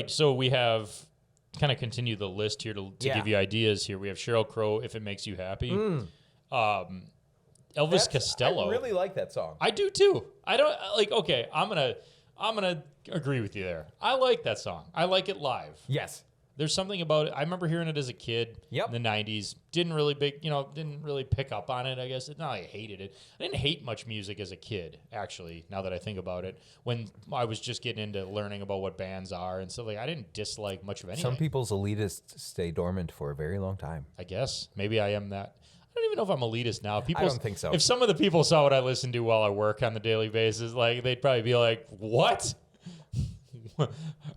so we have kind of continue the list here to give you ideas here. We have Sheryl Crow, If It Makes You Happy. Elvis Costello. I really like that song. I do too. I don't okay, I'm gonna agree with you there. I like that song. I like it live. Yes. There's something about it. I remember hearing it as a kid in the 90s. Didn't really pick up on it, I guess. It's not like I hated it. I didn't hate much music as a kid, actually, now that I think about it. When I was just getting into learning about what bands are and stuff, I didn't dislike much of anything. Some people's elitists stay dormant for a very long time. I guess. Maybe I am that. I don't even know if I'm elitist now. I don't think so. If some of the people saw what I listen to while I work on the daily basis, they'd probably be like, what?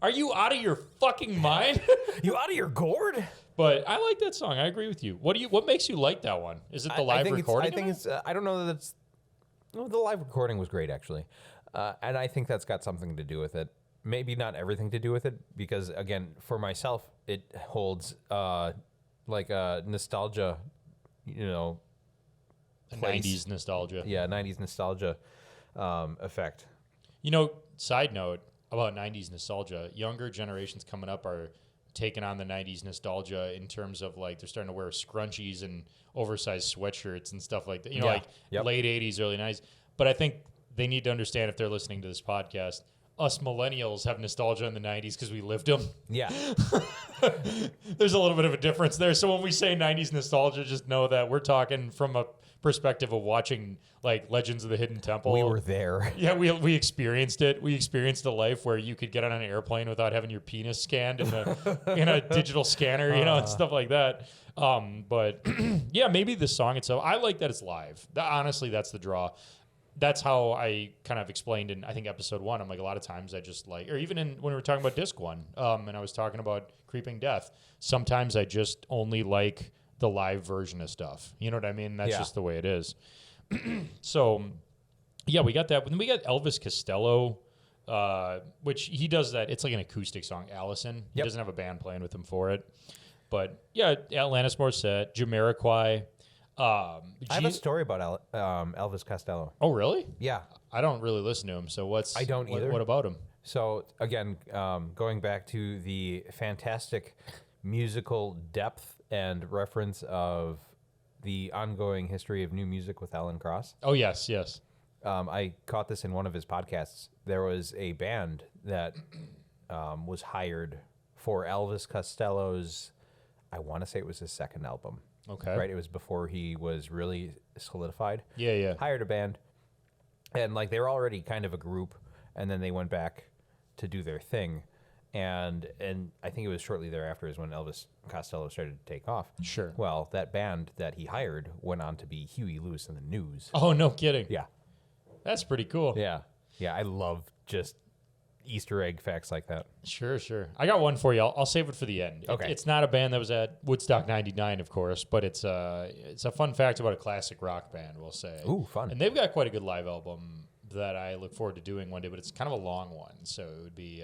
Are you out of your fucking mind? You out of your gourd? But I like that song. I agree with you. What makes you like that one? Is it the live recording? I don't know that it's. No, the live recording was great, actually, and I think that's got something to do with it. Maybe not everything to do with it, because again, for myself, it holds like a nostalgia, The 90s nostalgia. Yeah, 90s nostalgia effect. Side note about 90s nostalgia, younger generations coming up are taking on the 90s nostalgia in terms of they're starting to wear scrunchies and oversized sweatshirts and stuff like that. Late 80s, early 90s. But I think they need to understand, if they're listening to this podcast, us millennials have nostalgia in the 90s because we lived them. Yeah. There's a little bit of a difference there. So when we say 90s nostalgia, just know that we're talking from a perspective of watching Legends of the Hidden Temple. We were there. Yeah, we experienced it. We experienced a life where you could get on an airplane without having your penis scanned in a digital scanner, and stuff like that. But yeah, maybe the song itself. I like that it's live. Honestly, that's the draw. That's how I kind of explained in, I think, episode 1. I'm like, a lot of times I just or even when we were talking about disc 1, and I was talking about Creeping Death, sometimes I just only like the live version of stuff. You know what I mean? That's just the way it is. So, yeah, we got that. Then we got Elvis Costello, which he does that. It's like an acoustic song, Allison. He doesn't have a band playing with him for it. But, yeah, Alanis Morissette, Jamiroquai. I have a story about Elvis Costello. Oh, really? Yeah. I don't really listen to him, so I don't either. What about him? So, again, going back to the fantastic musical depth and reference of the ongoing history of new music with Alan Cross. Oh, yes, yes. I caught this in one of his podcasts. There was a band that was hired for Elvis Costello's, I want to say it was his second album. Okay. Right? It was before he was really solidified. Yeah, yeah. Hired a band. And they were already kind of a group, and then they went back to do their thing. And I think it was shortly thereafter is when Elvis Costello started to take off. Sure. Well, that band that he hired went on to be Huey Lewis and the News. Oh, no kidding. Yeah. That's pretty cool. Yeah. Yeah, I love just Easter egg facts like that. Sure, sure. I got one for you. I'll save it for the end. Okay. It's not a band that was at Woodstock 99, of course, but it's a fun fact about a classic rock band, we'll say. Ooh, fun. And they've got quite a good live album that I look forward to doing one day, but it's kind of a long one, so it would be...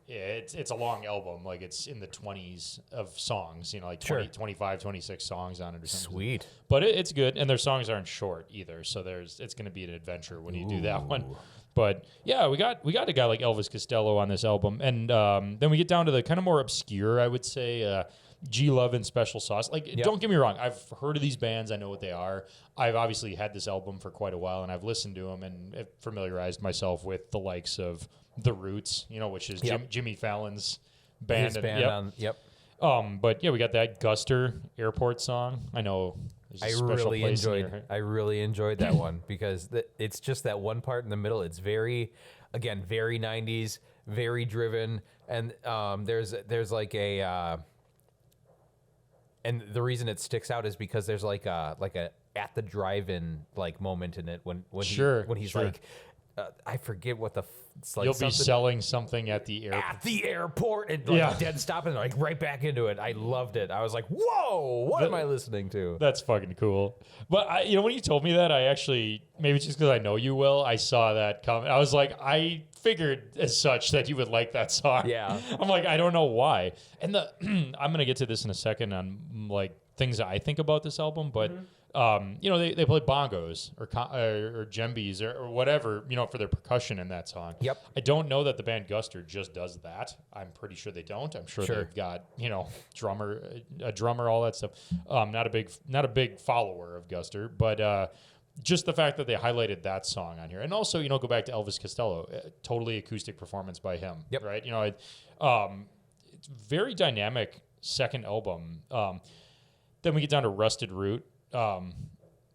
it's a long album. It's in the 20s of songs, 20, 25, 26 songs on it or something. Sweet. But it's good, and their songs aren't short either, so it's going to be an adventure when you do that one. But yeah, we got a guy like Elvis Costello on this album, and then we get down to the kind of more obscure, I would say, G Love and Special Sauce. Like, don't get me wrong, I've heard of these bands, I know what they are. I've obviously had this album for quite a while, and I've listened to them and have familiarized myself with the likes of The Roots, which is Jimmy Fallon's band. But yeah, we got that Guster Airport song. I know. I really enjoyed that one because it's just that one part in the middle. It's very 90s, very driven, and there's like a and the reason it sticks out is because there's like a at the drive-in like moment in it when he's like. I forget what it's like. You'll be selling something at the airport. At the airport, and dead stop, and like right back into it. I loved it. I was like, "Whoa, what am I listening to?" That's fucking cool. But when you told me that, I actually maybe just because I know you well, I saw that comment. I was like, I figured as such that you would like that song. Yeah. I'm like, I don't know why. And I'm gonna get to this in a second on like things that I think about this album, but. They play bongos or djembes or whatever, for their percussion in that song. Yep. I don't know that the band Guster just does that. I'm pretty sure they don't. I'm sure they've got, a drummer, all that stuff. Not a big follower of Guster, but just the fact that they highlighted that song on here. And also, go back to Elvis Costello, totally acoustic performance by him. Yep. Right? It's very dynamic second album. Then we get down to Rusted Root. I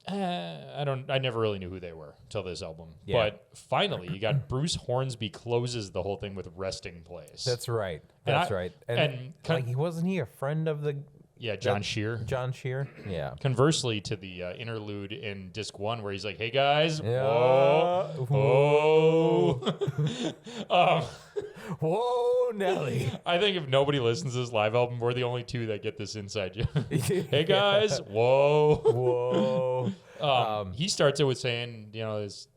never really knew who they were till this album. Yeah. But finally, you got Bruce Hornsby closes the whole thing with Resting Place. That's right. Right. And wasn't he a friend of the... Yeah, John Shear. John Shear, yeah. Conversely to the interlude in disc 1 where he's like, hey guys, yeah. whoa. Whoa, Nelly. I think if nobody listens to this live album, we're the only two that get this inside joke. Hey guys, whoa. He starts it with saying,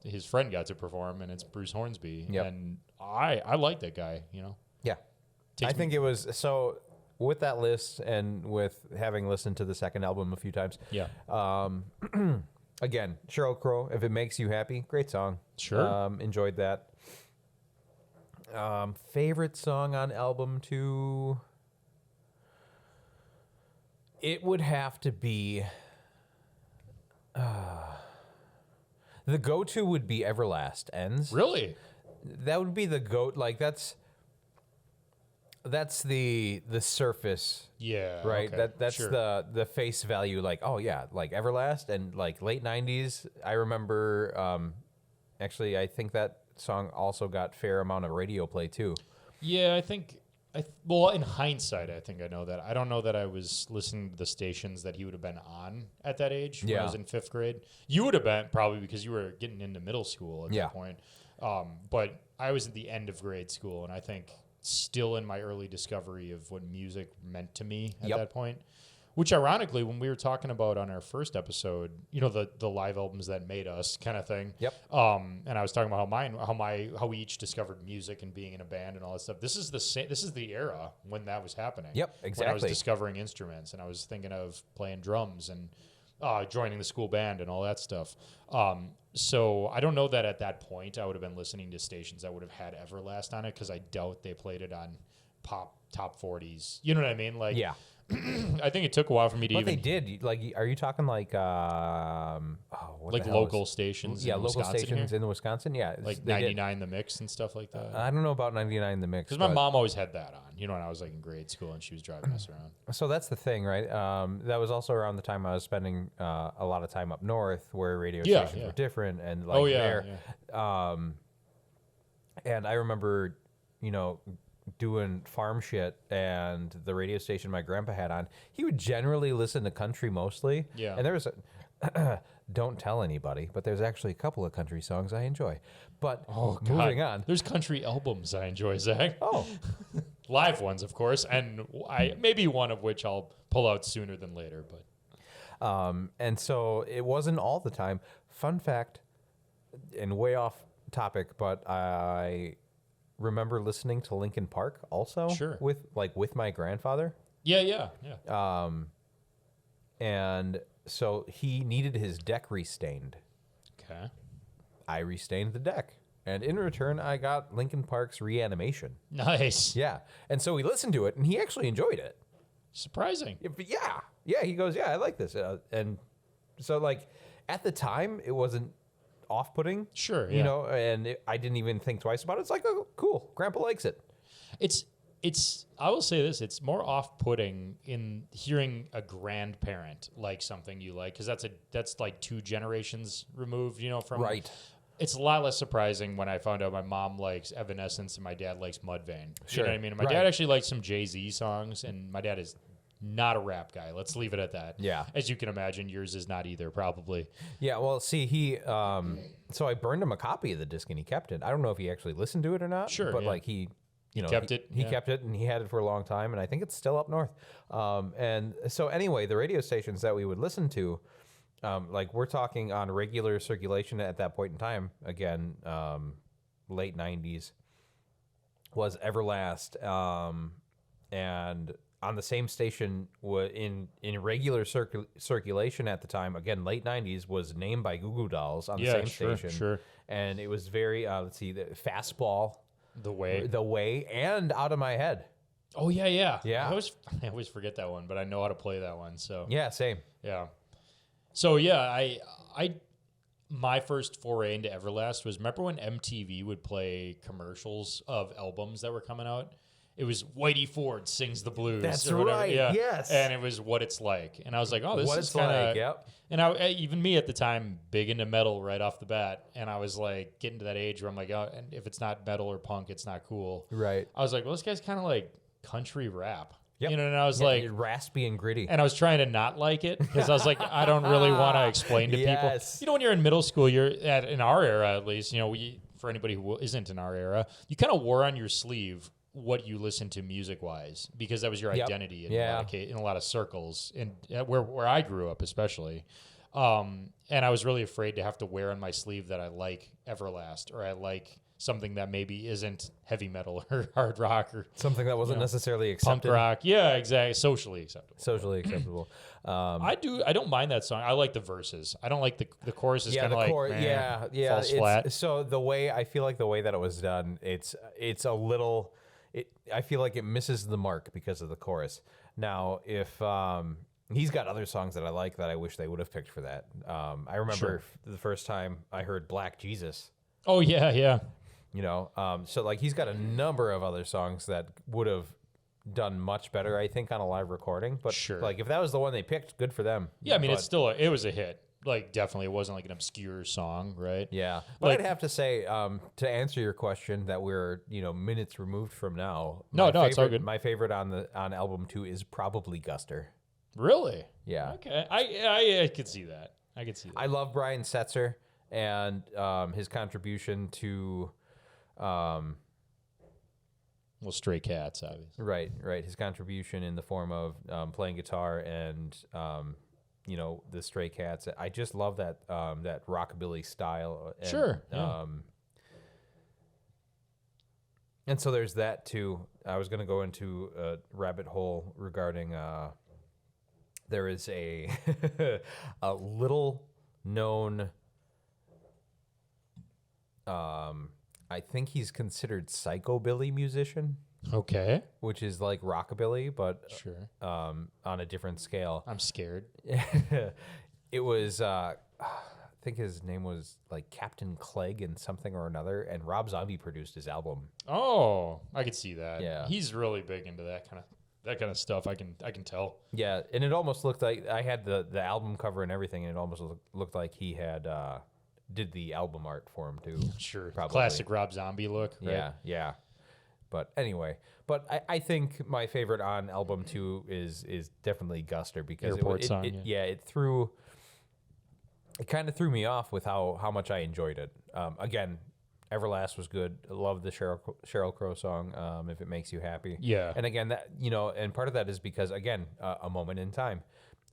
his friend got to perform, and it's Bruce Hornsby. Yep. And I like that guy, Yeah. I think it was so... With that list and with having listened to the second album a few times, again, Sheryl Crow, If It Makes You Happy, great song. Sure. Enjoyed that. Favorite song on album 2? It would have to be... the go-to would be Everlast Ends. Really? That would be the Like, that's the surface. Yeah. Right. Okay, That's sure. the face value. Like, oh yeah, like Everlast and like late 90s. I remember, actually, I think that song also got fair amount of radio play too. Yeah, I think, in hindsight, I think I know that. I don't know that I was listening to the stations that he would have been on at that age when I was in 5th grade. You would have been probably because you were getting into middle school at that point. But I was at the end of grade school, and I think still in my early discovery of what music meant to me at that point. Which ironically, when we were talking about on our first episode, the live albums that made us kind of thing. Yep. And I was talking about how we each discovered music and being in a band and all that stuff. This is the era when that was happening. Yep, exactly. When I was discovering instruments and I was thinking of playing drums and joining the school band and all that stuff. So I don't know that at that point I would have been listening to stations that would have had Everlast on it because I doubt they played it on pop top 40s. You know what I mean? Like, yeah. I think it took a while for me to but even... they did. Like, are you talking like local stations? Yeah, in local Wisconsin stations here? in Wisconsin. Yeah, like 99 The Mix and stuff like that. I don't know about 99 The Mix because my mom always had that on. When I was like in grade school and she was driving us around. So that's the thing, right? That was also around the time I was spending a lot of time up north, where radio stations were different, and like and I remember, doing farm shit, and the radio station my grandpa had on, he would generally listen to country mostly. Yeah. And there was don't tell anybody, but there's actually a couple of country songs I enjoy. But moving on. There's country albums I enjoy, Zach. Oh. Live ones, of course, and maybe one of which I'll pull out sooner than later. But and so it wasn't all the time. Fun fact, and way off topic, but I remember listening to Linkin Park also. Sure. with my grandfather. Yeah. And so he needed his deck restained. Okay. I restained the deck. And in return, I got Linkin Park's Reanimation. Nice. Yeah. And so we listened to it, and he actually enjoyed it. Surprising. Yeah. Yeah, he goes, yeah, I like this. And so, like, at the time, it wasn't off-putting. Sure, You know, and I didn't even think twice about it. It's like, oh, cool. Grandpa likes it. It's I will say this, it's more off-putting in hearing a grandparent like something you like, because that's like 2 generations removed, you know, from Right. It's a lot less surprising when I found out my mom likes Evanescence and my dad likes Mudvayne. Sure. You know what I mean? And my dad actually likes some Jay-Z songs, and my dad is not a rap guy. Let's leave it at that. Yeah. As you can imagine, yours is not either, probably. Yeah, well, see, so I burned him a copy of the disc, and he kept it. I don't know if he actually listened to it or not. Sure, But, yeah. like, he kept it, He yeah. kept it, and he had it for a long time, and I think it's still up north. And so anyway, the radio stations that we would listen to, like we're talking on regular circulation at that point in time, again, late 90s, was Everlast. And on the same station, in regular circulation at the time, again, late 90s, was Named by Goo Goo Dolls on the same station. Sure. And it was very, the Fastball. The Way. And Out of My Head. Oh, yeah. Yeah. I always forget that one, but I know how to play that one, so. Yeah, same. Yeah. So yeah, I my first foray into Everlast was, remember when MTV would play commercials of albums that were coming out? It was Whitey Ford Sings the Blues. That's or whatever. right, Yeah. yes. And it was What It's Like. And I was like, oh, this What is It's kind of... Like, yep. And even me at the time, big into metal right off the bat. And I was like, getting to that age where I'm like, oh, and if it's not metal or punk, it's not cool. Right. I was like, well, this guy's kind of like country rap. Yep. You know, and I was like... raspy and gritty. And I was trying to not like it because I was like, I don't really want to explain to people. Yes. You know, when you're in middle school, in our era at least, you know, for anybody who isn't in our era, you kind of wore on your sleeve what you listen to music-wise, because that was your identity in a lot of circles, and where I grew up especially. And I was really afraid to have to wear on my sleeve that I like Everlast, or I like something that maybe isn't heavy metal or hard rock or something that wasn't necessarily accepted. punk rock. Yeah, exactly. Socially acceptable. I don't mind that song. I like the verses. I don't like the chorus is kind of like falls flat. So I feel like the way that it was done, it's a little. I feel like it misses the mark because of the chorus. Now, if he's got other songs that I like that I wish they would have picked for that. I remember the first time I heard Black Jesus. Oh yeah. You know, so like he's got a number of other songs that would have done much better, I think, on a live recording. But like if that was the one they picked, good for them. Yeah, I mean, it was a hit. Like, definitely, it wasn't like an obscure song, right? Yeah, but I'd have to say, to answer your question, that we're minutes removed from now. No, it's all good. My favorite on album 2 is probably Guster. Really? Yeah. Okay, I could see that. I love Brian Setzer and his contribution to, Stray Cats, obviously. Right. His contribution in the form of playing guitar and. The Stray Cats. I just love that that rockabilly style. And, sure. Yeah. And so there's that too. I was going to go into a rabbit hole regarding. There is a a little known. I think he's considered psychobilly musician. Okay. Which is like rockabilly, but sure. On a different scale. I'm scared. It was, I think his name was like Captain Clegg and something or another, and Rob Zombie produced his album. Oh, I could see that. Yeah. He's really big into that kind of stuff. I can tell. Yeah, and it almost looked like I had the album cover and everything, and it almost looked like he had did the album art for him too. Sure. Probably. Classic Rob Zombie look. Right? Yeah. But anyway, I think my favorite on album 2 is definitely Guster, because it kind of threw me off with how much I enjoyed it. Again, Everlast was good. I love the Sheryl Crow song, If It Makes You Happy. Yeah. And again, that and part of that is because, again, a moment in time,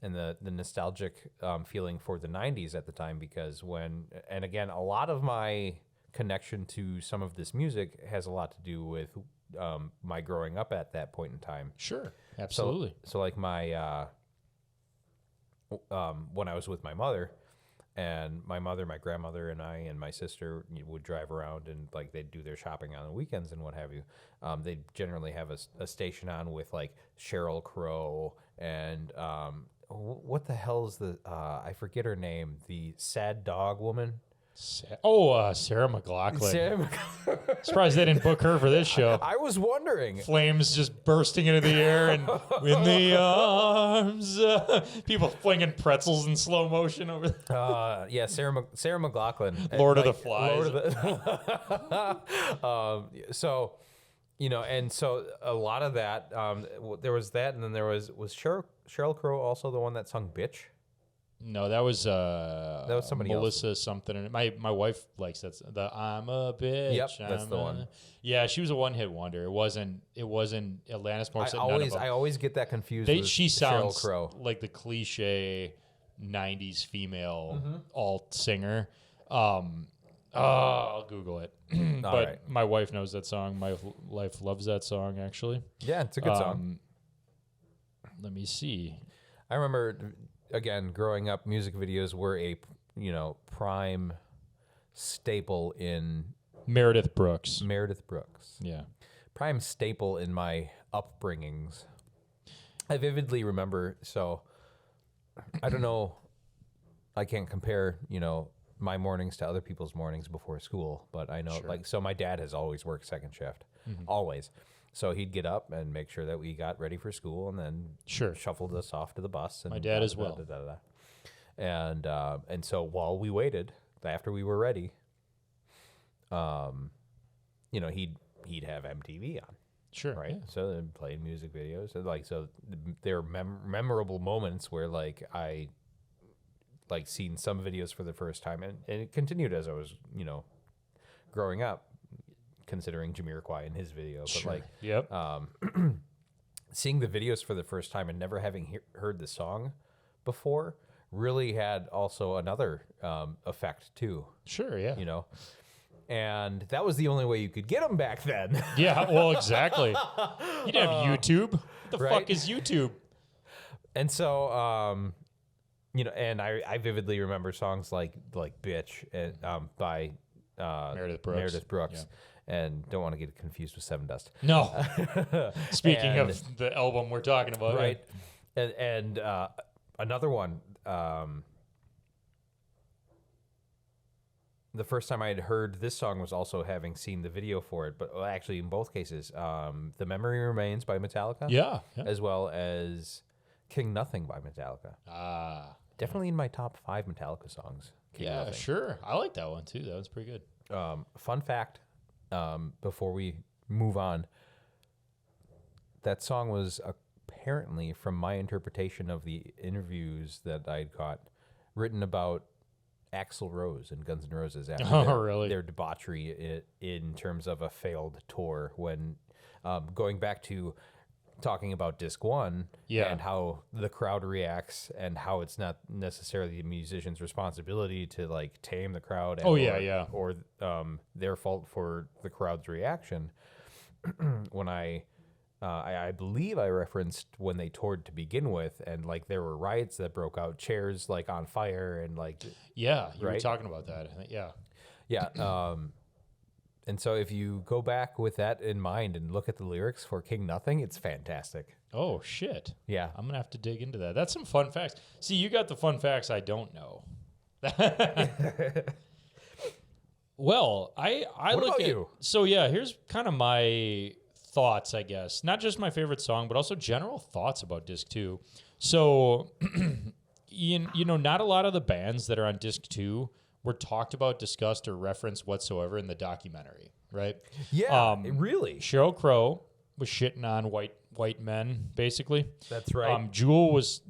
and the nostalgic feeling for the 90s at the time, because and again, a lot of my connection to some of this music has a lot to do with my growing up at that point in time. Sure, absolutely. So like my when I was with my mother, and my mother, my grandmother, and I, and my sister would drive around, and like they'd do their shopping on the weekends and what have you. They'd generally have a station on with like Sheryl Crow and what the hell is the I forget her name, the sad dog woman. Sarah McLachlan. Surprised they didn't book her for this show. I was wondering. Flames just bursting into the air and in the arms. People flinging pretzels in slow motion over there. Yeah, Sarah McLachlan. Lord of the Flies. So, and so a lot of that, there was that, and then there was Sheryl Crow also the one that sung Bitch? No, that was somebody Melissa else. something. And my wife likes that. I'm a bitch. Yep, that's the one. Yeah, she was a one-hit wonder. It wasn't Alanis Morissette. I always get that confused with she Sheryl sounds Crow. like the cliche 90s female alt singer. I'll Google it. But right. my wife knows that song. My wife loves that song, actually. Yeah, it's a good song. Let me see. I remember, again, growing up, music videos were a prime staple in Meredith Brooks. Yeah, prime staple in my upbringings. I vividly remember. So I don't know. I can't compare, my mornings to other people's mornings before school, but I know, so my dad has always worked second shift, always. So he'd get up and make sure that we got ready for school, and then shuffled us off to the bus. And my dad as well. And so while we waited, after we were ready, he'd have MTV on. Sure. Right. Yeah. So then playing music videos, and so there are memorable moments where I seen some videos for the first time, and it continued as I was growing up. Considering Jamiroquai in his video, but seeing the videos for the first time and never having heard the song before really had also another effect too. Sure, yeah. And that was the only way you could get them back then. Yeah, well, exactly. You didn't have YouTube. What the fuck is YouTube? And so, and I vividly remember songs like "Bitch" and, by Meredith Brooks. Yeah. And don't want to get confused with Sevendust. No. Speaking of the album we're talking about. Right. And another one, the first time I had heard this song was also having seen the video for it, but actually in both cases, The Memory Remains by Metallica. Yeah. As well as King Nothing by Metallica. Definitely in my top 5 Metallica songs. King Nothing. Sure. I like that one too. That was pretty good. Fun fact. Before we move on, that song was apparently, from my interpretation of the interviews that I'd caught, written about Axl Rose and Guns N' Roses after their debauchery in terms of a failed tour. When going back to talking about disc 1 and how the crowd reacts and how it's not necessarily the musician's responsibility to tame the crowd or their fault for the crowd's reaction. When I believe I referenced when they toured to begin with, and there were riots that broke out, chairs on fire, and you were talking about that. Yeah. And so if you go back with that in mind and look at the lyrics for King Nothing, it's fantastic. Oh, shit. Yeah. I'm going to have to dig into that. That's some fun facts. See, you got the fun facts I don't know. Well, I what look about at you? So here's kind of my thoughts, I guess. Not just my favorite song, but also general thoughts about disc 2. So not a lot of the bands that are on disc 2 were talked about, discussed, or referenced whatsoever in the documentary, right? Yeah, really. Sheryl Crow was shitting on white men, basically. That's right. Jewel was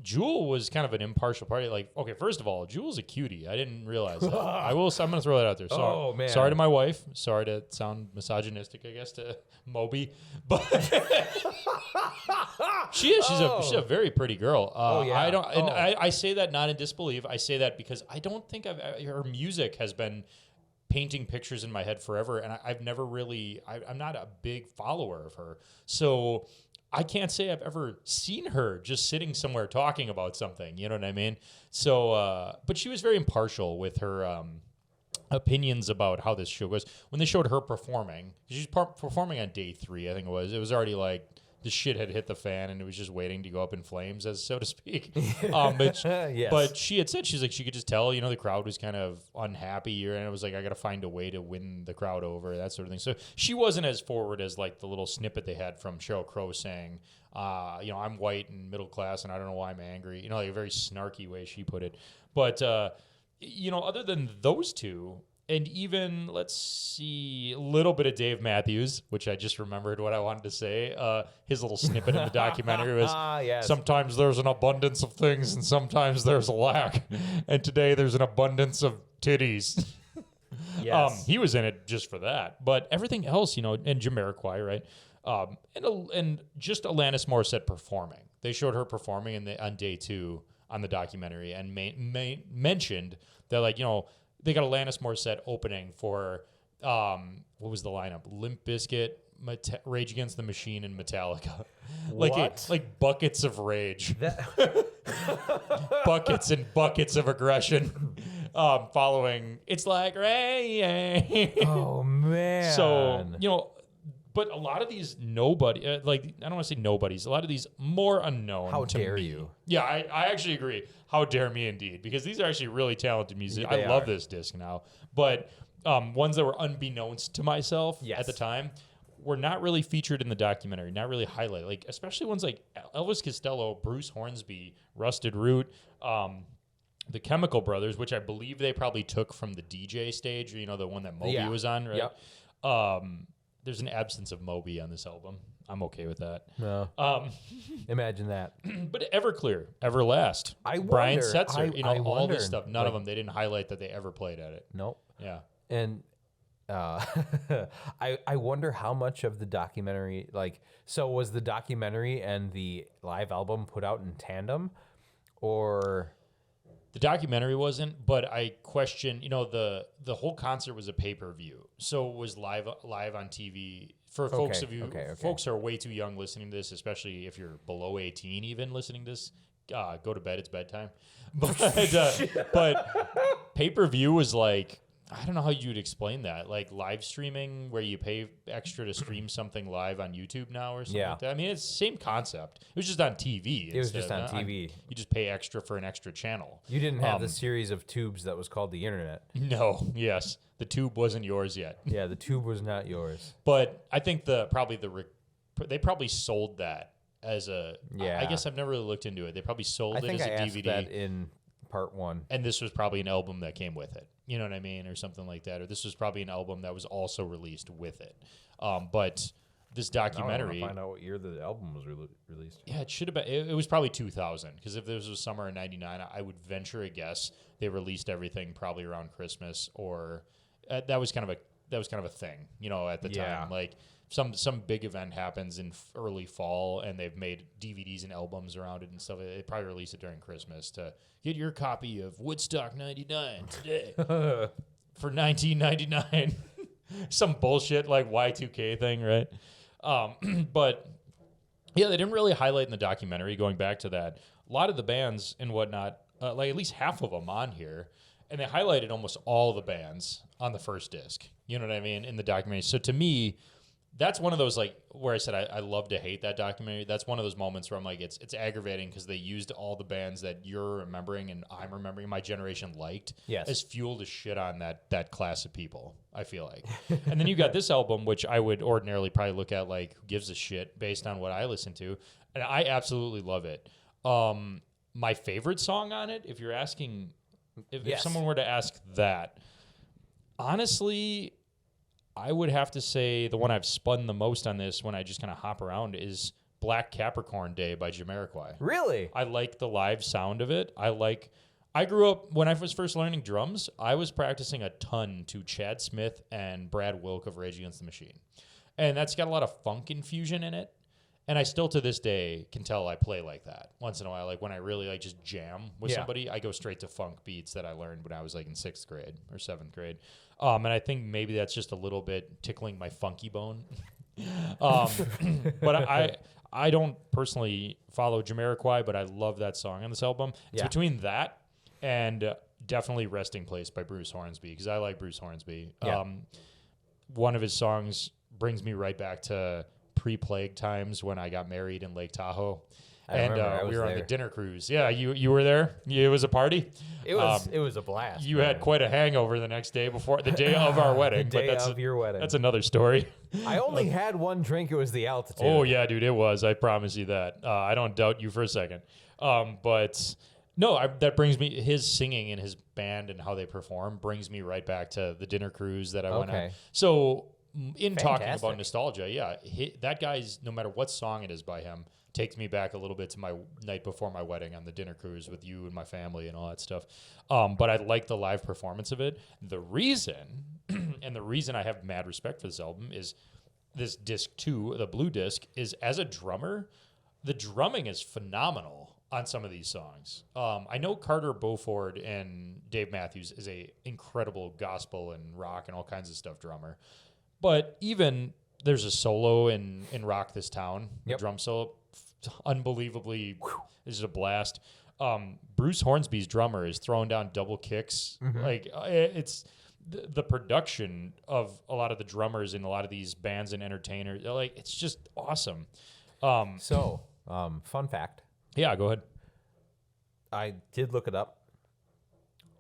kind of an impartial party. Okay, first of all, Jewel's a cutie. I didn't realize that. I'm going to throw that out there. Oh, man. Sorry to my wife. Sorry to sound misogynistic, I guess, to Moby, but she's a very pretty girl. I say that not in disbelief. I say that because I don't think her music has been painting pictures in my head forever, and I've never really. I'm not a big follower of her, so I can't say I've ever seen her just sitting somewhere talking about something. You know what I mean? So, but she was very impartial with her opinions about how this show goes. When they showed her performing, she's performing on day 3, I think it was already like the shit had hit the fan and it was just waiting to go up in flames, as so to speak. Yes. But she had said, she's like, she could just tell, the crowd was kind of unhappy, and it was like, I got to find a way to win the crowd over, that sort of thing. So she wasn't as forward as like the little snippet they had from Sheryl Crow saying, I'm white and middle class and I don't know why I'm angry, like a very snarky way she put it. But, other than those two, and even, let's see, a little bit of Dave Matthews, which I just remembered what I wanted to say. His little snippet in the documentary was, yes. Sometimes there's an abundance of things and sometimes there's a lack. And today there's an abundance of titties. Yes. He was in it just for that. But everything else, and Jamiroquai, right? And just Alanis Morissette performing. They showed her performing on day 2 on the documentary and mentioned that, like, they got Alanis Morissette opening for, what was the lineup? Limp Bizkit, Rage Against the Machine, and Metallica. Like buckets of rage. Buckets and buckets of aggression. Following, it's like rain. Oh, man. So, but a lot of these nobody, I don't want to say nobodies, a lot of these more unknown. How dare you? Yeah, I actually agree. How dare me indeed, because these are actually really talented musicians. I love this disc now. But ones that were unbeknownst to myself at the time were not really featured in the documentary, not really highlighted. Like, especially ones like Elvis Costello, Bruce Hornsby, Rusted Root, the Chemical Brothers, which I believe they probably took from the DJ stage, the one that Moby was on, right? Yep. There's an absence of Moby on this album. I'm okay with that. No. Imagine that. But Everclear, Everlast, Brian Setzer, all this stuff. None of them, they didn't highlight that they ever played at it. Nope. Yeah. And I wonder how much of the documentary, so was the documentary and the live album put out in tandem, or... The documentary wasn't, but I question, the whole concert was a pay-per-view. So it was live on TV. For folks folks who are way too young listening to this, especially if you're below 18 even listening to this, go to bed, it's bedtime. But pay-per-view was like, I don't know how you'd explain that. Like live streaming where you pay extra to stream something live on YouTube now or something like that. I mean, it's the same concept. It was just on TV. It was just on TV. You just pay extra for an extra channel. You didn't have the series of tubes that was called the internet. No, yes. The tube wasn't yours yet. Yeah, the tube was not yours. But I think they probably sold that as a... I guess I've never really looked into it. They probably sold it as a DVD. I think that in part 1. And this was probably an album that came with it. You know what I mean? Or something like that. Or this was probably an album that was also released with it. But this documentary... I want to find out what year the album was released. Yeah, it should have been... It was probably 2000. Because if this was summer of 99, I would venture a guess they released everything probably around Christmas or... that was kind of a thing, at the time. Like some big event happens in early fall, and they've made DVDs and albums around it and stuff. They probably release it during Christmas to get your copy of Woodstock '99 today for $19.99. Some bullshit like Y2K thing, right? But yeah, they didn't really highlight in the documentary. Going back to that, a lot of the bands and whatnot, like at least half of them on here. And they highlighted almost all the bands on the first disc. You know what I mean? In the documentary. So to me, that's one of those, like, where I said I love to hate that documentary. That's one of those moments where I'm like, it's aggravating because they used all the bands that you're remembering and I'm remembering, my generation liked, as fuel to shit on that class of people, I feel like. And then you got this album, which I would ordinarily probably look at like, who gives a shit based on what I listen to. And I absolutely love it. My favorite song on it, if you're asking... If someone were to ask that, honestly, I would have to say the one I've spun the most on this when I just kind of hop around is Black Capricorn Day by Jamiroquai. Really? I like the live sound of it. I grew up, when I was first learning drums, I was practicing a ton to Chad Smith and Brad Wilk of Rage Against the Machine. And that's got a lot of funk infusion in it. And I still to this day can tell I play like that once in a while. Like when I really like just jam with somebody, I go straight to funk beats that I learned when I was like in 6th grade or 7th grade. And I think maybe that's just a little bit tickling my funky bone. But I don't personally follow Jamiroquai, but I love that song on this album. It's between that and definitely Resting Place by Bruce Hornsby, because I like Bruce Hornsby. Yeah. One of his songs brings me right back to pre-plague times when I got married in Lake Tahoe. And we were on the dinner cruise. Yeah, you were there. It was a party. It was a blast. You had quite a hangover the next day before the day of our wedding. The day of your wedding. That's another story. I only had one drink. It was the altitude. Oh yeah, dude, it was. I promise you that. I don't doubt you for a second. But no, that brings me, his singing and his band and how they perform brings me right back to the dinner cruise that I went on. So in talking about nostalgia, yeah, that guy's, no matter what song it is by him, takes me back a little bit to my night before my wedding on the dinner cruise with you and my family and all that stuff. But I like the live performance of it. The reason, and the reason I have mad respect for this album is this disc 2, the blue disc, is as a drummer, the drumming is phenomenal on some of these songs. I know Carter Beauford and Dave Matthews is a incredible gospel and rock and all kinds of stuff drummer. But even there's a solo in Rock This Town, the drum solo, unbelievably, is a blast. Bruce Hornsby's drummer is throwing down double kicks. Like it's the production of a lot of the drummers in a lot of these bands and entertainers. Like it's just awesome. Fun fact. Yeah, go ahead. I did look it up.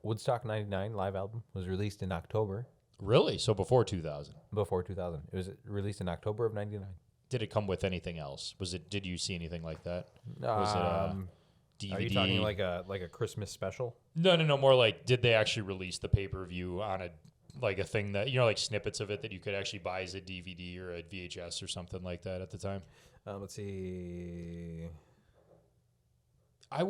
Woodstock 99 live album was released in October. Really? So before 2000? Before 2000. It was released in October of 99. Did it come with anything else? Did you see anything like that? Was it a DVD? Are you talking like a Christmas special? No. More like, did they actually release the pay-per-view on a thing that, like snippets of it that you could actually buy as a DVD or a VHS or something like that at the time? Let's see. I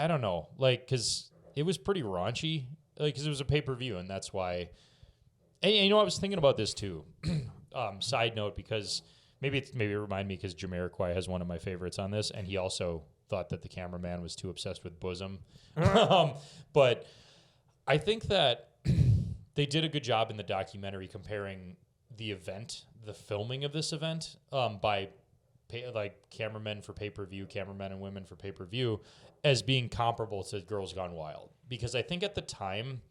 don't know. Like, because it was pretty raunchy. Like, because it was a pay-per-view, and that's why. And I was thinking about this too. Side note, because maybe it reminded me because Jamiroquai has one of my favorites on this, and he also thought that the cameraman was too obsessed with bosom. But I think that they did a good job in the documentary comparing the event, the filming of this event, by cameramen for pay-per-view, cameramen and women for pay-per-view, as being comparable to Girls Gone Wild. Because I think at the time,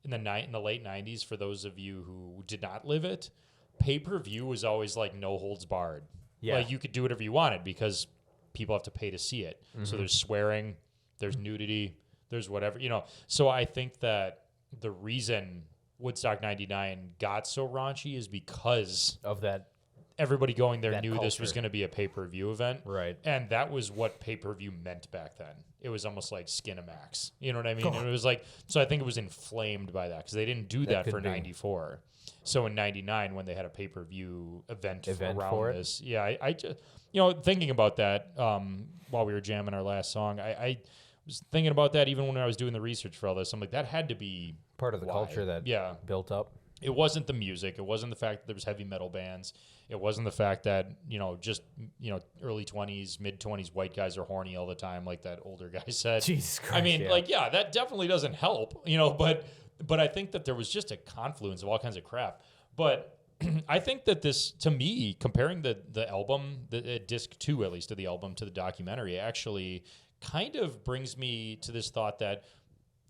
in the late 90s, for those of you who did not live it, pay-per-view was always like no holds barred. Yeah. Like you could do whatever you wanted because people have to pay to see it. So there's swearing, there's nudity, there's whatever, So I think that the reason Woodstock 99 got so raunchy is because of that. Everybody going there knew culture. This was going to be a pay-per-view event. Right. And that was what pay-per-view meant back then. It was almost like Skinamax. You know what I mean? And it was like, so I think it was inflamed by that because they didn't do that for 94. So in 99, when they had a pay-per-view event around this. Yeah, I just, thinking about that while we were jamming our last song, I was thinking about that even when I was doing the research for all this. I'm like, that had to be part of the culture that built up. It wasn't the music. It wasn't the fact that there was heavy metal bands. It wasn't the fact that, early 20s, mid 20s white guys are horny all the time, like that older guy said. Jesus Christ. I mean, that definitely doesn't help, but I think that there was just a confluence of all kinds of crap. But I think that this, to me, comparing the album, the disc 2 at least of the album to the documentary, actually kind of brings me to this thought that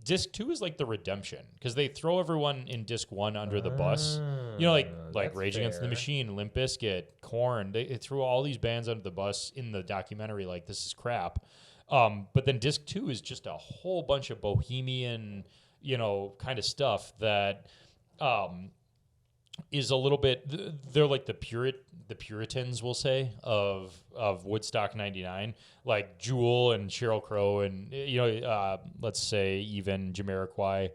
Disc 2 is like the redemption because they throw everyone in Disc 1 under the bus. Like Rage Against the Machine, Limp Bizkit, Korn. They threw all these bands under the bus in the documentary like this is crap. But then Disc 2 is just a whole bunch of bohemian, kind of stuff that is a little bit, they're like the Puritans, we'll say, of Woodstock 99, like Jewel and Sheryl Crow and, let's say even Jamiroquai,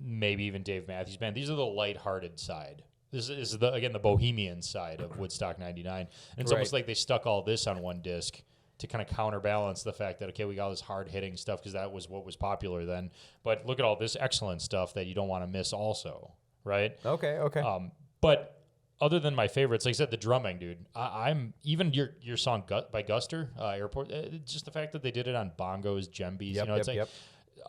maybe even Dave Matthews Band. These are the lighthearted side. This is the bohemian side of Woodstock 99. And it's almost like they stuck all this on one disc to kind of counterbalance the fact that, okay, we got all this hard-hitting stuff because that was what was popular then. But look at all this excellent stuff that you don't want to miss also, right? Okay. But other than my favorites, like I said, the drumming, dude. I'm even your song by Guster, Airport. Just the fact that they did it on bongos, djembes. It's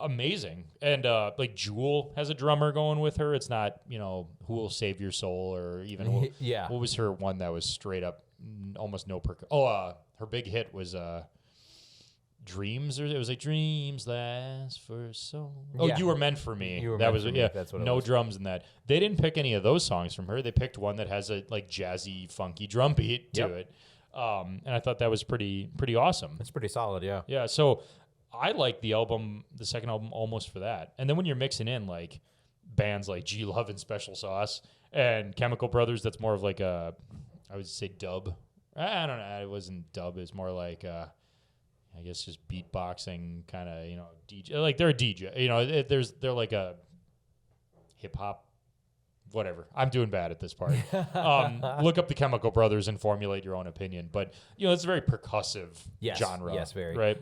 amazing. And like Jewel has a drummer going with her. It's not Who Will Save Your Soul or even what was her one that was straight up almost no her big hit was Dreams, or it was like Dreams Last for So. Oh, Yeah. You Were Meant for Me. You Were That Meant was for Me, yeah. that's what it No was. drums in that. They didn't pick any of those songs from her. They picked one that has a like jazzy, funky drum beat to it. And I thought that was pretty awesome. It's pretty solid, yeah. Yeah, so I like the second album, almost for that. And then when you're mixing in like bands like G Love and Special Sauce and Chemical Brothers, that's more of like I would say dub. I don't know. It wasn't dub. It's more like I guess just beatboxing kind of, DJ. Like they're a DJ. They're like a hip hop. Whatever. I'm doing bad at this part. Look up the Chemical Brothers and formulate your own opinion. But it's a very percussive genre. Yes, very. Right.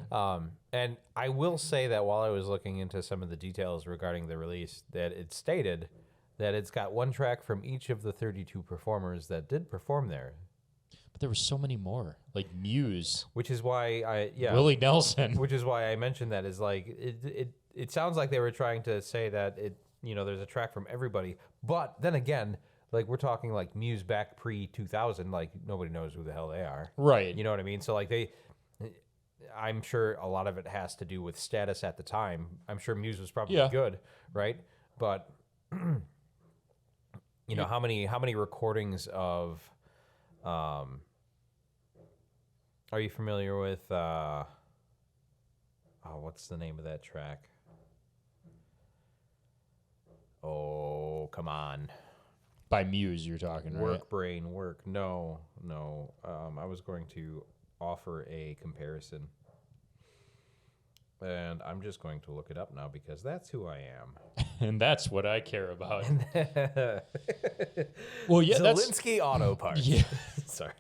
And I will say that while I was looking into some of the details regarding the release, that it stated that it's got one track from each of the 32 performers that did perform there. But there were so many more, like Muse, Which is why Willie Nelson. Which is why I mentioned that is like it sounds like they were trying to say that there's a track from everybody, but then again, like we're talking like Muse back pre-2000, like nobody knows who the hell they are, Right? You know what I mean? So like I'm sure a lot of it has to do with status at the time. I'm sure Muse was probably good, right? But how many recordings of are you familiar with what's the name of that track? Oh, come on. By Muse, you're talking, right? Work, brain, work. No. I was going to offer a comparison. And I'm just going to look it up now because that's who I am. And that's what I care about. Well, yeah, Zelensky Auto Parts. Yeah. Sorry.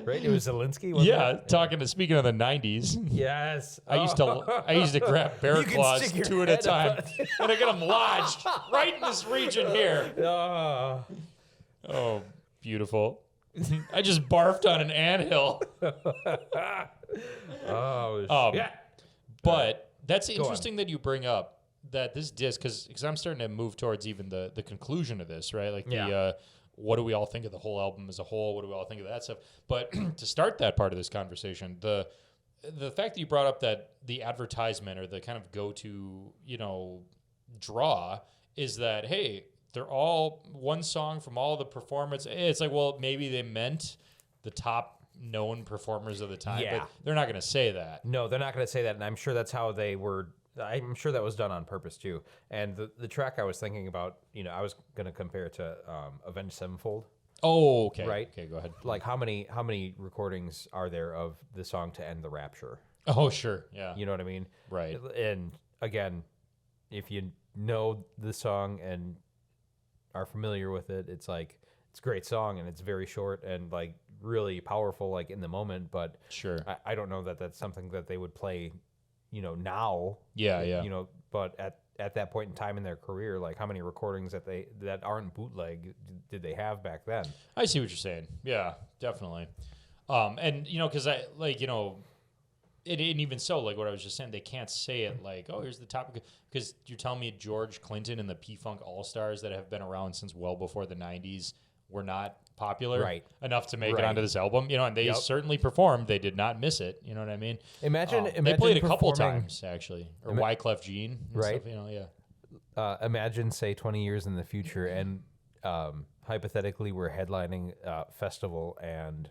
Right? It was Zelensky? Speaking of the 90s. Yes. I used to grab bear claws 2 at a time. And I get them lodged right in this region here. Oh, beautiful. I just barfed on an anthill. Yeah. But that's interesting that you bring up that this disc, because I'm starting to move towards even the conclusion of this, right? Like what do we all think of the whole album as a whole? What do we all think of that stuff? But to start that part of this conversation, the fact that you brought up that the advertisement or the kind of go-to, draw is that, hey, they're all one song from all the performance. It's like, well, maybe they meant the top known performers of the time, but they're not going to say that. No, they're not going to say that, and I'm sure that's how they were. I'm sure that was done on purpose too. And the track I was thinking about, I was going to compare it to Avenged Sevenfold. Oh, okay. Right. Okay, go ahead. Like how many recordings are there of the song "To End the Rapture"? Oh, sure. Yeah. You know what I mean? Right. And again, if you know the song and are familiar with it, it's like it's a great song and it's very short and like really powerful, like in the moment. But sure, I don't know that that's something that they would play, now. Yeah. But at that point in time in their career, like how many recordings that aren't bootleg did they have back then? I see what you're saying. Yeah, definitely. And because and even so, like what I was just saying, they can't say it like, oh, here's the topic, because you're telling me George Clinton and the P-Funk All-Stars that have been around since well before the 90s were not popular enough to make it onto this album, and they certainly performed. They did not miss it. You know what I mean? Imagine they played a couple times actually, or Wyclef Jean, and stuff, imagine, say, 20 years in the future, and hypothetically, we're headlining a festival, and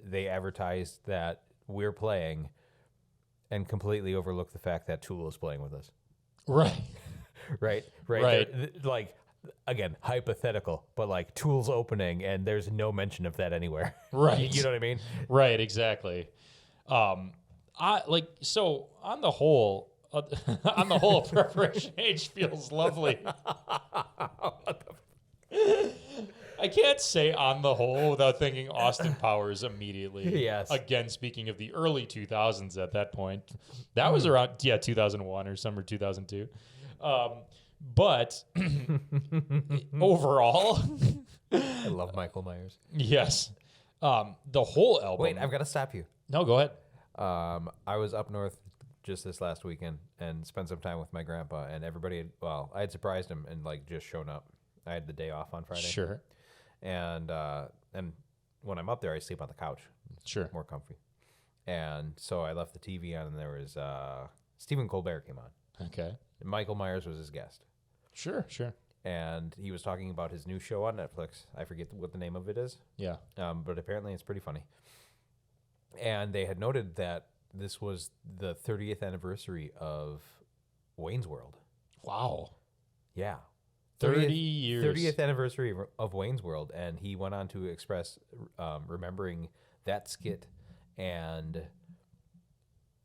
they advertised that we're playing, and completely overlook the fact that Tool is playing with us. Right. Like, again, hypothetical, but like Tool's opening, and there's no mention of that anywhere. Right. You know what I mean? Right. Exactly. So on the whole, Preparation H feels lovely. I can't say on the whole without thinking Austin Powers immediately. Yes. Again, speaking of the early 2000s at that point. That was around, 2001 or summer 2002. But overall... I love Michael Myers. Yes. The whole album... Wait, I've got to stop you. No, go ahead. I was up north just this last weekend and spent some time with my grandpa, and everybody... I had surprised him and, just shown up. I had the day off on Friday. Sure. And when I'm up there, I sleep on the couch. Sure. More comfy. And so I left the TV on, and there was Stephen Colbert came on. Okay. And Michael Myers was his guest. Sure. And he was talking about his new show on Netflix. I forget what the name of it is. Yeah. But apparently it's pretty funny. And they had noted that this was the 30th anniversary of Wayne's World. Wow. Yeah. 30 years. 30th anniversary of Wayne's World. And he went on to express remembering that skit and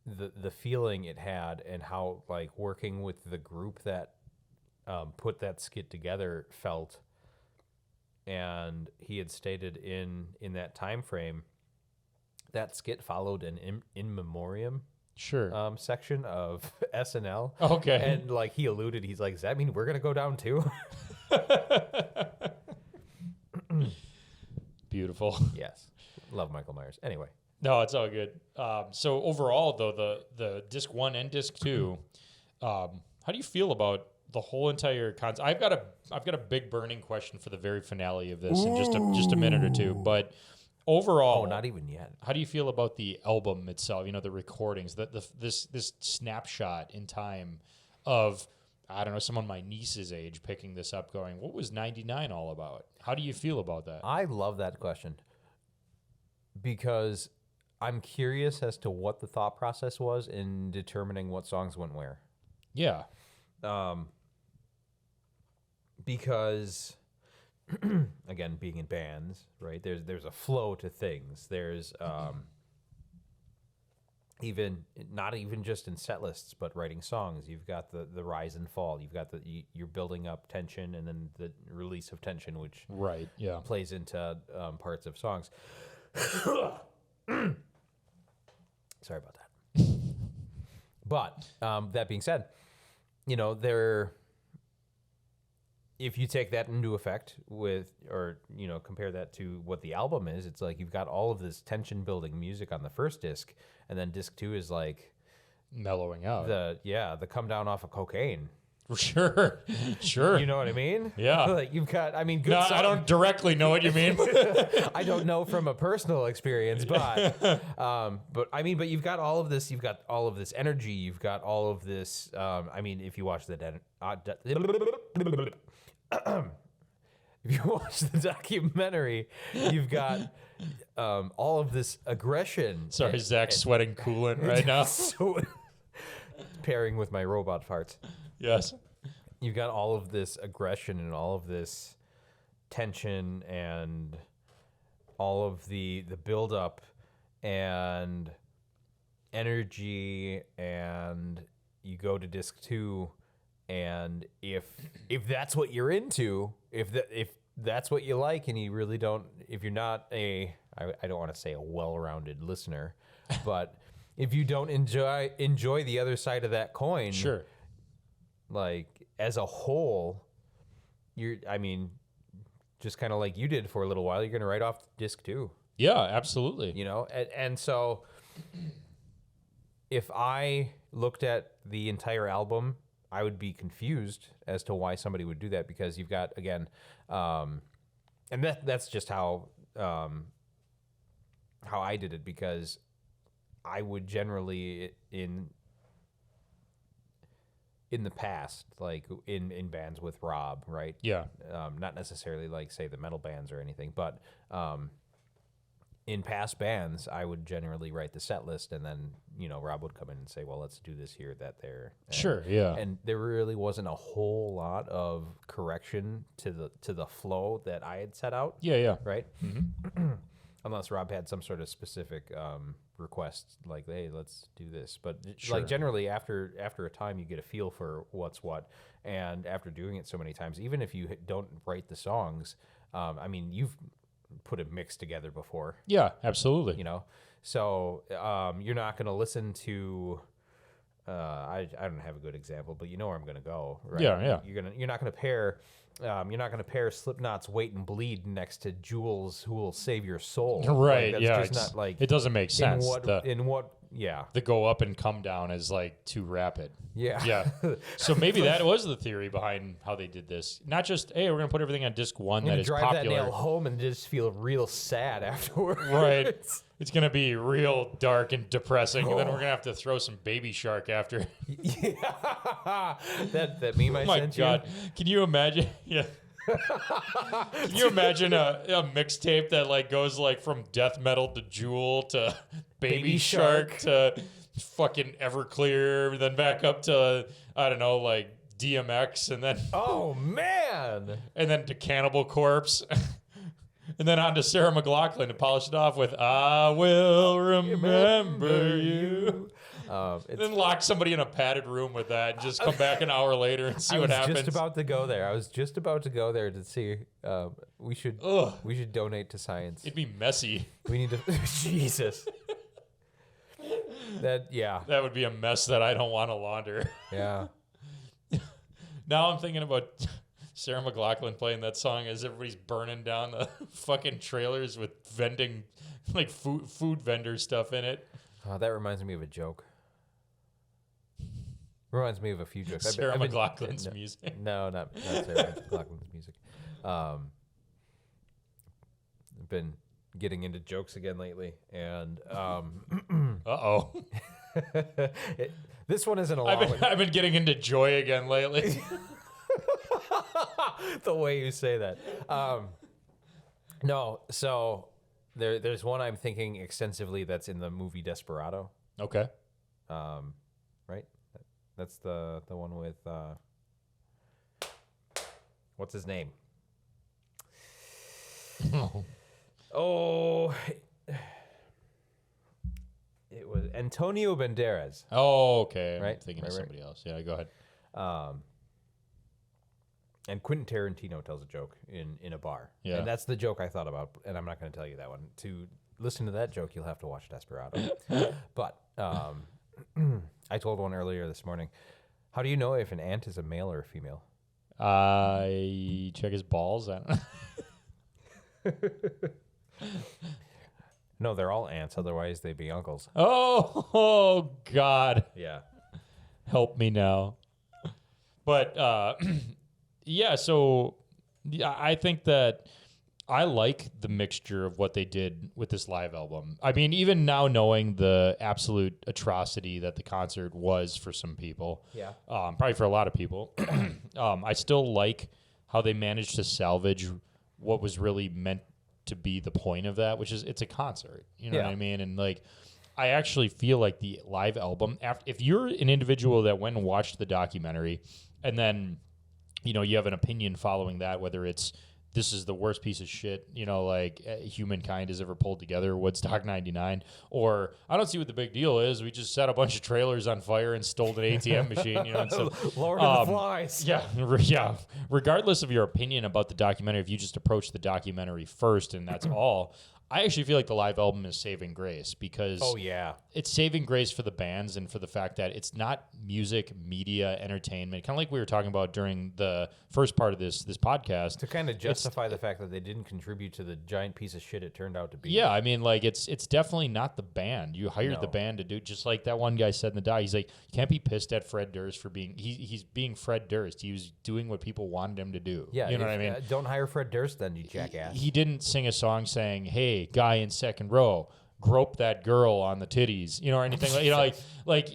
the feeling it had, and how like working with the group that put that skit together felt. And he had stated in that time frame that skit followed an in memoriam section of SNL. Okay. And like he alluded, he's like, does that mean we're gonna go down too? Beautiful. Yes. Love Michael Myers. Anyway. No, it's all good. So overall, though, the disc 1 and disc 2, how do you feel about the whole entire concept? I've got a big burning question for the very finale of this in just a minute or two. But overall, not even yet. How do you feel about the album itself? You know, the recordings, this snapshot in time of, I don't know, someone my niece's age picking this up, going, "What was '99 all about?" How do you feel about that? I love that question because I'm curious as to what the thought process was in determining what songs went where. Yeah. Because again, being in bands, right? There's a flow to things. There's not even just in set lists, but writing songs. You've got the rise and fall. You've got you're building up tension, and then the release of tension, which plays into parts of songs. Sorry about that. But that being said, you know, if you take that into effect compare that to what the album is, it's like you've got all of this tension building music on the first disc, and then disc 2 is like mellowing out. The come down off of cocaine. Sure. You know what I mean? Yeah. Like you've got, good no, songs. I don't directly know what you mean. I don't know from a personal experience, but you've got all of this. You've got all of this energy. You've got all of this. If you watch if you watch the documentary, you've got all of this aggression. Sorry, Zach's sweating coolant right now. So, pairing with my robot farts. Yes. You've got all of this aggression and all of this tension and all of the buildup and energy, and you go to disc 2, and if that's what you're into, if that's what you like, and you really don't, if you're not I don't want to say a well-rounded listener, but if you don't enjoy the other side of that coin, sure. Like as a whole, just kind of like you did for a little while, you're going to write off disc 2. Yeah, absolutely. You know, and so if I looked at the entire album, I would be confused as to why somebody would do that, because you've got, again, and that's just how I did it, because I would generally in the past, like in bands with Rob, right? Yeah. Not necessarily like, say, the metal bands or anything, but in past bands, I would generally write the set list, and then, Rob would come in and say, well, let's do this here, that, there. Sure, yeah. And there really wasn't a whole lot of correction to the flow that I had set out. Yeah. Right? Mm-hmm. Unless Rob had some sort of specific request, like, hey, let's do this. But Sure. like generally after a time, you get a feel for what's what. And after doing it so many times, even if you don't write the songs, you've put a mix together before. Yeah, absolutely. So you're not going to listen to. I don't have a good example, but you know where I'm going to go, right? Yeah. You're not going to pair. You're not going to pair Slipknot's "Wait and Bleed" next to Jules' "Who Will Save Your Soul." Right? Like, yeah. that's just not like it doesn't make sense. In what Yeah. the go up and come down is like too rapid. Yeah. Yeah. So maybe that was the theory behind how they did this. Not just, hey, we're going to put everything on disc 1 that is drive popular. that nail home and just feel real sad afterwards. Right. It's going to be real dark and depressing, and then we're going to have to throw some Baby Shark after. Yeah. that meme I Oh my sent God. you. Can you imagine? Yeah. Can you imagine a mixtape that like goes like from death metal to Jewel to Baby Shark to fucking Everclear, then back up to, I don't know, like DMX, and then Oh, man. and then to Cannibal Corpse. And then on to Sarah McLachlan to polish it off with "I Will Remember You." Then lock somebody in a padded room with that, and just come back an hour later and see what happens. I was just about to go there. I was just about to go there to see. We should donate to science. It'd be messy. We need to. Jesus. That would be a mess that I don't want to launder. Yeah. Now I'm thinking about Sarah McLachlan playing that song as everybody's burning down the fucking trailers with vending, like food vendor stuff in it. Oh, that reminds me of a joke. Reminds me of a few jokes. Sarah McLachlan's music. No, not Sarah McLachlan's music. I've been getting into jokes again lately, and Uh-oh. This one isn't a long one. I've been getting into joy again lately. The way you say that. No, so there's one I'm thinking extensively that's in the movie Desperado. Okay. Right? That's the one with what's his name? Oh, it was Antonio Banderas. Oh, okay. Right? I'm thinking of somebody else. Yeah, go ahead. And Quentin Tarantino tells a joke in a bar. Yeah. And that's the joke I thought about, and I'm not going to tell you that one. To listen to that joke, you'll have to watch Desperado. But I told one earlier this morning. How do you know if an ant is a male or a female? I check his balls. I don't know. No, they're all ants. Otherwise, they'd be uncles. Oh, God. Yeah. Help me now. But, yeah, so I think that I like the mixture of what they did with this live album. I mean, even now knowing the absolute atrocity that the concert was for some people, Yeah. probably for a lot of people, I still like how they managed to salvage what was really meant to be the point of that, which is it's a concert. You know what I mean? And like, I actually feel like the live album, if you're an individual that went and watched the documentary and then, you know, you have an opinion following that, whether it's this is the worst piece of shit, you know, like humankind has ever pulled together, Woodstock 99, or I don't see what the big deal is. We just set a bunch of trailers on fire and stole an ATM machine, you know. And so, Lord of the Flies. Yeah. Regardless of your opinion about the documentary, if you just approach the documentary first and that's all, I actually feel like the live album is saving grace because it's saving grace for the bands and for the fact that it's not music, media, entertainment, kind of like we were talking about during the first part of this podcast. To kind of justify the fact that they didn't contribute to the giant piece of shit it turned out to be. Yeah, I mean, like, it's definitely not the band. You hired the band to do, just like that one guy said in the doc. He's like, you can't be pissed at Fred Durst for being, he's being Fred Durst. He was doing what people wanted him to do. Yeah, you know what I mean? Don't hire Fred Durst then, you jackass. He didn't sing a song saying, hey, guy in second row, grope that girl on the titties, you know, or anything like, you know, like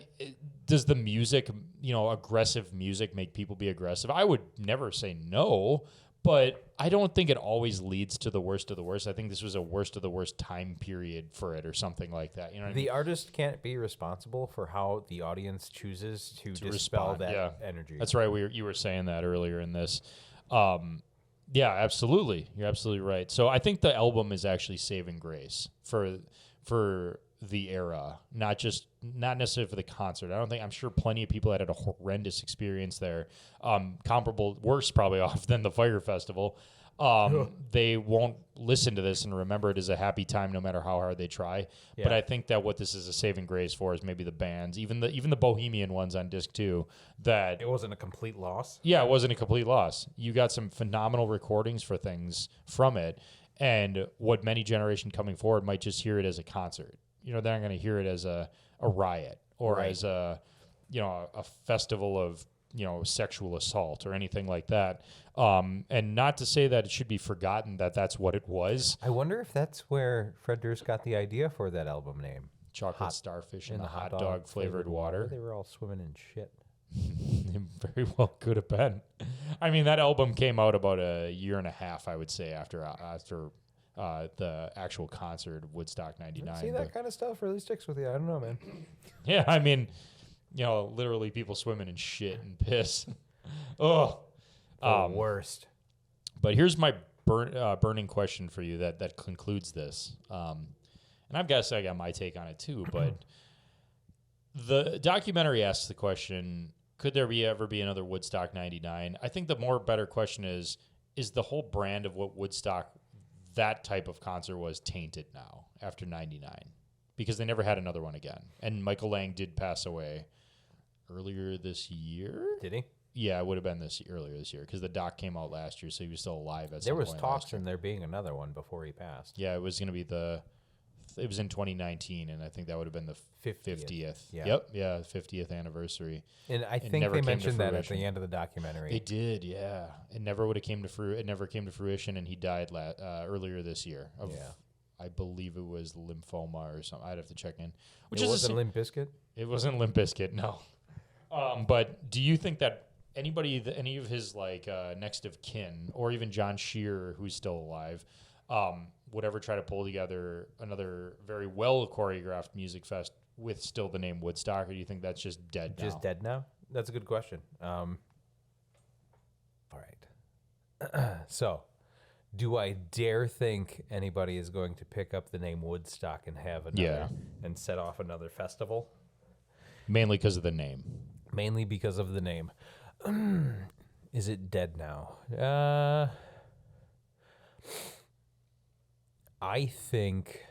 does the music, you know, aggressive music make people be aggressive? I would never say no, but I don't think it always leads to the worst of the worst. I think this was a worst of the worst time period for it or something like that. You know what I mean? The artist can't be responsible for how the audience chooses to dispel respond. that energy. That's right. You were saying that earlier in this. Yeah, absolutely. You're absolutely right. So I think the album is actually saving grace for the era, not necessarily for the concert. I'm sure plenty of people had a horrendous experience there. Comparable, worse probably off than the Fire Festival. They won't listen to this and remember it as a happy time no matter how hard they try. Yeah. But I think that what this is a saving grace for is maybe the bands, even the Bohemian ones on disc 2, that it wasn't a complete loss. Yeah, it wasn't a complete loss. You got some phenomenal recordings for things from it, and what many generation coming forward might just hear it as a concert. they're not going to hear it as a riot or Right. as a festival of, sexual assault or anything like that. And not to say that it should be forgotten that that's what it was. I wonder if that's where Fred Durst got the idea for that album name. Chocolate starfish and the hot dog flavored water. They were all swimming in shit. It very well could have been. I mean, that album came out about a year and a half, I would say, after the actual concert of Woodstock '99. See, that kind of stuff really sticks with you. I don't know, man. Yeah, I mean, literally people swimming in shit and piss. Oh, Worst. But here's my burning question for you that concludes this. And I guess I got my take on it too, but the documentary asks the question, could there ever be another Woodstock 99? I think the better question is the whole brand of what Woodstock, that type of concert was, tainted now after 99? Because they never had another one again. And Michael Lang did pass away earlier this year. Did he? Yeah, it would have been earlier this year because the doc came out last year, so he was still alive. There was talks in there being another one before he passed. Yeah, it was going to be it was in 2019, and I think that would have been the 50th. Yeah. Yep, yeah, 50th anniversary. And I think never they came to mentioned that at fruition. the end of the documentary. They did, yeah. It never would have came to It never came to fruition, and he died earlier this year. I believe it was lymphoma or something. I'd have to check in. It wasn't Limp Bizkit? It wasn't Limp Bizkit, no. But do you think that any of his next of kin, or even John Shear, who's still alive, would ever try to pull together another very well choreographed music fest with still the name Woodstock, or do you think that's just dead now? Just dead now? That's a good question. All right. So, do I dare think anybody is going to pick up the name Woodstock and have another and set off another festival? Mainly because of the name. Mainly because of the name. Is it dead now? I think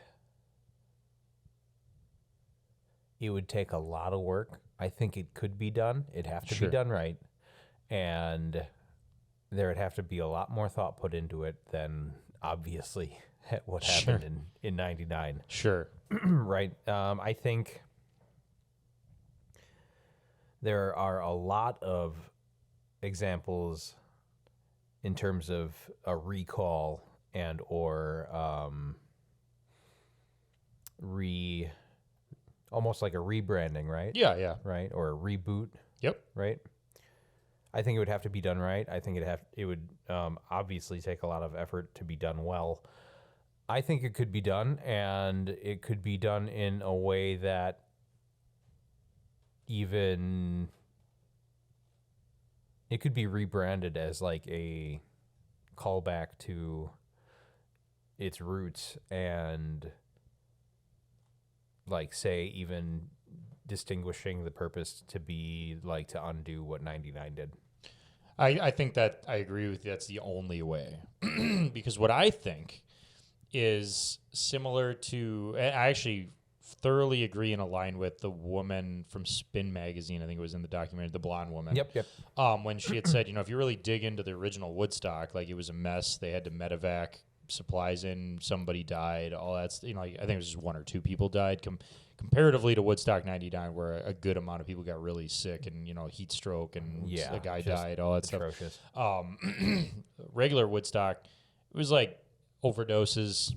it would take a lot of work. I think it could be done. It'd have to be done right. And there would have to be a lot more thought put into it than obviously what happened in 99. Sure. Right. I think there are a lot of examples in terms of a recall and or almost like a rebranding, right? Yeah. Right? Or a reboot. Yep. Right? I think it would have to be done right. I think it would obviously take a lot of effort to be done well. I think it could be done, and it could be done in a way that even it could be rebranded as like a callback to its roots, and like say even distinguishing the purpose to be like to undo what 99 did. I think that I agree with you. That's the only way. Because what I think is similar to, I actually thoroughly agree and align with the woman from Spin Magazine. I think it was in the documentary, the blonde woman. Yep. When she had said, if you really dig into the original Woodstock, like it was a mess. They had to medevac supplies in. Somebody died. All that's, I think it was just one or two people died. Comparatively to Woodstock 99, where a good amount of people got really sick and, heat stroke and a guy died, all that atrocious stuff. Regular Woodstock, it was like overdoses.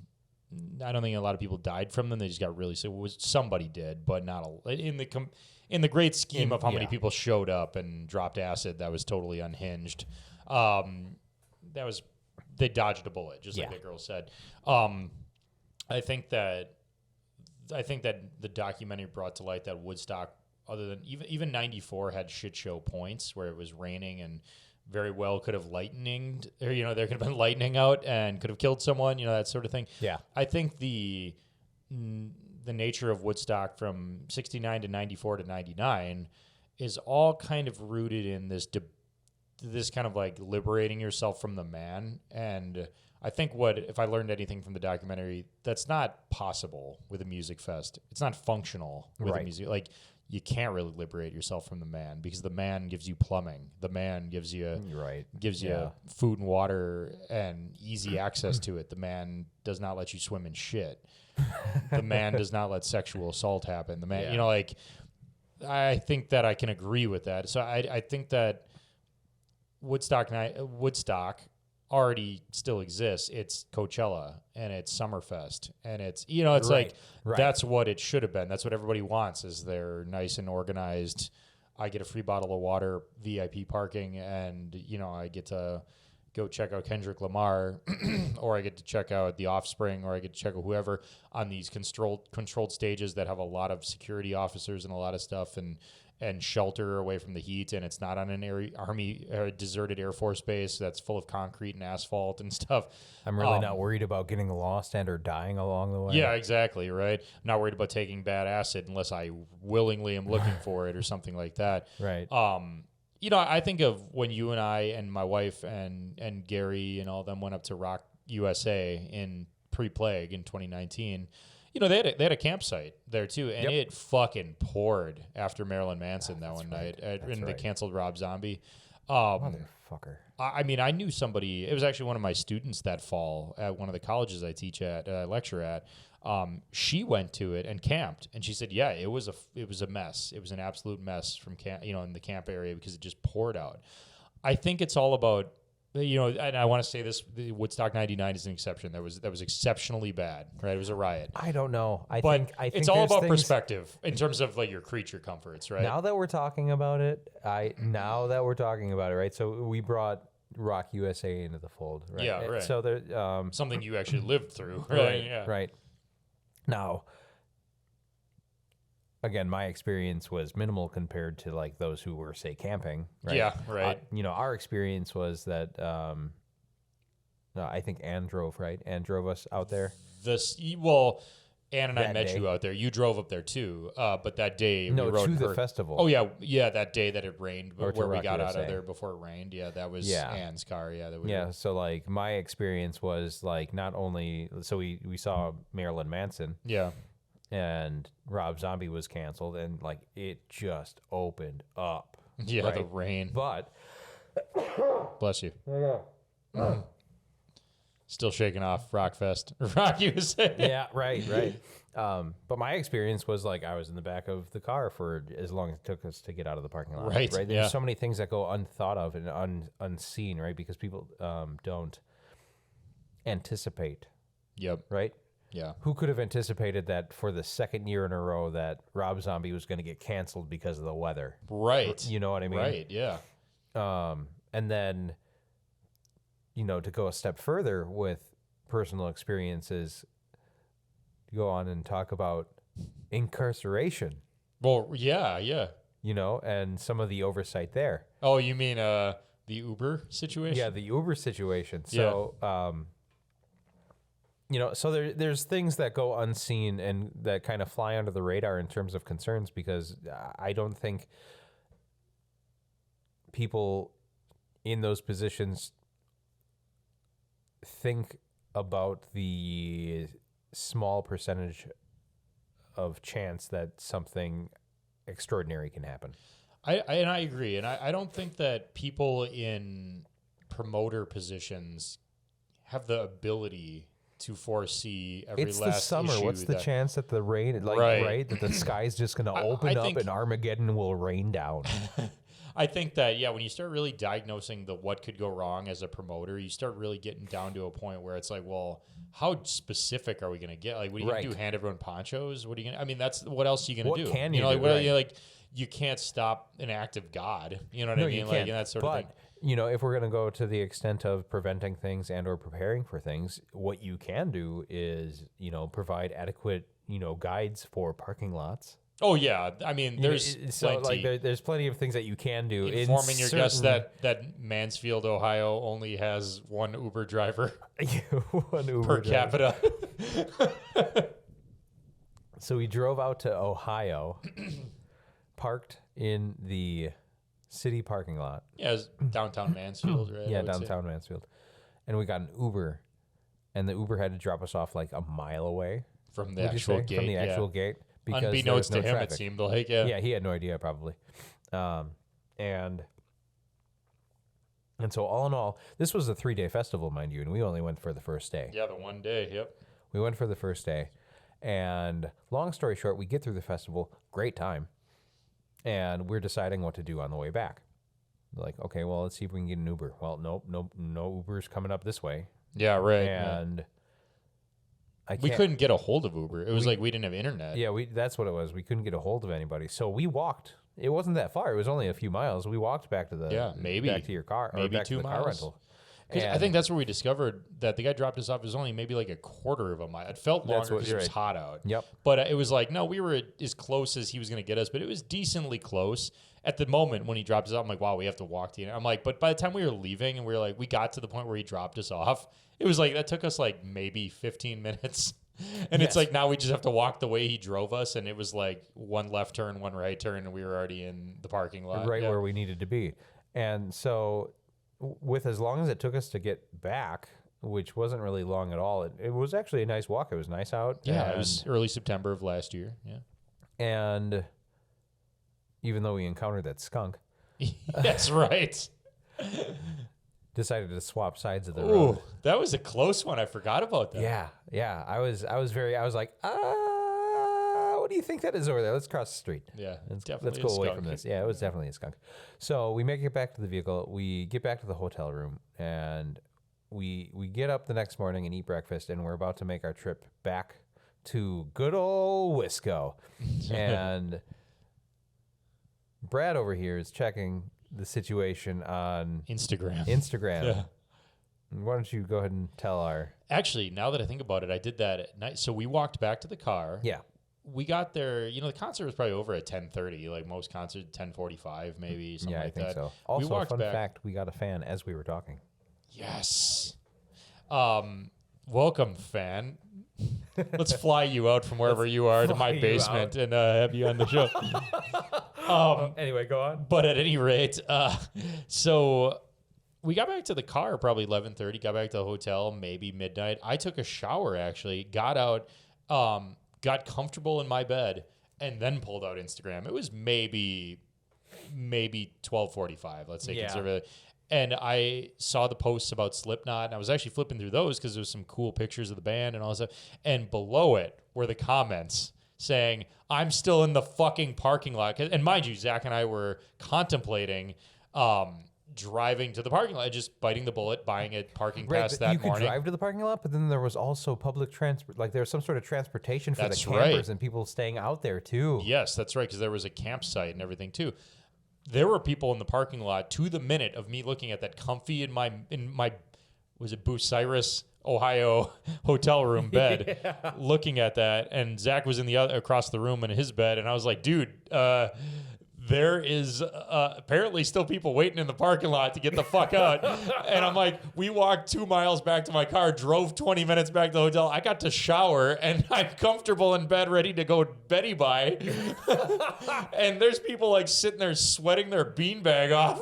I don't think a lot of people died from them. They just got really sick. Somebody did, but not in the great scheme of how many people showed up and dropped acid. That was totally unhinged. They dodged a bullet, just like that girl said. I think that the documentary brought to light that Woodstock, other than even 94, had shit show points where it was raining and very well could have lightninged, or there could have been lightning out and could have killed someone, that sort of thing. Yeah. I think the nature of Woodstock from 69 to 94 to 99 is all kind of rooted in this kind of like liberating yourself from the man. And I think if I learned anything from the documentary, that's not possible with a music fest. It's not functional with a music. Like, you can't really liberate yourself from the man, because the man gives you plumbing. The man gives you you food and water and easy access to it. The man does not let you swim in shit. The man does not let sexual assault happen. The man, I think that I can agree with that. So I think that Woodstock already still exists. It's Coachella and it's Summerfest and it's that's what it should have been. That's what everybody wants, is they're nice and organized. I get a free bottle of water, VIP parking, and I get to go check out Kendrick Lamar, or I get to check out the Offspring, or I get to check out whoever on these controlled stages that have a lot of security officers and a lot of stuff and shelter away from the heat, and it's not on an deserted Air Force base that's full of concrete and asphalt and stuff. I'm really not worried about getting lost and or dying along the way. Yeah, exactly, right? I'm not worried about taking bad acid unless I willingly am looking for it or something like that. Right. I think of when you and I and my wife and Gary and all of them went up to Rock USA in pre-plague in 2019. They had a campsite there too, and it fucking poured after Marilyn Manson that one night, and they canceled Rob Zombie. Motherfucker. I knew somebody. It was actually one of my students that fall at one of the colleges I teach at, lecture at. She went to it and camped, and she said, "Yeah, it was a mess. It was an absolute mess from camp, in the camp area, because it just poured out." I think it's all about. And I want to say this: the Woodstock '99 is an exception. That was exceptionally bad, right? It was a riot. I don't know. I think it's all about things, perspective in terms of your creature comforts, right? Now that we're talking about it, right? So we brought Rock USA into the fold, right? Yeah, right. So there, something you actually lived through, right? Right. Yeah. Right. Now, again, my experience was minimal compared to those who were, say, camping. Right? Yeah, right. Our experience was that I think Ann drove, right? Ann drove us out there. Ann and I met you out there. You drove up there too, but that day we rode to the festival. Oh yeah, that day that it rained, but where we got USA. out of there before it rained. Yeah, that was Ann's car. Yeah, So my experience was not only we saw Marilyn Manson. Yeah. And Rob Zombie was canceled, and it just opened up. Yeah, right? The rain. But bless you. Still shaking off Rockfest, Rock USA. Yeah, right. But my experience was I was in the back of the car for as long as it took us to get out of the parking lot. Right. There's so many things that go unthought of and unseen, right? Because people don't anticipate. Yep. Right. Yeah. Who could have anticipated that for the second year in a row that Rob Zombie was going to get canceled because of the weather? Right. You know what I mean? Right. Yeah. And then, to go a step further with personal experiences, go on and talk about incarceration. Well, yeah. And some of the oversight there. Oh, you mean the Uber situation? Yeah, the Uber situation. So, so there's things that go unseen and that kind of fly under the radar in terms of concerns, because I don't think people in those positions think about the small percentage of chance that something extraordinary can happen. I agree. And I don't think that people in promoter positions have the ability to foresee every it's last the summer. issue. What's the chance that the rain, right, that the sky's just going to open up and Armageddon will rain down? I think that, when you start really diagnosing what could go wrong as a promoter, you start really getting down to a point where it's how specific are we going to get? What are you going to do? Hand everyone ponchos? What are you going to, that's, what else are you going to do? What can you do? You can't stop an act of God. You know what I mean? You can't. And that sort of thing. If we're going to go to the extent of preventing things and or preparing for things, what you can do is, provide adequate, guides for parking lots. Oh yeah, there's plenty. There's plenty of things that you can do. Informing your guests that Mansfield, Ohio, only has one Uber driver, per capita. So we drove out to Ohio, parked in the city parking lot. Yeah, it's downtown Mansfield, right? Yeah, downtown Mansfield, and we got an Uber, and the Uber had to drop us off a mile away from the actual gate. From the actual gate. because there was unbeknownst no to him, traffic. it seemed like. Yeah. He had no idea probably. And so all in all, this was a 3-day festival, mind you, and we only went for the first day. Yeah, the one day. Yep. We went for the first day, and long story short, we get through the festival, great time, and we're deciding what to do on the way back. Like, okay, well, let's see if we can get an Uber. Well, no Uber's coming up this way. Yeah, right. And we couldn't get a hold of Uber. It was like we didn't have internet. Yeah, that's what it was. We couldn't get a hold of anybody. So we walked. It wasn't that far. It was only a few miles. We walked back to back to your car, or maybe back 2 to the miles. car rental. I think that's where we discovered that the guy dropped us off. It was only maybe like a quarter of a mile. It felt longer because it was hot out. Yep. But it was like, no, we were as close as he was going to get us, but it was decently close. At the moment when he dropped us off, I'm like, wow, we have to walk to you. I'm like, but by the time we were leaving and we got to the point where he dropped us off, it was like, that took us like maybe 15 minutes. And It's like, now we just have to walk the way he drove us. And it was like one left turn, one right turn, and we were already in the parking lot. Right where we needed to be. And so with as long as it took us to get back, which wasn't really long at all, it was actually a nice walk. It was nice out. Yeah, it was early September of last year. Yeah. And even though we encountered that skunk. That's right. Decided to swap sides of the road. That was a close one. I forgot about that. Yeah. I was like, what do you think that is over there? Let's cross the street. Yeah, let's go away from this. Yeah, it was definitely a skunk. So we make it back to the vehicle. We get back to the hotel room, and we get up the next morning and eat breakfast, and we're about to make our trip back to good old Wisco. And Brad over here is checking the situation on Instagram. Yeah. Why don't you go ahead and tell our... Actually, now that I think about it, I did that at night. So we walked back to the car. Yeah. We got there, the concert was probably over at 10:30, like most concerts, 10:45 maybe, something like that. Yeah, I think so. Also, a fun fact, we got a fan as we were talking. Yes. Welcome, fan. Let's fly you out from wherever you are to my basement and have you on the show. Anyway, go on. But at any rate, so we got back to the car probably 11:30, got back to the hotel maybe midnight. I took a shower, actually, got out, got comfortable in my bed, and then pulled out Instagram. It was maybe 12:45, let's say, conservatively. And I saw the posts about Slipknot, and I was actually flipping through those because there was some cool pictures of the band and all that stuff. And below it were the comments saying, I'm still in the fucking parking lot. And mind you, Zach and I were contemplating driving to the parking lot, just biting the bullet, buying a parking pass that morning. You could drive to the parking lot, but then there was also public transport. Like there was some sort of transportation for the campers and people staying out there too. Yes, that's right, because there was a campsite and everything too. There were people in the parking lot to the minute of me looking at that comfy in my was it Bucyrus, Ohio hotel room bed, looking at that, and Zach was in the other across the room in his bed, and I was like, dude, there is apparently still people waiting in the parking lot to get the fuck out. And I'm like, we walked 2 miles back to my car, drove 20 minutes back to the hotel. I got to shower, and I'm comfortable in bed, ready to go Betty by. And there's people like sitting there sweating their beanbag off,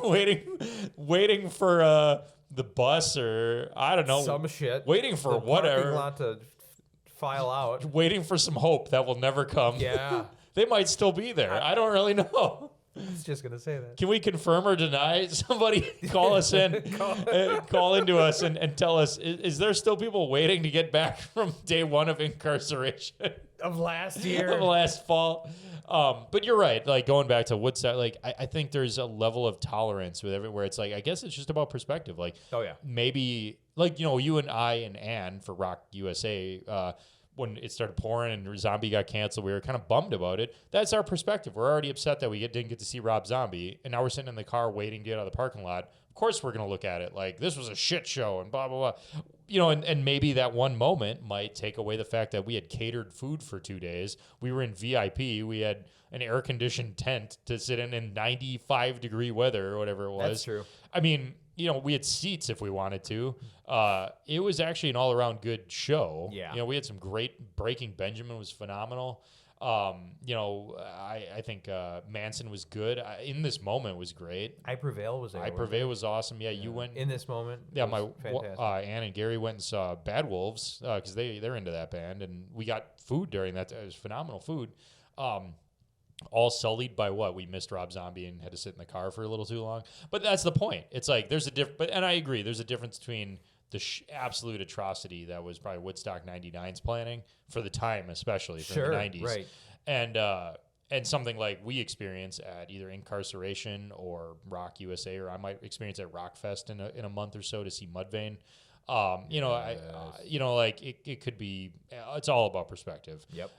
waiting for the bus or I don't know. Some shit. Waiting for whatever. Parking lot to file out. Waiting for some hope that will never come. Yeah. They might still be there. I don't really know. I was just going to say that. Can we confirm or deny? Somebody call us in, call into us and tell us, is there still people waiting to get back from day one of incarceration? Of last year. Of last fall. But you're right. Like going back to Woodstock, like I think there's a level of tolerance with everywhere. It's like, I guess it's just about perspective. Like, maybe like, you and I and Ann for Rock USA, when it started pouring and Zombie got canceled, we were kind of bummed about it. That's our perspective. We're already upset that we didn't get to see Rob Zombie, and now we're sitting in the car waiting to get out of the parking lot. Of course we're going to look at it like this was a shit show and blah, blah, blah. And maybe that one moment might take away the fact that we had catered food for 2 days. We were in VIP. We had an air-conditioned tent to sit in 95-degree weather or whatever it was. That's true. I mean, we had seats if we wanted to. It was actually an all-around good show. Yeah. We had some great Breaking Benjamin was phenomenal. I think Manson was good. In this moment was great. I Prevail was there. I Prevail was awesome. Yeah, you went in this moment. Yeah, fantastic. Ann and Gary went and saw Bad Wolves because they're into that band, and we got food during that. It was phenomenal food. all sullied by what we missed Rob Zombie and had to sit in the car for a little too long. But that's the point. It's like there's a difference, and I agree. There's a difference between the absolute atrocity that was probably Woodstock '99's planning for the time, especially from the '90s, right. And something like we experience at either Incarceration or Rock USA, or I might experience at Rockfest in a month or so to see Mudvayne. Like it could be. It's all about perspective. Yep.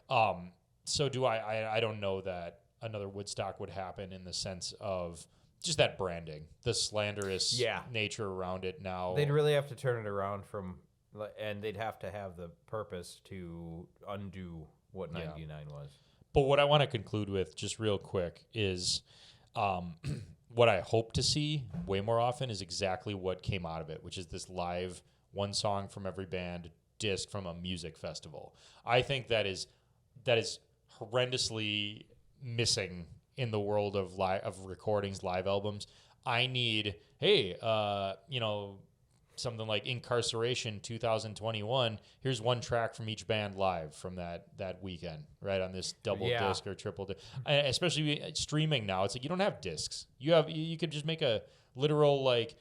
So do I don't know that another Woodstock would happen in the sense of just that branding, the slanderous nature around it now. They'd really have to turn it around and they'd have to have the purpose to undo what 99 was. But what I want to conclude with just real quick is what I hope to see way more often is exactly what came out of it, which is this live one song from every band disc from a music festival. I think that is horrendously missing in the world of recordings, live albums. I need, something like Incarceration 2021. Here's one track from each band live from that weekend, right, on this double disc or triple disc. Especially streaming now, it's like you don't have discs. You could just make a literal like.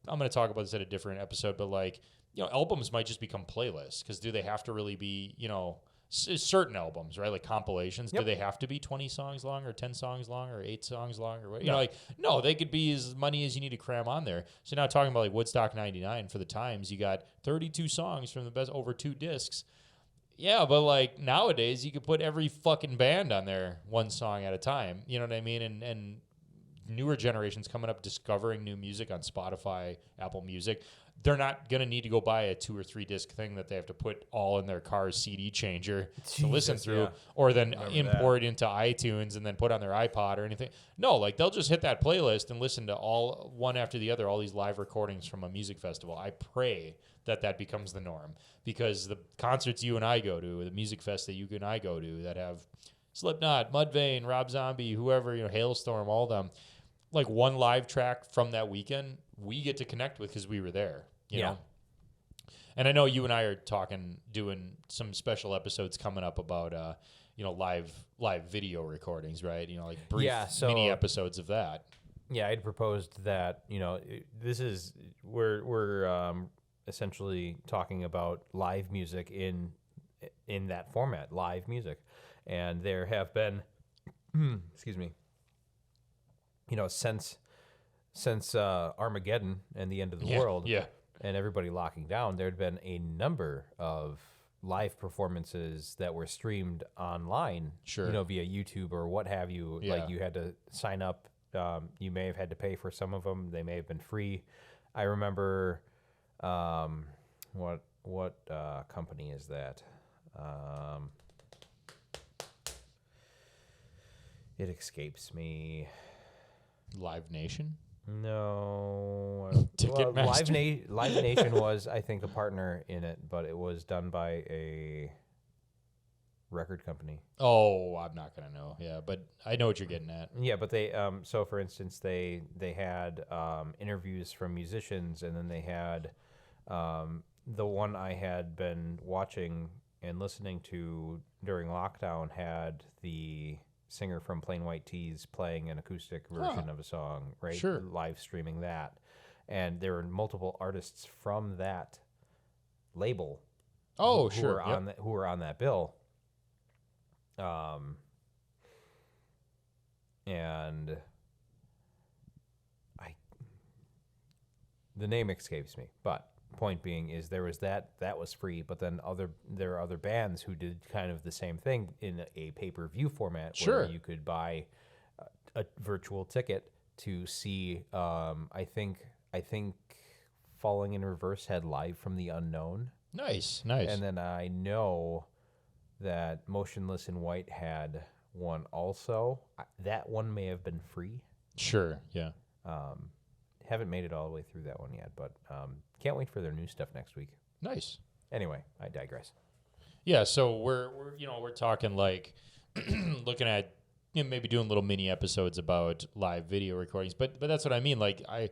I'm going to talk about this at a different episode, but like albums might just become playlists because do they have to really be certain albums, right? Like compilations, do they have to be 20 songs long or 10 songs long or 8 songs long or what? No, they could be as many as you need to cram on there. So now talking about like Woodstock 99 for the times, you got 32 songs from the best over 2 discs. Yeah, but like nowadays you could put every fucking band on there one song at a time. You know what I mean? And newer generations coming up discovering new music on Spotify, Apple Music. They're not going to need to go buy a 2 or 3 disc thing that they have to put all in their car's CD changer to listen through, or then import into iTunes and then put on their iPod or anything. No, like they'll just hit that playlist and listen to all one after the other, all these live recordings from a music festival. I pray that becomes the norm because the concerts you and I go to, the music fest that you and I go to that have Slipknot, Mudvayne, Rob Zombie, whoever, Hailstorm, all of them, like one live track from that weekend, we get to connect with because we were there. You know? And I know you and I are doing some special episodes coming up about, live video recordings, right? Like brief mini episodes of that. Yeah, I'd proposed that, we're essentially talking about live music in that format, live music. And there have been, excuse me, since Armageddon and the end of the world. Yeah. And everybody locking down, there'd been a number of live performances that were streamed online, via YouTube or what have you. Yeah. Like you had to sign up. You may have had to pay for some of them. They may have been free. I remember, what company is that? It escapes me. Live Nation? No. Ticketmaster? Live Nation was, I think, a partner in it, but it was done by a record company. Oh, I'm not going to know. Yeah, but I know what you're getting at. Yeah, but they, so for instance, they had interviews from musicians, and then they had the one I had been watching and listening to during lockdown had the singer from Plain White T's playing an acoustic version of a song, right? Sure. Live streaming that. And there were multiple artists from that label who were on that bill. And the name escapes me, but point being is there was that was free, but then there are other bands who did kind of the same thing in a pay-per-view format where you could buy a virtual ticket to see I think Falling in Reverse had Live from the Unknown. Nice. And then I know that Motionless in White had one also. That one may have been free. Sure, yeah. Haven't made it all the way through that one yet, but can't wait for their new stuff next week. Nice. Anyway, I digress. Yeah, so we're talking like looking at maybe doing little mini episodes about live video recordings, but that's what I mean. Like I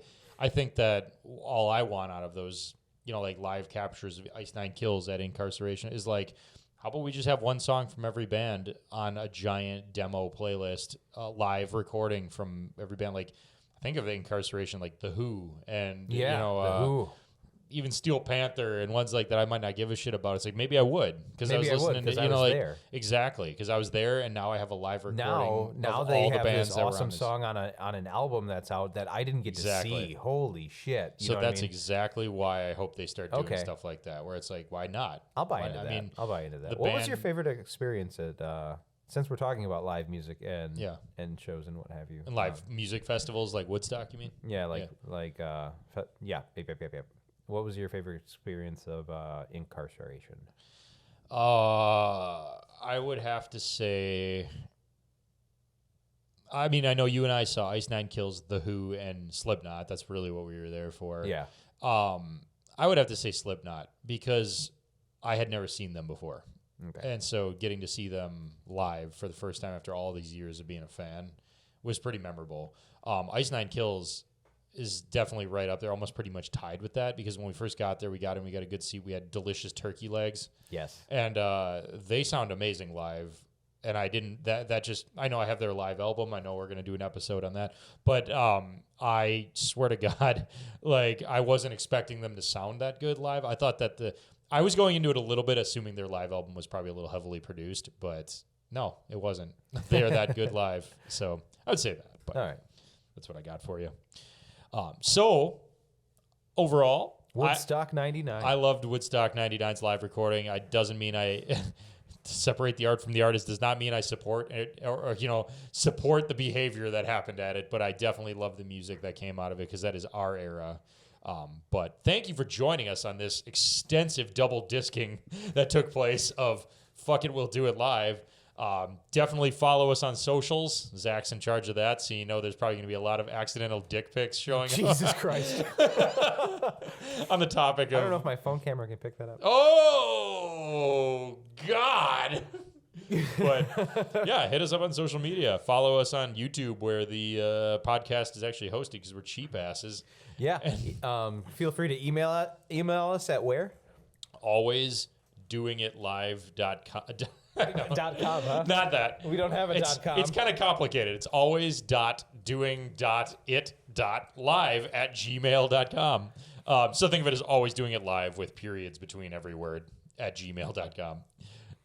think that all I want out of those like live captures of Ice Nine Kills at Incarceration is like How about we just have one song from every band on a giant demo playlist, live recording from every band? Like, think of the Incarceration, like The Who, and The Who. Even Steel Panther, and ones like that I might not give a shit about. It's like maybe I would because I was listening to, there. Exactly, because I was there, and now I have a live recording. Now of they all have the bands this that were awesome on this. song on an album that's out that I didn't get to see. Holy shit! You So know that's what I mean? exactly why I hope they start doing stuff like that, where it's like, why not? I'll buy into that. I'll buy into that. What was your favorite experience at? Since we're talking about live music and shows and what have you, And live music festivals like Woodstock, you mean? Yeah, yep. What was your favorite experience of Incarceration? I would have to say, I mean, I know you and I saw Ice Nine Kills, The Who, and Slipknot. That's really what we were there for. Yeah. I would have to say Slipknot because I had never seen them before. Okay. And so getting to see them live for the first time after all these years of being a fan was pretty memorable. Ice Nine Kills is definitely right up there, almost pretty much tied with that, because when we first got there, we got a good seat. We had delicious turkey legs. Yes. And they sound amazing live. And I know I have their live album. I know we're going to do an episode on that. But I swear to God, like, I wasn't expecting them to sound that good live. I thought that I was going into it a little bit assuming their live album was probably a little heavily produced, but no, it wasn't. They're that good live. So I would say that. But all right. That's what I got for you. So overall, Woodstock 99. I loved Woodstock 99's live recording. It doesn't mean I separate the art from the artist. Does not mean I support it or support the behavior that happened at it. But I definitely love the music that came out of it because that is our era. But thank you for joining us on this extensive double disking that took place of Fuck It, We'll Do It Live. Definitely follow us on socials. Zach's in charge of that, so you know there's probably going to be a lot of accidental dick pics showing up. Jesus Christ. On the topic of... I don't know if my phone camera can pick that up. Oh, God. But, yeah, hit us up on social media. Follow us on YouTube where the podcast is actually hosted because we're cheap asses. Yeah. Feel free to email us at where? alwaysdoingitlive.com. .com, huh? Not that. We don't have a .com. It's kind of complicated. It's always.doing.it.live@gmail.com. So think of it as always doing it live with periods between every word at gmail.com.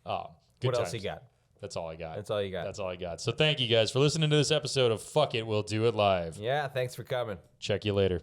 What else you got? That's all I got. That's all you got. That's all I got. So thank you guys for listening to this episode of Fuck It, We'll Do It Live. Yeah, thanks for coming. Check you later.